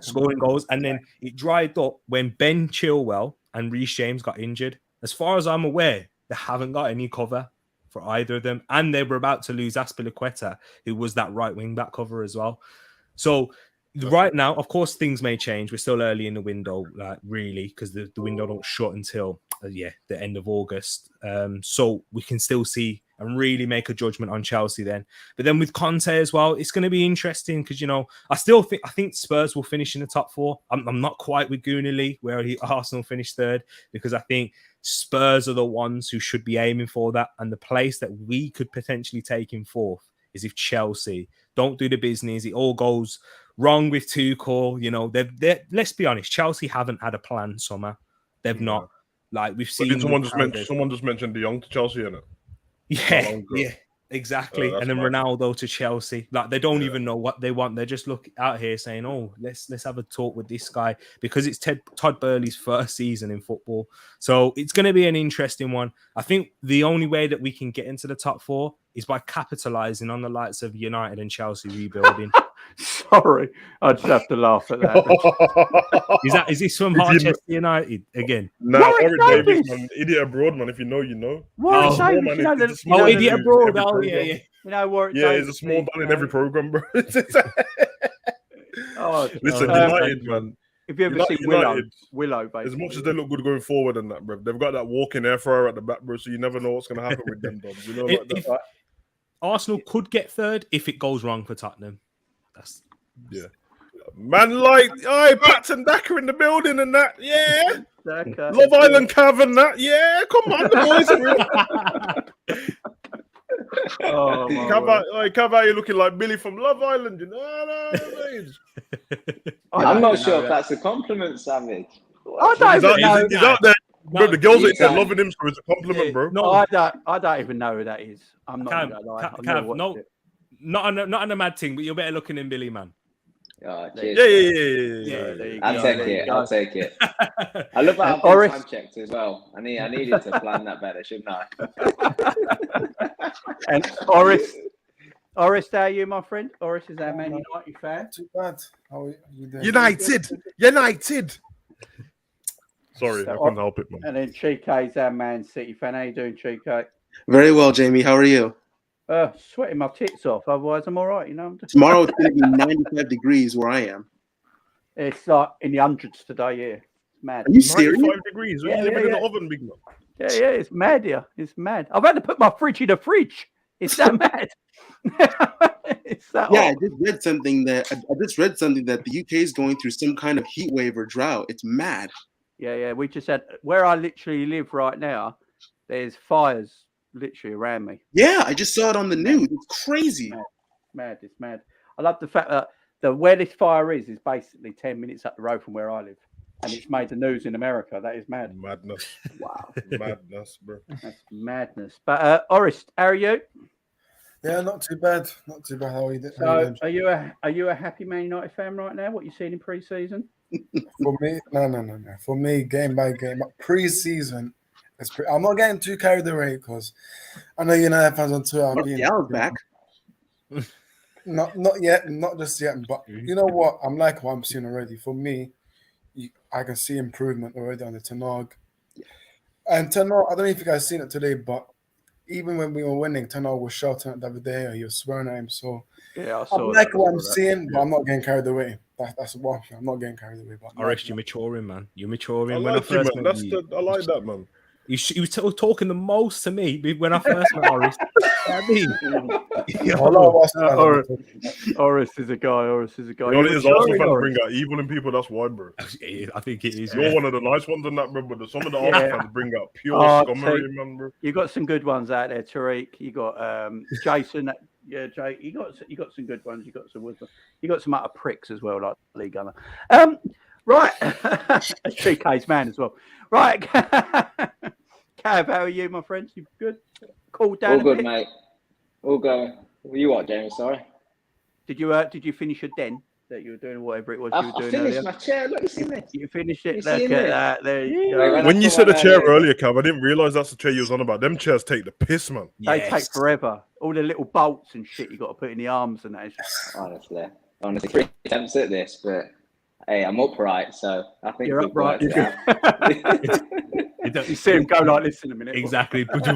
[SPEAKER 8] scoring goals, and then it dried up when Ben Chilwell and Reece James got injured. As far as I'm aware, they haven't got any cover for either of them, and they were about to lose Azpilicueta, who was that right wing back cover as well. So right now, of course, things may change. We're still early in the window, really, because the window don't shut until the end of August. So we can still see and really make a judgment on Chelsea then. But then with Conte as well, it's going to be interesting because, you know, I think Spurs will finish in the top four. I'm not quite with Goonily where Arsenal finished third, because I think Spurs are the ones who should be aiming for that. And the place that we could potentially take in fourth is if Chelsea don't do the business. It all goes wrong with Tuchel. You know, they're let's be honest, Chelsea haven't had a planned summer. They've not. Like we've seen.
[SPEAKER 2] Someone just mentioned De Jong to Chelsea, innit?
[SPEAKER 8] Yeah, exactly. And then Ronaldo to Chelsea. Like they don't even know what they want. They just look out here saying, "Oh, let's have a talk with this guy," because it's Todd Burley's first season in football. So it's going to be an interesting one. I think the only way that we can get into the top four is by capitalizing on the likes of United and Chelsea rebuilding.
[SPEAKER 1] Sorry, I just have to laugh at that.
[SPEAKER 8] Is this from Manchester United again?
[SPEAKER 2] No, Warwick Davis, man. Idiot abroad, man. If you know, you know.
[SPEAKER 1] Warwick Davis,
[SPEAKER 8] Idiot abroad. Oh, yeah.
[SPEAKER 1] You know, Warwick
[SPEAKER 2] Davis. He's a small man in every program, bro. Listen, United, man.
[SPEAKER 1] If you ever see Willow, basically.
[SPEAKER 2] As much as they look good going forward and that, bro, they've got that walking air fryer at the back, bro. So you never know what's going to happen with them, dogs. You know, like that.
[SPEAKER 8] Arsenal could get third if it goes wrong for Tottenham.
[SPEAKER 2] Man, like, Patton Daka in the building and that, yeah. Love Island Cav and that, yeah. Come on, the boys. Cav out here looking like Billy from Love Island, you know.
[SPEAKER 9] I'm not sure if that's a compliment, Savage.
[SPEAKER 1] I don't even know.
[SPEAKER 2] He's out there. Bro, the girls ain't loving him, so it's a compliment, bro.
[SPEAKER 1] No, I don't even know who that is. I'm not gonna lie.
[SPEAKER 8] Cav, not on a mad thing, but you're better looking than Billy, man.
[SPEAKER 9] Oh,
[SPEAKER 2] Yeah.
[SPEAKER 9] I'll take it. I love that I've time checked as well. I needed to plan that better, shouldn't I?
[SPEAKER 1] And Oris, how are you, my friend? Oris is our Man United fan.
[SPEAKER 10] Too bad. How are you doing?
[SPEAKER 2] United. Sorry, I couldn't help it, man.
[SPEAKER 1] And then Chike is our Man City fan. How you doing, Chike?
[SPEAKER 11] Very well, Jamie. How are you?
[SPEAKER 1] Sweating my tits off. Otherwise, I'm all right. You know.
[SPEAKER 11] Tomorrow it's going to be 95 degrees where I am.
[SPEAKER 1] It's like in the hundreds today. Yeah, it's mad.
[SPEAKER 11] Are you serious?
[SPEAKER 2] 95 degrees. We're living in the oven, big man.
[SPEAKER 1] Yeah, it's mad here. It's mad. I've had to put my fridge in the fridge. It's that mad. It's that.
[SPEAKER 11] Yeah, I just read something that the UK is going through some kind of heat wave or drought. It's mad.
[SPEAKER 1] Yeah. We just had where I literally live right now. There's fires literally around me.
[SPEAKER 11] Yeah, I just saw it on the news. It's crazy.
[SPEAKER 1] It's mad. I love the fact that where this fire is basically 10 minutes up the road from where I live. And it's made the news in America. That is mad.
[SPEAKER 2] Madness.
[SPEAKER 1] Wow.
[SPEAKER 2] Madness, bro.
[SPEAKER 1] That's madness. But Oris, how are you?
[SPEAKER 10] Yeah, not too bad. Not too bad. How are you doing?
[SPEAKER 1] So are you a happy Man United fan right now? What you seen in pre-season?
[SPEAKER 10] For me, no. For me, game by game, pre-season. I'm not getting too carried away because I know United fans on Twitter are being
[SPEAKER 11] back.
[SPEAKER 10] Not yet, not just yet. But you know what? I'm like what I'm seeing already. For me, I can see improvement already on the Tenag. And Tenag, I don't know if you guys seen it today, but even when we were winning, Tenag was shouting at David De Gea. He was swearing at him. So
[SPEAKER 1] yeah, I saw
[SPEAKER 10] like what I'm seeing, but I'm not getting carried away. That's one thing. I'm not getting carried away. But
[SPEAKER 8] Oris, you're maturing, man. You're maturing.
[SPEAKER 2] I like that, man.
[SPEAKER 8] You were talking the most to me when I first met Oris.
[SPEAKER 1] Oris is a guy. Oris is a guy.
[SPEAKER 2] You know what it is? Arsenal fans bring out evil in people. That's why, bro.
[SPEAKER 8] I think it is.
[SPEAKER 2] You're one of the nice ones in that, bro. But some of the Arsenal fans bring out pure scummery, man, bro.
[SPEAKER 1] You got some good ones out there, Tariq. You got Jason. Yeah, Jay. You got some good ones. You got some wisdom. You got some utter pricks as well, like Lee Gunner. Right. Chike's man as well. Right. Cav, how are you, my friends? You good? Cool down.
[SPEAKER 9] All good, mate. All going. You what, James? Sorry.
[SPEAKER 1] Did you finish your den that you were doing, whatever it was you were doing?
[SPEAKER 9] I finished
[SPEAKER 1] earlier?
[SPEAKER 9] my chair. Look, you see this?
[SPEAKER 1] You finished it. Look at that. There you go.
[SPEAKER 2] When you said the chair earlier, Cav, I didn't realize that's the chair you was on about. Them chairs take the piss, man.
[SPEAKER 1] They take forever. All the little bolts and shit you got to put in the arms and that.
[SPEAKER 9] Honestly, 3 attempts at this, but Hey, I'm upright, so I think
[SPEAKER 1] You're
[SPEAKER 9] we've
[SPEAKER 1] upright.
[SPEAKER 9] worked it out.
[SPEAKER 1] You see him go like this in a minute.
[SPEAKER 8] Exactly.
[SPEAKER 9] But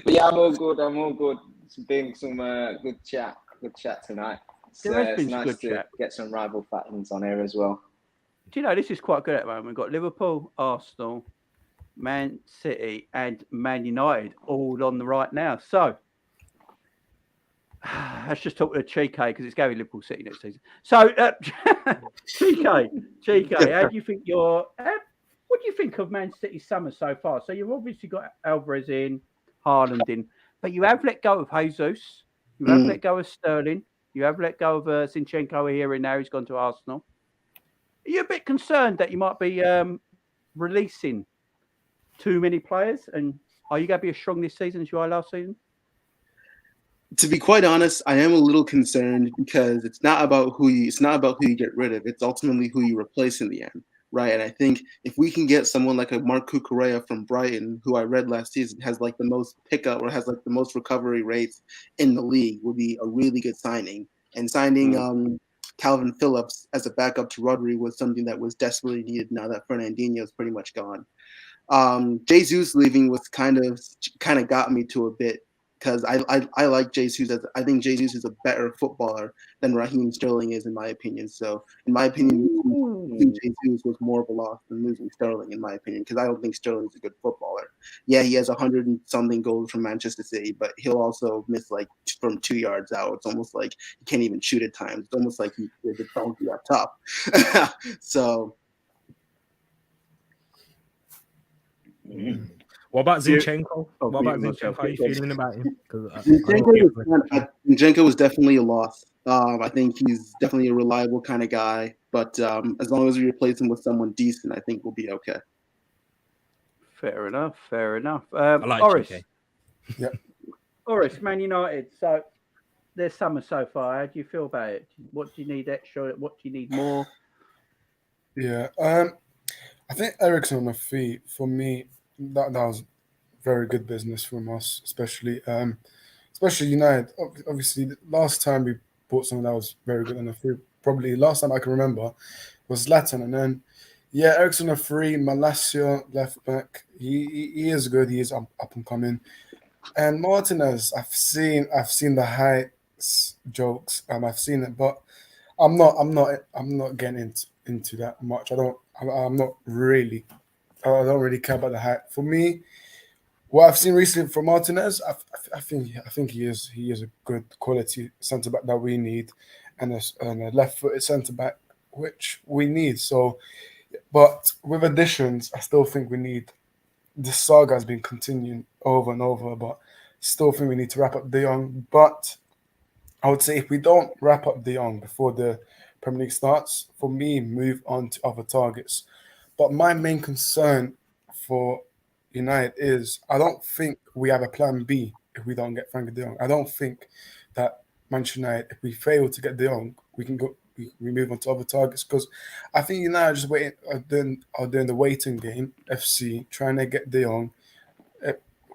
[SPEAKER 9] yeah, I'm all good. It's been some good chat tonight.
[SPEAKER 1] There has
[SPEAKER 9] It's
[SPEAKER 1] been some
[SPEAKER 9] nice
[SPEAKER 1] good
[SPEAKER 9] to
[SPEAKER 1] chat.
[SPEAKER 9] get some rival fans on here as well.
[SPEAKER 1] Do you know, this is quite good at the moment. We've got Liverpool, Arsenal, Man City, and Man United all on the right now. So let's just talk to Chike because it's going to be Liverpool City next season. So Chike, how do you think what do you think of Man City's summer so far? So you've obviously got Alvarez in, Haaland in, but you have let go of Jesus, you have let go of Sterling, you have let go of Zinchenko here and now. He's gone to Arsenal. Are you a bit concerned that you might be releasing too many players? And are you going to be as strong this season as you are last season?
[SPEAKER 11] To be quite honest, I am a little concerned because it's not about who you get rid of. It's ultimately who you replace in the end, right? And I think if we can get someone like a Marc Cucurella from Brighton, who I read last season has like the most pickup or has like the most recovery rates in the league, would be a really good signing. And signing Calvin Phillips as a backup to Rodri was something that was desperately needed now that Fernandinho is pretty much gone. Jesus leaving was kind of got me to a bit because I like Jesus. I think Jesus is a better footballer than Raheem Sterling is, in my opinion. So, in my opinion, losing Jesus was more of a loss than losing Sterling, in my opinion, because I don't think Sterling's a good footballer. Yeah, he has 100 and something goals from Manchester City, but he'll also miss like from 2 yards out. It's almost like he can't even shoot at times. It's almost like he's a donkey up top. So.
[SPEAKER 8] What about Zinchenko? What about Zinchenko? How are you feeling about him?
[SPEAKER 11] Zinchenko was definitely a loss. I think he's definitely a reliable kind of guy, but as long as we replace him with someone decent, I think we'll be okay.
[SPEAKER 1] Fair enough.
[SPEAKER 8] I like
[SPEAKER 1] Oris.
[SPEAKER 10] Yeah.
[SPEAKER 1] Oris, Man United. So their summer so far. How do you feel about it? What do you need extra? What do you need more?
[SPEAKER 10] Yeah. I think Eriksen on the feet, for me, that was very good business from us, especially United. Obviously, the last time we bought someone that was very good on the free, probably last time I can remember, was Zlatan. And then, yeah, Eriksen on the free, Malacia left back. He is good. He is up and coming. And Martinez, I've seen the heights jokes. I've seen it, but I'm not getting into that much. I'm not really. I don't really care about the hype. For me, what I've seen recently from Martinez, I think he is a good quality centre back that we need, and a left-footed centre back which we need. So, but with additions, I still think we need. The saga has been continuing over and over, but still think we need to wrap up De Jong. But I would say if we don't wrap up De Jong before the Premier League starts, for me, move on to other targets. But my main concern for United is I don't think we have a plan B if we don't get Frankie de Jong. I don't think that Manchester United, if we fail to get de Jong, we can go. We move on to other targets because I think United are just waiting. Are doing the waiting game. FC trying to get de Jong,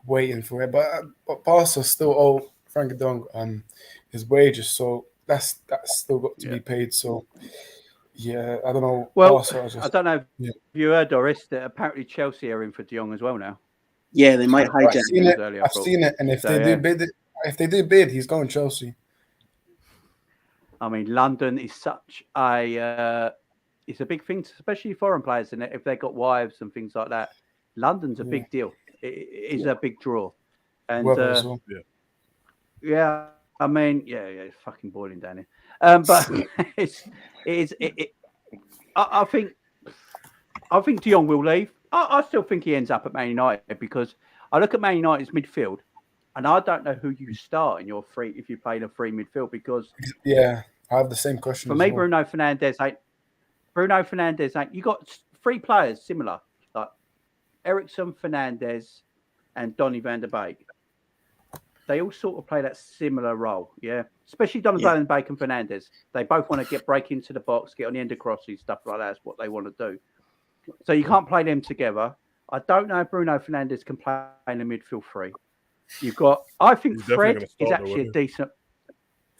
[SPEAKER 10] waiting for it. But Barca still owe Frankie de Jong his wages, so that's still got to be paid. So. Yeah, I don't know.
[SPEAKER 1] Well,
[SPEAKER 10] Barca
[SPEAKER 1] I don't know if you heard, Doris, that apparently Chelsea are in for De Jong as well now.
[SPEAKER 11] Yeah, they might hijack.
[SPEAKER 10] I've seen it, and if they do bid, he's going Chelsea.
[SPEAKER 1] I mean, London is such a it's a big thing, especially foreign players, and if they've got wives and things like that. London's a big deal. It is a big draw, and yeah, I mean, it's fucking boiling down here. But I think De Jong will leave. I still think he ends up at Man United because I look at Man United's midfield, and I don't know who you start in your free if you play in a free midfield because
[SPEAKER 10] I have the same question.
[SPEAKER 1] For me, well. Bruno Fernandes ain't. You got 3 players similar, like Eriksen, Fernandes, and Donny van der Beek. They all sort of play that similar role, especially Donny van der Beek and Fernandes. They both want to break into the box, get on the end of crosses, stuff like that. That's what they want to do. So you can't play them together. I don't know if Bruno Fernandes can play in the midfield 3. I think Fred is actually a decent.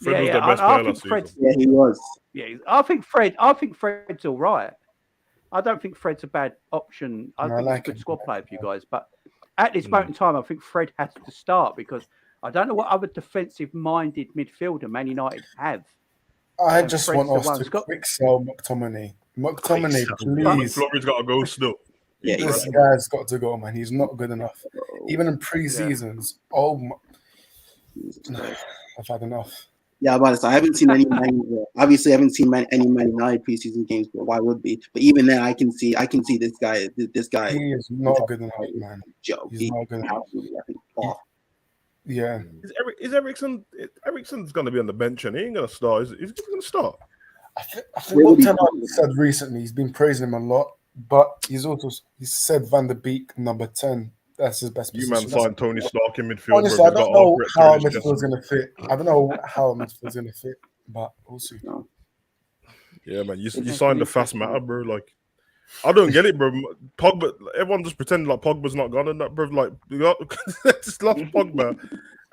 [SPEAKER 2] Fred was the best player last season.
[SPEAKER 11] Yeah, he was.
[SPEAKER 1] Yeah, I think Fred's all right. I don't think Fred's a bad option. I think he's a good squad player for you guys. But at this moment in time, I think Fred has to start because I don't know what other defensive-minded midfielder Man United have.
[SPEAKER 10] I just want us to quick sell McTominay. McTominay, please.
[SPEAKER 2] Florian's got to go still.
[SPEAKER 10] Yeah, this guy's got to go, man. He's not good enough. Even in pre-seasons, I've had enough.
[SPEAKER 11] Yeah, but I haven't seen any obviously I haven't seen any Man United preseason games, but why would be? But even then, I can see this guy.
[SPEAKER 10] He is not good enough, man.
[SPEAKER 11] Joe,
[SPEAKER 10] he's not good enough. Yeah.
[SPEAKER 2] Is Eriksen's going to be on the bench and he ain't going to start? Is he going to start?
[SPEAKER 10] I think what Ten Hag said recently, he's been praising him a lot, but he said Van der Beek number 10. That's his best position.
[SPEAKER 2] You man signed Tony Stark in midfield.
[SPEAKER 10] Honestly, I don't know how midfield's going to fit. I don't know how midfield's going to fit, but we'll see.
[SPEAKER 2] Yeah, man, you signed a fast matter, bro. Like, I don't get it, bro. Pogba, everyone just pretending like Pogba's not gone and that, bro. Like, just lost Pogba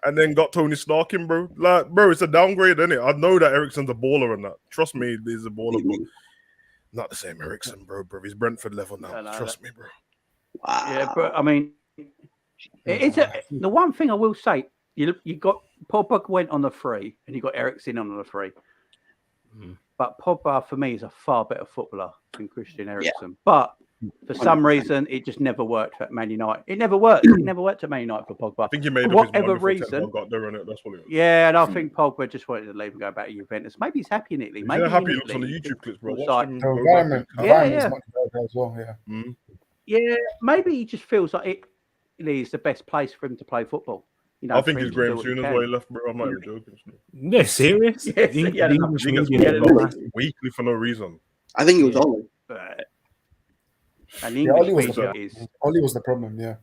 [SPEAKER 2] and then got Tony Stark in, bro. Like, bro, it's a downgrade, isn't it? I know that Eriksen's a baller and that. Trust me, he's a baller, but not the same Eriksen, bro. He's Brentford level now. Trust me, bro.
[SPEAKER 1] Wow. Yeah, but I mean, the one thing I will say, you got Pogba went on the free and you got Eriksen on the free. But Pogba, for me, is a far better footballer than Christian Eriksen. Yeah. But for some reason, it just never worked at Man United. It never worked. It never worked at Man United for Pogba.
[SPEAKER 2] I think he made
[SPEAKER 1] for whatever reason.
[SPEAKER 2] Got there on it. That's what it was.
[SPEAKER 1] Yeah, and I think Pogba just wanted to leave and go back to Juventus. Maybe he's happy in Italy. Maybe
[SPEAKER 2] he's happy. He looks on the YouTube clips, bro.
[SPEAKER 10] Environment is much better as well. Yeah.
[SPEAKER 1] Yeah, maybe he just feels like Italy is the best place for him to play football. You know,
[SPEAKER 2] I think it's Graham Souness why he left, bro. I'm not even joking.
[SPEAKER 8] No, serious?
[SPEAKER 2] Weekly for no reason.
[SPEAKER 11] I think it was Oli.
[SPEAKER 1] And Oli
[SPEAKER 10] was the problem, yeah.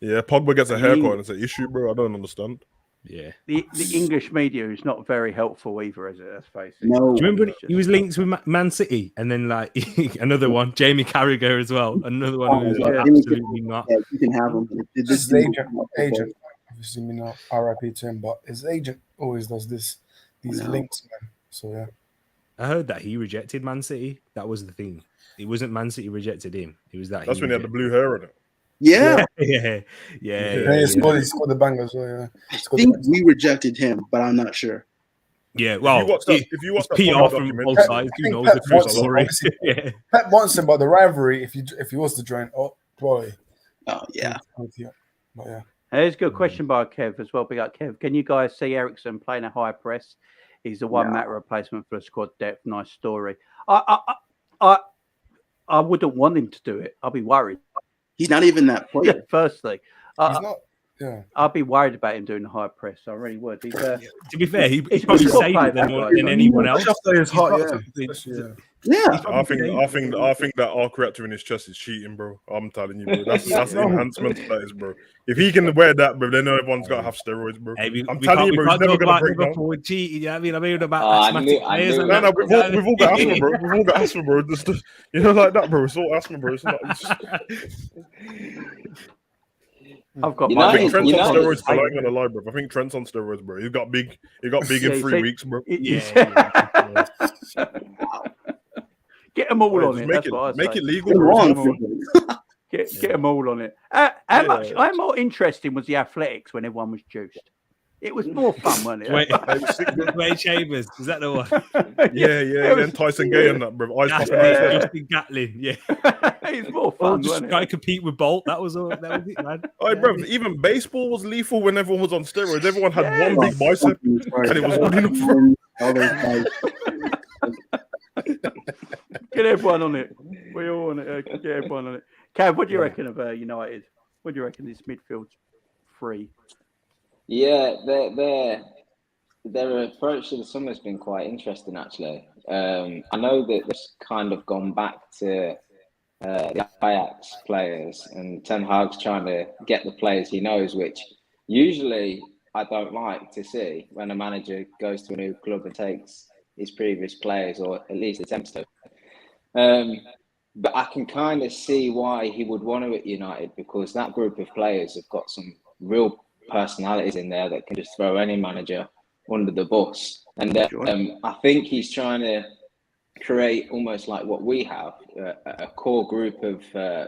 [SPEAKER 2] Yeah, Pogba gets a haircut and it's an issue, bro. I don't understand.
[SPEAKER 8] Yeah.
[SPEAKER 1] The English media is not very helpful either, is it? Let's face it.
[SPEAKER 8] No. Do you remember he was linked with Man City and then like another one, Jamie Carragher as well. Another one who was like absolutely not.
[SPEAKER 11] Yeah, you can have him.
[SPEAKER 10] His agent. Obviously, not RIP to him, but his agent always does these links, man. So yeah.
[SPEAKER 8] I heard that he rejected Man City. That was the thing. It wasn't Man City rejected him. It was that.
[SPEAKER 2] That's when he had the blue hair on it.
[SPEAKER 11] Yeah.
[SPEAKER 10] He scored the bangers. So, yeah.
[SPEAKER 11] I think we rejected him, but I'm not sure.
[SPEAKER 8] Yeah, well,
[SPEAKER 2] if you watch that
[SPEAKER 8] PR from both sides, who knows the true story?
[SPEAKER 10] Pep wants him, but the rivalry, if he was to join, boy.
[SPEAKER 11] Oh yeah.
[SPEAKER 10] But yeah.
[SPEAKER 1] There's a good question by Kev as well. Big up, Kev. Can you guys see Eriksen playing a high press? He's the one matter replacement for the squad depth. Nice story. I wouldn't want him to do it. I'll be worried.
[SPEAKER 11] He's not even that player.
[SPEAKER 1] Firstly,
[SPEAKER 10] he's not. Yeah,
[SPEAKER 1] I'd be worried about him doing the high press. I really would. He's,
[SPEAKER 8] to be fair, he's probably saved it than anyone else.
[SPEAKER 10] Is hot,
[SPEAKER 11] yeah.
[SPEAKER 2] I think that arc reactor in his chest is cheating, bro. I'm telling you, bro. That's enhancement that is, bro. If he can wear that, bro, then everyone's got to have steroids, bro.
[SPEAKER 8] Hey,
[SPEAKER 2] I'm telling you, bro, he's never gonna break down.
[SPEAKER 8] Cheating, you know what I mean? About
[SPEAKER 2] we've all got asthma, bro. We've all got asthma, bro. Just, you know, like that, bro. It's all asthma, bro. It's not.
[SPEAKER 1] I've got.
[SPEAKER 2] I think Trent's on steroids. I ain't gonna lie, bro. I think Trent's on steroids, bro. He got big in 3 weeks, bro.
[SPEAKER 1] Yeah. Get them all on it.
[SPEAKER 2] Make it legal, bro.
[SPEAKER 1] Get them all on it. How more interesting was the athletics when everyone was juiced? It was more fun, wasn't it?
[SPEAKER 8] Wade Chambers, is that the one?
[SPEAKER 2] Yeah. Then Tyson Gay and that, bro.
[SPEAKER 8] Justin Gatlin, yeah.
[SPEAKER 1] It's more fun,
[SPEAKER 8] just trying to compete with Bolt. That was it, man.
[SPEAKER 2] Oh, bro, even baseball was lethal when everyone was on steroids. Everyone had one big bicep, and it was good enough.
[SPEAKER 1] Get everyone on it. We all want it. Get everyone on it. Cav, what do you reckon of United? What do you reckon this midfield free?
[SPEAKER 9] Yeah, their approach to the summer has been quite interesting, actually. I know that it's kind of gone back to the Ajax players, and Ten Hag's trying to get the players he knows, which usually I don't like to see when a manager goes to a new club and takes his previous players, or at least attempts to. But I can kind of see why he would want to at United, because that group of players have got some real personalities in there that can just throw any manager under the bus. And I think he's trying to create almost like what we have, a core group of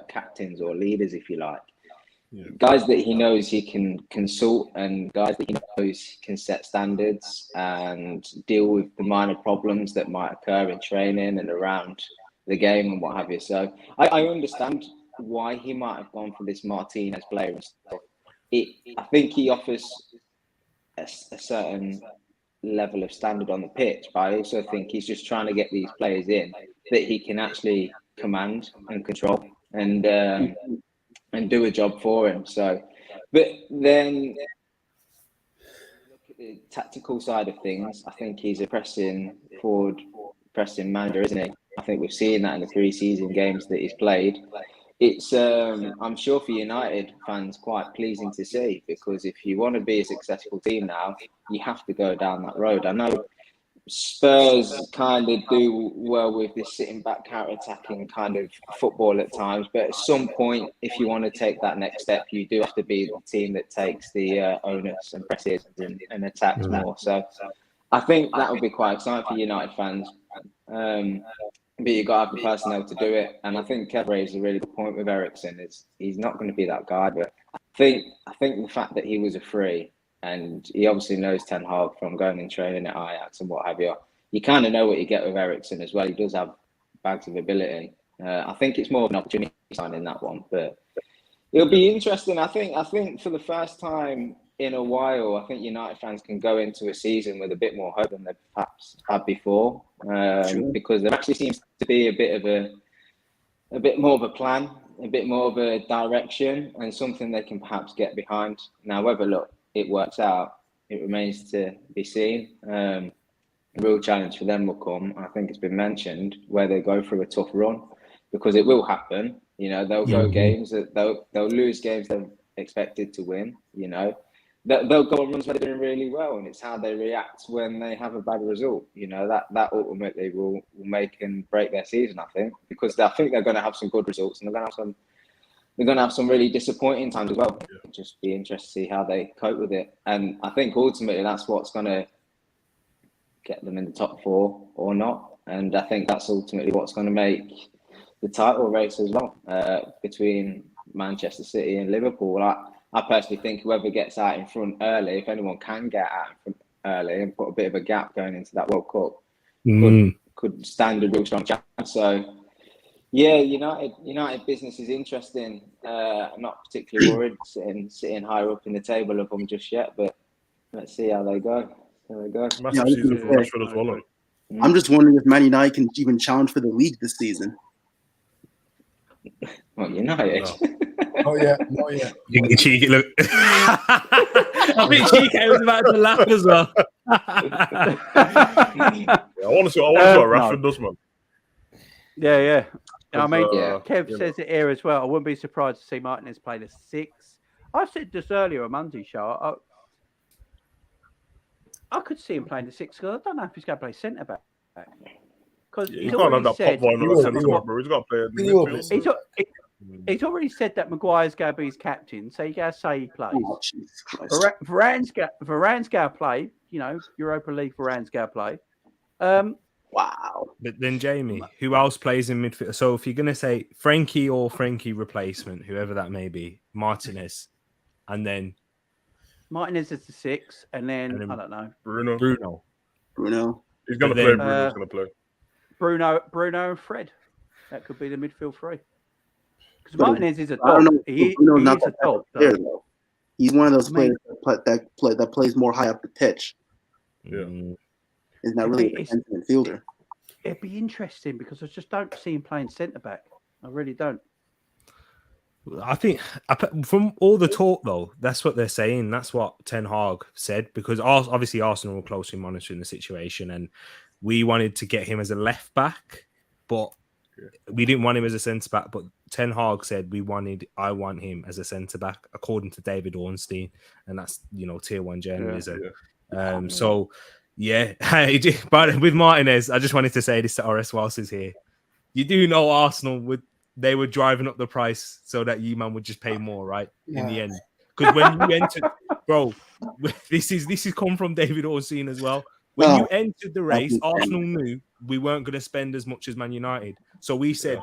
[SPEAKER 9] captains or leaders, if you like. Yeah. Guys that he knows he can consult, and guys that he knows can set standards and deal with the minor problems that might occur in training and around the game and what have you. So I understand why he might have gone for this Martinez player and stuff. I think he offers a certain level of standard on the pitch, but I also think he's just trying to get these players in that he can actually command and control and do a job for him. So, but then look at the tactical side of things. I think he's a pressing manager, isn't he? I think we've seen that in the pre-season games that he's played. It's I'm sure for United fans quite pleasing to see, because if you want to be a successful team now, you have to go down that road. I know Spurs kind of do well with this sitting back, counter-attacking kind of football at times, but at some point, if you want to take that next step, you do have to be the team that takes the onus and presses and attacks more. So I think that would be quite exciting for United fans. But you've got to have the personnel to do it. And I think Kev raised a really good point with Eriksen. He's not going to be that guy, but I think the fact that he was a free, and he obviously knows Ten Hag from going and training at Ajax and what have you. You kind of know what you get with Eriksen as well. He does have bags of ability. I think it's more of an opportunity sign in that one, but it'll be interesting. I think for the first time in a while, I think United fans can go into a season with a bit more hope than they perhaps had before, because there actually seems to be a bit more of a plan, a bit more of a direction, and something they can perhaps get behind. Now, whether it works out, it remains to be seen. The real challenge for them will come, I think it's been mentioned, where they go through a tough run, because it will happen. You know, they'll go games that they'll lose games they're expected to win. You know, they'll go on runs where they're doing really well, and it's how they react when they have a bad result. You know, that ultimately will make and break their season, I think, because I think they're going to have some good results, and they're going to have some really disappointing times as well. Yeah. Just be interested to see how they cope with it. And I think ultimately that's what's going to get them in the top four or not. And I think that's ultimately what's going to make the title race as well, between Manchester City and Liverpool. I personally think whoever gets out in front early, if anyone can get out in front early and put a bit of a gap going into that World Cup, could stand a real strong chance. So, yeah, United business is interesting. I'm not particularly worried sitting higher up in the table of them just yet, but let's see how they go.
[SPEAKER 2] Massive season for Rashford as well.
[SPEAKER 11] I'm just wondering if Man United can even challenge for the league this season.
[SPEAKER 9] Well, United.
[SPEAKER 10] No. Not yet.
[SPEAKER 8] Cheeky, look. I think Cheeky was about to laugh as well.
[SPEAKER 2] I want to see what Rashford does, man.
[SPEAKER 1] Yeah. I mean, Kev says it here as well. I wouldn't be surprised to see Martinez play the 6. I said just earlier on Monday show, I could see him playing the 6 because I don't know if he's going to play centre back. Because
[SPEAKER 2] you can't have that pop volume on the centre back, bro. He's got to play midfield.
[SPEAKER 1] He's already said that Maguire's going to be his captain, so you got to say he plays.
[SPEAKER 11] Oh, Jesus Christ.
[SPEAKER 1] Varane's going to play. You know, Europa League. Varane's going to play.
[SPEAKER 11] Wow.
[SPEAKER 8] But then, Jamie, who else plays in midfield? So if you're going to say Frankie or Frankie replacement, whoever that may be, Martinez, and then
[SPEAKER 1] Martinez is the 6, and then I don't know.
[SPEAKER 2] Bruno.
[SPEAKER 11] He's
[SPEAKER 2] going to play. Bruno's going to play.
[SPEAKER 1] Bruno and Fred. That could be the midfield 3. Because Martinez is a top. He's not a top.
[SPEAKER 11] Though. He's one of those players that plays more high up the pitch.
[SPEAKER 2] Yeah.
[SPEAKER 11] He's not really a defensive midfielder.
[SPEAKER 1] It'd be interesting because I just don't see him playing centre back. I really don't.
[SPEAKER 8] I think from all the talk, though, that's what they're saying. That's what Ten Hag said, because obviously Arsenal were closely monitoring the situation, and we wanted to get him as a left back, but we didn't want him as a centre back. But Ten Hag said I want him as a centre back, according to David Ornstein, and that's tier 1 journalism. So yeah, but with Martinez, I just wanted to say this to RS whilst he's here. You do know Arsenal they were driving up the price so that man would just pay more, right? Yeah. In the end, because when you entered, bro, this is come from David Ornstein as well. When
[SPEAKER 11] Oh.
[SPEAKER 8] you entered the race,
[SPEAKER 11] Okay.
[SPEAKER 8] Arsenal knew we weren't going to spend as much as Man United. So we said,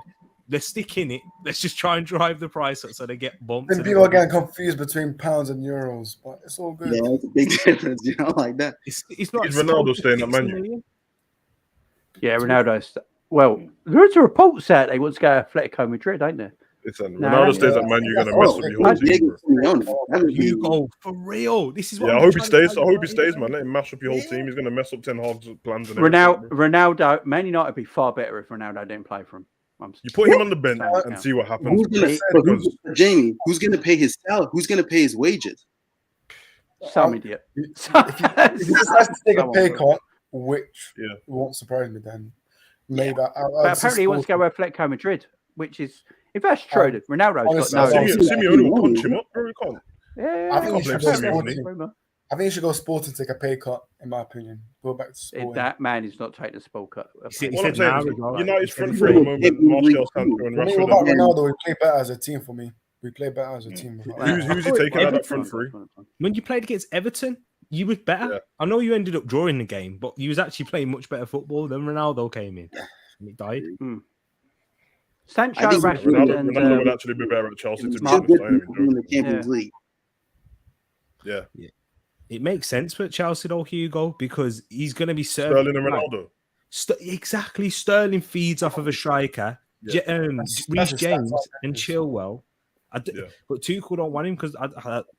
[SPEAKER 8] let's stick in it. Let's just try and drive the price up so they get bumped.
[SPEAKER 10] And people are getting confused between pounds and euros, but it's all good.
[SPEAKER 11] Yeah, it's a big difference, you know, like that.
[SPEAKER 8] It's not.
[SPEAKER 2] Is Ronaldo staying at Man U?
[SPEAKER 1] Yeah, Ronaldo's. Well, there's a report saying they want to go to Atletico Madrid, ain't there?
[SPEAKER 2] Listen,
[SPEAKER 1] No,
[SPEAKER 2] Ronaldo
[SPEAKER 1] that's-
[SPEAKER 2] stays at Man U, you're gonna mess up your whole team, bro.
[SPEAKER 8] Hugo, for real. This is what
[SPEAKER 2] Yeah,
[SPEAKER 8] I'm
[SPEAKER 2] I hope he
[SPEAKER 8] trying to
[SPEAKER 2] stays. I
[SPEAKER 8] tell
[SPEAKER 2] hope
[SPEAKER 8] you,
[SPEAKER 2] he stays, man. Let him mash up your whole team. He's gonna mess up Ten Hag's plans and everything.
[SPEAKER 1] Ronaldo, Man United would be far better if Ronaldo didn't play for him.
[SPEAKER 2] You put him on the bench and see what happens.
[SPEAKER 11] Jamie, who's gonna pay his salary? Who's gonna pay his wages?
[SPEAKER 1] Some idiot.
[SPEAKER 10] If he decides to take a pay cut, which won't surprise me, then maybe.
[SPEAKER 1] But apparently he wants to go to Atletico Madrid, which is, if that's true, that Ronaldo's got no.
[SPEAKER 2] Simeone will punch him up, bro. He can't.
[SPEAKER 1] Yeah,
[SPEAKER 10] I think he should go
[SPEAKER 1] apparently.
[SPEAKER 10] Sporting. I think he should go Sporting, take a pay cut, in my opinion. Go back to Sporting.
[SPEAKER 1] That man is not taking a sport cut.
[SPEAKER 2] What I'm saying is, United's front three at the moment, Martial, Sancho, and
[SPEAKER 10] For me,
[SPEAKER 2] Rashford.
[SPEAKER 10] what about Ronaldo? We play better as a team for me. We play better as a team.
[SPEAKER 2] Who's he taking out that front three?
[SPEAKER 8] When you played against Everton, you was better. I know you ended up drawing the game, but you was actually playing much better football than Ronaldo came in. And it died.
[SPEAKER 1] Sancho,
[SPEAKER 2] Rashford,
[SPEAKER 1] and
[SPEAKER 2] Ronaldo would actually be better at Chelsea to be honest.
[SPEAKER 11] In the Champions League.
[SPEAKER 2] Yeah.
[SPEAKER 8] It makes sense for Chelsea though, Hugo, because he's going to be serving.
[SPEAKER 2] Sterling and Ronaldo.
[SPEAKER 8] Exactly. Sterling feeds off of a striker. Reece James and Chilwell. But Tuchel don't want him because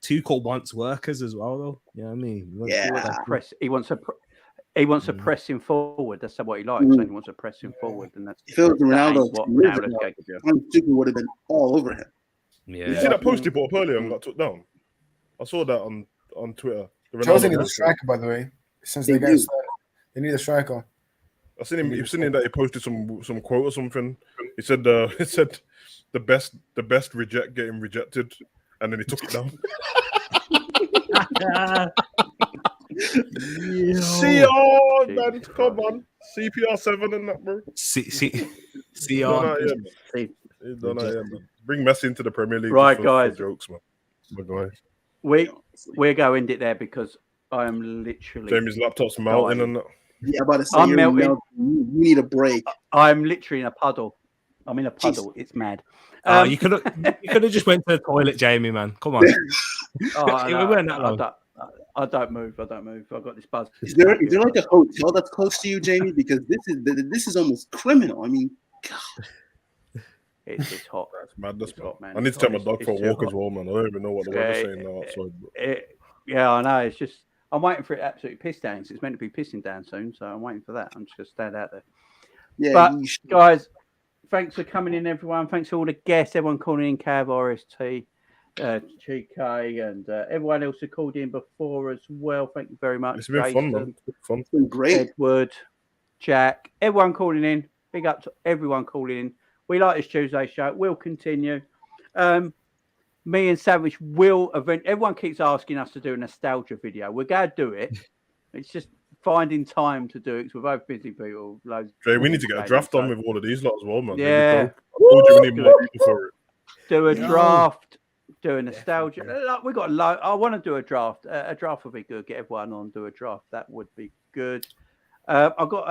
[SPEAKER 8] Tuchel wants workers as well, though. You know what I mean?
[SPEAKER 1] He wants to press him forward. That's what he likes. And he wants to press him forward, and that's
[SPEAKER 11] If it was Ronaldo,
[SPEAKER 1] Ronaldo's capable of.
[SPEAKER 11] Tuchel would have been all over him.
[SPEAKER 8] Yeah.
[SPEAKER 2] You see that post he put up earlier and got took down? I saw that on Twitter.
[SPEAKER 10] Chelsea need a striker, by the way. Since they get started, they need a striker.
[SPEAKER 2] I seen him. You've seen him that he posted some quote or something. He said the best getting rejected, and then he took it down. CR, man, come on, CPR 7 and that, bro.
[SPEAKER 8] CR.
[SPEAKER 2] Bring Messi into the Premier League,
[SPEAKER 1] right,
[SPEAKER 2] for
[SPEAKER 1] guys?
[SPEAKER 2] Jokes, man. My guys.
[SPEAKER 1] We're going to end it there because I am literally.
[SPEAKER 2] Jamie's laptop's melting and that.
[SPEAKER 11] Yeah, about to say
[SPEAKER 1] I'm melting.
[SPEAKER 11] You need a break.
[SPEAKER 1] I'm literally in a puddle. I'm in a puddle. Jeez. It's mad.
[SPEAKER 8] You could have just went to the toilet, Jamie. Man, come on.
[SPEAKER 1] I don't move. I've got this buzz.
[SPEAKER 11] Is there like a hotel that's close to you, Jamie? Because this is almost criminal. I mean, God.
[SPEAKER 1] It's hot.
[SPEAKER 2] That's mad. That's hot, man. I need to take my dog for a walk as well, man. I don't even know what the weather's saying now outside.
[SPEAKER 1] Yeah, I know. It's just I'm waiting for it to absolutely piss down. It's meant to be pissing down soon, so I'm waiting for that. I'm just gonna stand out there.
[SPEAKER 11] Yeah,
[SPEAKER 1] but guys, thanks for coming in, everyone. Thanks to all the guests, everyone calling in, Cav, RST, GK, and everyone else who called in before as well. Thank you very much.
[SPEAKER 2] It's been fun, man.
[SPEAKER 11] It's been great.
[SPEAKER 1] Edward, Jack, everyone calling in. Big up to everyone calling in. We like this Tuesday show. We'll continue. Me and Savage will everyone keeps asking us to do a nostalgia video. We're going to do it. It's just finding time to do it because we're both busy people.
[SPEAKER 2] Jay, we need to get a draft on with all of these lot as well, man.
[SPEAKER 1] Yeah.
[SPEAKER 2] We need more people for it.
[SPEAKER 1] Do a draft. Do a nostalgia. We got a lot. I want to do a draft. A draft would be good. Get everyone on. Do a draft. That would be good. I've got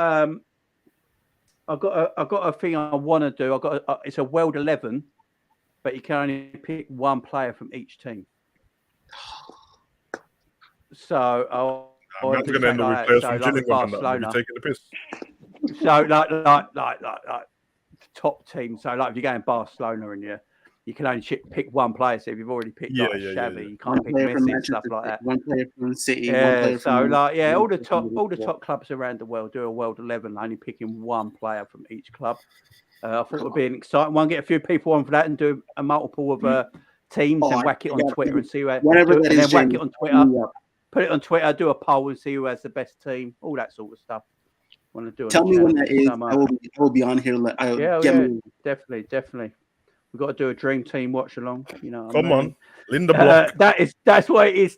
[SPEAKER 1] a thing I want to do. It's a World 11, but you can only pick one player from each team. So
[SPEAKER 2] I'm going to end up with players from Gillingham and taking the piss.
[SPEAKER 1] So like top team. So like if you're going Barcelona and you can only pick one player. So if you've already picked Xavi, you can't pick Messi and stuff like that.
[SPEAKER 11] One player from City.
[SPEAKER 1] Yeah. So all the top clubs around the world do a World 11, only picking one player from each club. I thought it would be an exciting one. Get a few people on for that and do a multiple of teams and whack it on Twitter and see who.
[SPEAKER 11] Whatever that is,
[SPEAKER 1] and then whack it on Twitter. Put it on Twitter. Do a poll and see who has the best team. All that sort of stuff. Want to do?
[SPEAKER 11] Tell me when that is. I will be on here.
[SPEAKER 1] Definitely. We've got to do a dream team watch along. You know.
[SPEAKER 2] Come on, Linda Block.
[SPEAKER 1] That's what it is.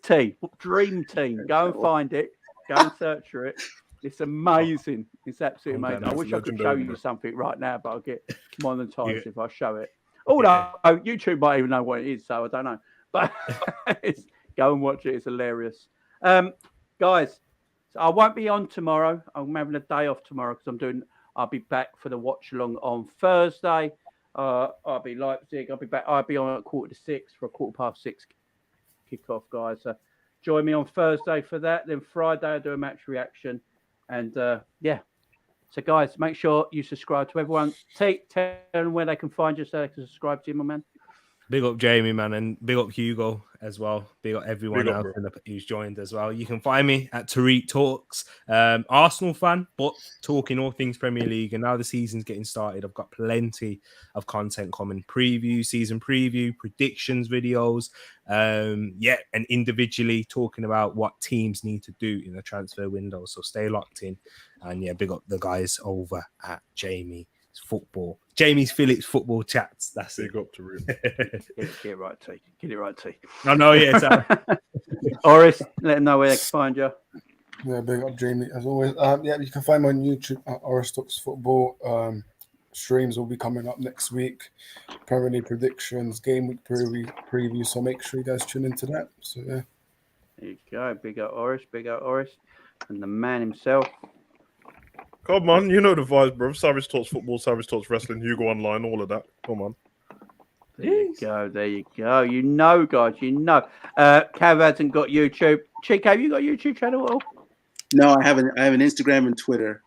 [SPEAKER 1] Dream team. Go and find it. Go and search for it. It's amazing. It's absolutely amazing. I wish I could show you something right now, but I'll get monetized if I show it. Although YouTube might even know what it is, so I don't know. But go and watch it. It's hilarious. Guys, So I won't be on tomorrow. I'm having a day off tomorrow because I'll be back for the watch along on Thursday. I'll be Leipzig. I'll be back. I'll be on at 5:45 for a 6:15 kickoff, guys. So join me on Thursday for that. Then Friday I'll do a match reaction, and yeah. So guys, make sure you subscribe to everyone. Tell them where they can find you so they can subscribe to you, my man.
[SPEAKER 8] Big up Jamie, man, and big up Hugo as well. Big up everyone else who's joined as well. You can find me at Tariq Talks. Arsenal fan, but talking all things Premier League. And now the season's getting started. I've got plenty of content coming. Season preview, predictions videos. And individually talking about what teams need to do in the transfer window. So stay locked in. And yeah, big up the guys over at Jamie's Phillips football chats. That's
[SPEAKER 2] big up to Real.
[SPEAKER 1] Get it right, T. Get it right, T.
[SPEAKER 8] I know, yeah.
[SPEAKER 1] Oris, let them know where they can find you.
[SPEAKER 10] Yeah, big up Jamie as always. Yeah, you can find me on YouTube at Oris Talks Football. Streams will be coming up next week. Premier League predictions, game week preview. So make sure you guys tune into that. So yeah.
[SPEAKER 1] There you go. Big up Oris. Big up Oris. And the man himself.
[SPEAKER 2] Come on, you know the vibes, bro. Savage Talks Football, Savage Talks Wrestling, Hugo Online, all of that. Come on.
[SPEAKER 1] There you go. There you go. You know, guys. You know. Cav hasn't got YouTube. Chico, have you got a YouTube channel at all?
[SPEAKER 11] No, I haven't. I have an Instagram and Twitter.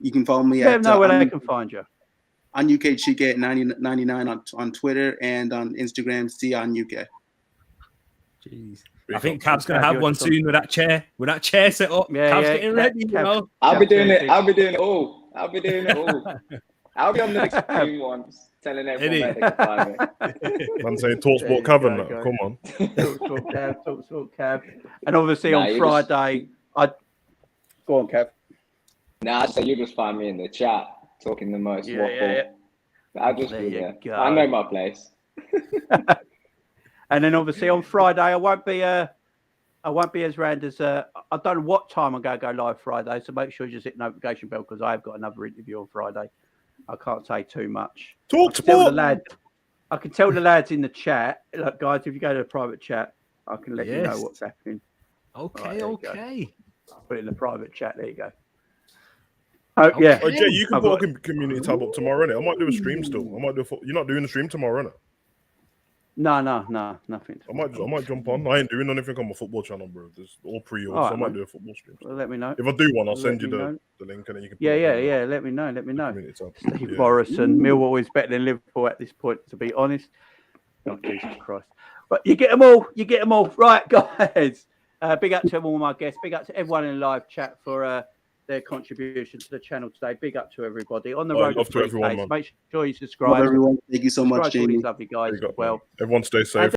[SPEAKER 11] You can follow me
[SPEAKER 1] Let them know where they can find you.
[SPEAKER 11] On UK Chica at 99 on Twitter and on Instagram, see on UK.
[SPEAKER 8] Jeez. I think Cav's going to have one soon with that chair. With that chair set up.
[SPEAKER 1] Yeah,
[SPEAKER 8] Cav's
[SPEAKER 1] yeah.
[SPEAKER 8] getting ready, you know.
[SPEAKER 9] I'll be doing it. I'll be doing it all. I'll be doing it all. I'll be on the next stream once, telling everyone where they can find me.
[SPEAKER 2] Man saying TalkSport Cav and that. Come on.
[SPEAKER 1] Talk Cav. And obviously on Friday, go on, Cav.
[SPEAKER 9] Nah, so you just find me in the chat talking the most waffle.
[SPEAKER 1] Yeah.
[SPEAKER 9] I'll just be there. I know my place.
[SPEAKER 1] And then obviously on Friday, I won't be as round as I don't know what time I'm going to go live Friday. So make sure you just hit notification bell because I've got another interview on Friday. I can't say too much.
[SPEAKER 2] TalkSport.
[SPEAKER 1] I can tell the lads in the chat. Look, guys, if you go to the private chat, I can let you know what's happening.
[SPEAKER 8] Okay, okay.
[SPEAKER 1] Put it in the private chat. There you go. Oh yeah.
[SPEAKER 2] Oh, Jay, you can put a community tab up tomorrow, innit? I might do a stream still. You're not doing a stream tomorrow, innit?
[SPEAKER 1] No, nothing.
[SPEAKER 2] I might jump on. I ain't doing anything on my football channel, bro. There's all pre-ordered, so I might do a football stream.
[SPEAKER 1] Well, let me know.
[SPEAKER 2] If I do one, I'll send you the link, and then you can.
[SPEAKER 1] Yeah. Let me know. Steve Morrison, Millwall is better than Liverpool at this point, to be honest. Oh, Jesus Christ! But you get them all. Right, guys. Big up to all my guests. Big up to everyone in the live chat for their contribution to the channel today. Big up to everybody on the road to 3K. Make sure you subscribe.
[SPEAKER 11] Love everyone. Thank you so much, Jamie.
[SPEAKER 1] All these lovely guys as well.
[SPEAKER 2] Everyone stay safe.